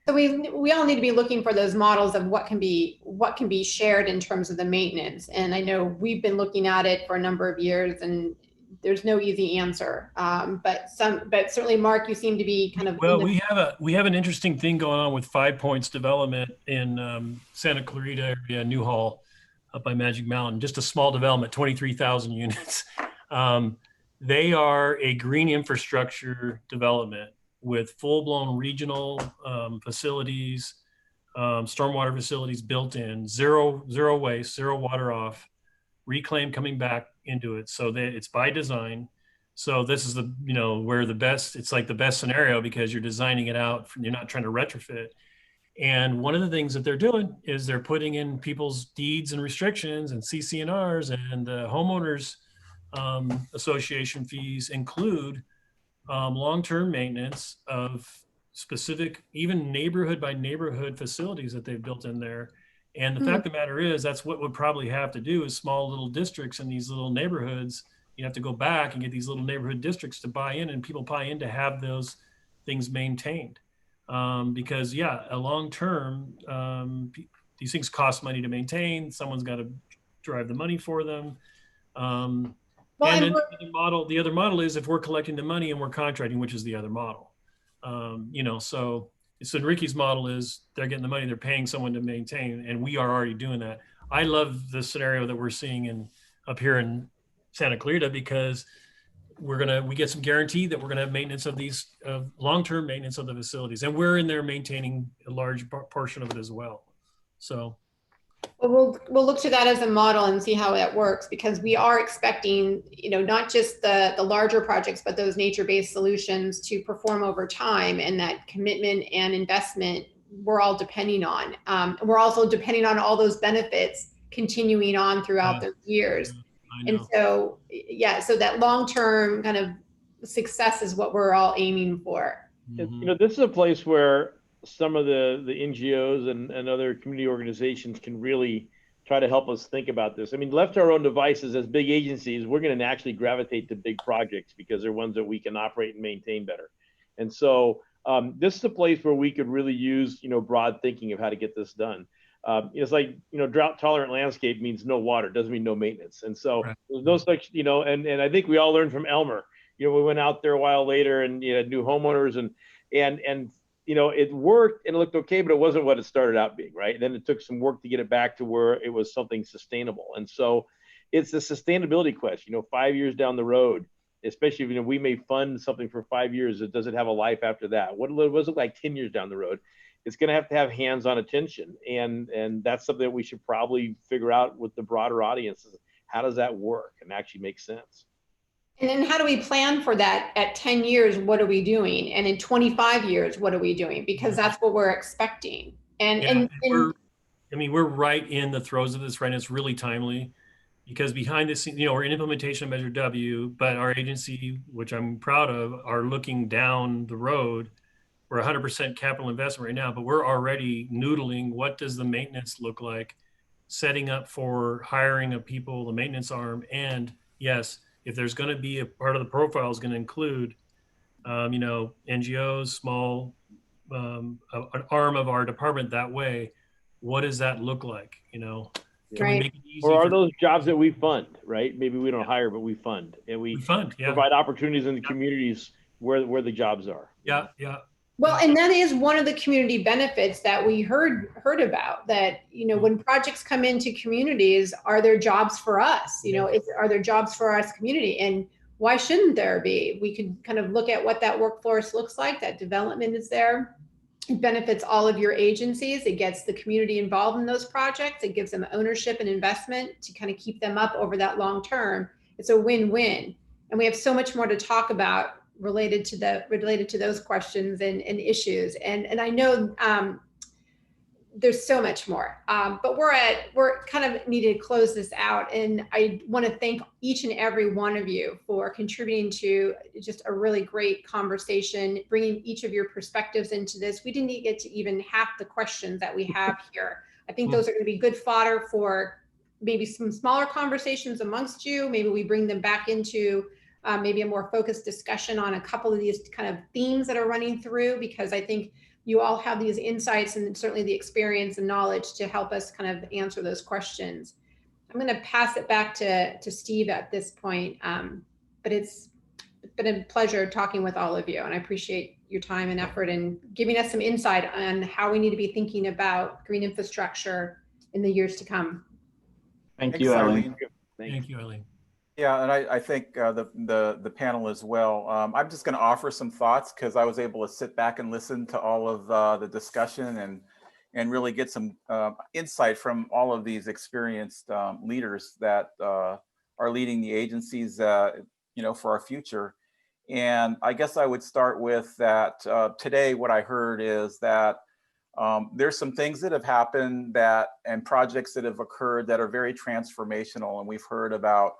So we all need to be looking for those models of what can be shared in terms of the maintenance. And I know we've been looking at it for a number of years, and there's no easy answer. But certainly, Mark, you seem to be kind of. Well, we have an interesting thing going on with 5 Points development in Santa Clarita area, Newhall, up by Magic Mountain. Just a small development, 23,000 units. They are a green infrastructure development with full-blown regional facilities, stormwater facilities built in, zero waste, zero water off, reclaim coming back into it. So that it's by design. So this is where the best, it's like the best scenario, because you're designing it out, you're not trying to retrofit. And one of the things that they're doing is they're putting in people's deeds and restrictions, and CC&Rs, and the homeowners association fees include long-term maintenance of specific, even neighborhood by neighborhood facilities that they've built in there. And the fact of the matter is, that's what would probably have to do is small little districts in these little neighborhoods. You have to go back and get these little neighborhood districts to buy in, and people buy in to have those things maintained. Because a long-term, these things cost money to maintain. Someone's got to drive the money for them. And then the other model is if we're collecting the money and we're contracting, which is the other model. So Enrique's model is they're getting the money, they're paying someone to maintain, and we are already doing that. I love the scenario that we're seeing up here in Santa Clarita, because we get some guarantee that we're gonna have maintenance of these long-term maintenance of the facilities, and we're in there maintaining a large portion of it as well. So. We'll look to that as a model and see how that works, because we are expecting, not just the larger projects, but those nature-based solutions to perform over time, and that commitment and investment we're all depending on. We're also depending on all those benefits continuing on throughout the years. And so, so that long-term kind of success is what we're all aiming for. This is a place where some of the NGOs and other community organizations can really try to help us think about this. I mean, left to our own devices as big agencies, we're going to naturally gravitate to big projects because they're ones that we can operate and maintain better. And so this is a place where we could really use, broad thinking of how to get this done. It's like, drought tolerant landscape means no water, doesn't mean no maintenance. And so there's no such, and I think we all learned from Elmer. We went out there a while later and had new homeowners and it worked and it looked okay, but it wasn't what it started out being, right? And then it took some work to get it back to where it was something sustainable. And so it's a sustainability question, 5 years down the road, especially if we may fund something for 5 years, does it have a life after that? What does it look like 10 years down the road? It's going to have hands-on attention. And that's something that we should probably figure out with the broader audiences. How does that work and actually make sense? And then how do we plan for that at 10 years? What are we doing? And in 25 years, what are we doing? Because that's what we're expecting. And we're right in the throes of this right now. It's really timely, because behind the scenes, we're in implementation of Measure W, but our agency, which I'm proud of, are looking down the road. We're 100% capital investment right now, but we're already noodling. What does the maintenance look like? Setting up for hiring of people, the maintenance arm, and yes, if there's going to be a part of the profile is going to include, NGOs, small, an arm of our department that way. What does that look like? Can we make it easy? Or are those jobs that we fund, right? Maybe we don't hire, but we fund, and we fund, provide opportunities in the communities where the jobs are. Yeah. Well, and that is one of the community benefits that we heard about, that, when projects come into communities, are there jobs for us? Are there jobs for us community? And why shouldn't there be? We could kind of look at what that workforce looks like, that development is there. It benefits all of your agencies. It gets the community involved in those projects. It gives them ownership and investment to kind of keep them up over that long term. It's a win-win. And we have so much more to talk about related to those questions and issues. And I know there's so much more, but we're kind of needing to close this out. And I want to thank each and every one of you for contributing to just a really great conversation, bringing each of your perspectives into this. We didn't get to even half the questions that we have here. I think those are going to be good fodder for maybe some smaller conversations amongst you. Maybe we bring them back into maybe a more focused discussion on a couple of these kind of themes that are running through, because I think you all have these insights and certainly the experience and knowledge to help us kind of answer those questions. I'm going to pass it back to Steve at this point, but it's been a pleasure talking with all of you, and I appreciate your time and effort and giving us some insight on how we need to be thinking about green infrastructure in the years to come. Thank you, Eileen. Thank you, Eileen. Yeah, and I think the panel as well. I'm just going to offer some thoughts because I was able to sit back and listen to all of the discussion and really get some insight from all of these experienced leaders that are leading the agencies, for our future. And I guess I would start with that. Today, what I heard is that there's some things that have happened and projects that have occurred that are very transformational, and we've heard about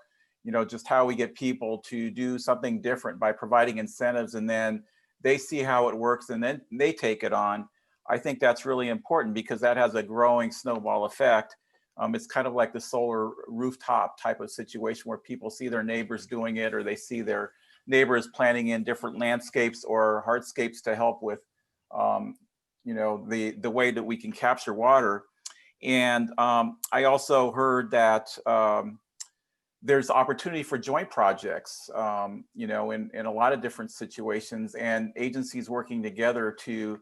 just how we get people to do something different by providing incentives, and then they see how it works and then they take it on. I think that's really important because that has a growing snowball effect. It's kind of like the solar rooftop type of situation where people see their neighbors doing it, or they see their neighbors planting in different landscapes or hardscapes to help with the way that we can capture water. And I also heard that there's opportunity for joint projects, in a lot of different situations, and agencies working together to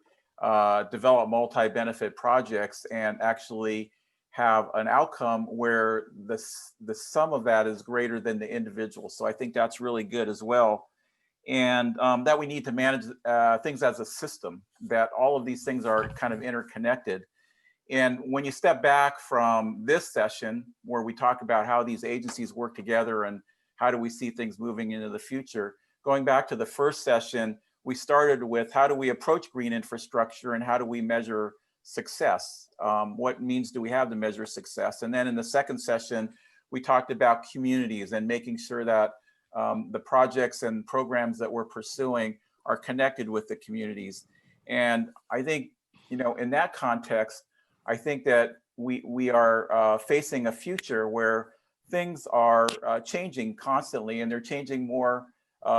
develop multi-benefit projects and actually have an outcome where the sum of that is greater than the individual. So I think that's really good as well. And that we need to manage things as a system, that all of these things are kind of interconnected. And when you step back from this session where we talk about how these agencies work together and how do we see things moving into the future, going back to the first session, we started with how do we approach green infrastructure and how do we measure success? What means do we have to measure success? And then in the second session, we talked about communities and making sure that the projects and programs that we're pursuing are connected with the communities. And I think, in that context, I think that we are facing a future where things are changing constantly, and they're changing more in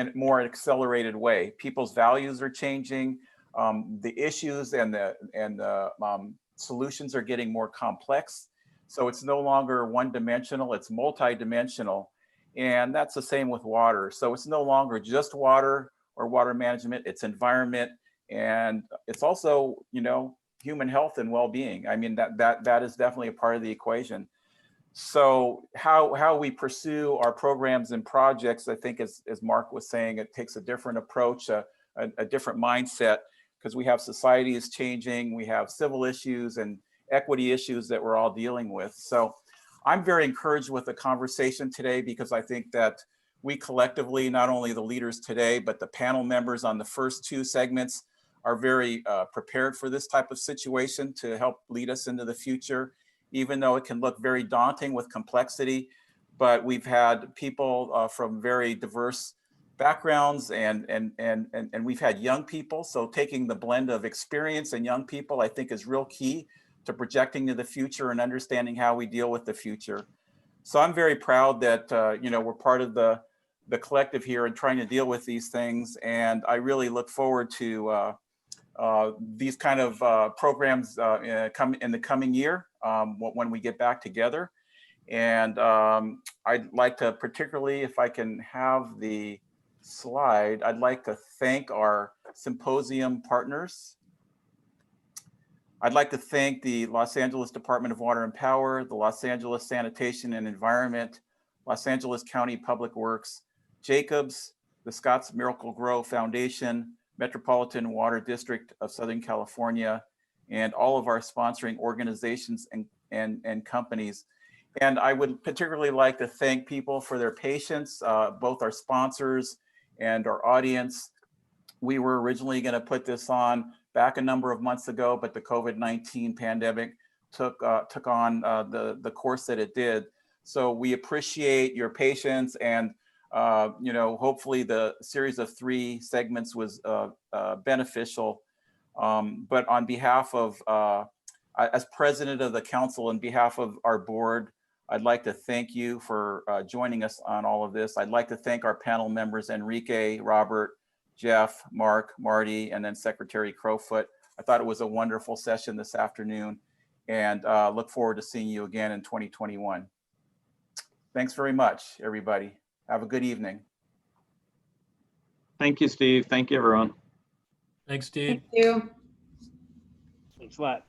a more accelerated way. People's values are changing. The issues and the solutions are getting more complex. So it's no longer one-dimensional, it's multi-dimensional. And that's the same with water. So it's no longer just water or water management, it's environment. And it's also, human health and well-being. I mean, that is definitely a part of the equation. So how we pursue our programs and projects, I think as Mark was saying, it takes a different approach, a different mindset, because we have societies changing, we have civil issues and equity issues that we're all dealing with. So I'm very encouraged with the conversation today, because I think that we collectively, not only the leaders today, but the panel members on the first two segments are very prepared for this type of situation to help lead us into the future, even though it can look very daunting with complexity. But we've had people from very diverse backgrounds and we've had young people. So taking the blend of experience and young people, I think, is real key to projecting to the future and understanding how we deal with the future. So I'm very proud that we're part of the collective here and trying to deal with these things. And I really look forward to these kind of programs in the coming year when we get back together. And I'd like to particularly, if I can have the slide, I'd like to thank our symposium partners. I'd like to thank the Los Angeles Department of Water and Power, the Los Angeles Sanitation and Environment, Los Angeles County Public Works, Jacobs, the Scott's Miracle Grow Foundation, Metropolitan Water District of Southern California, and all of our sponsoring organizations and companies. And I would particularly like to thank people for their patience, both our sponsors and our audience. We were originally going to put this on back a number of months ago, but the COVID-19 pandemic took on the course that it did. So we appreciate your patience, and hopefully the series of 3 segments was beneficial. But on behalf of, as president of the council, on behalf of our board, I'd like to thank you for joining us on all of this. I'd like to thank our panel members, Enrique, Robert, Jeff, Mark, Marty, and then Secretary Crowfoot. I thought it was a wonderful session this afternoon, and look forward to seeing you again in 2021. Thanks very much, everybody. Have a good evening. Thank you, Steve. Thank you, everyone. Thanks, Steve. Thank you. Thanks a lot.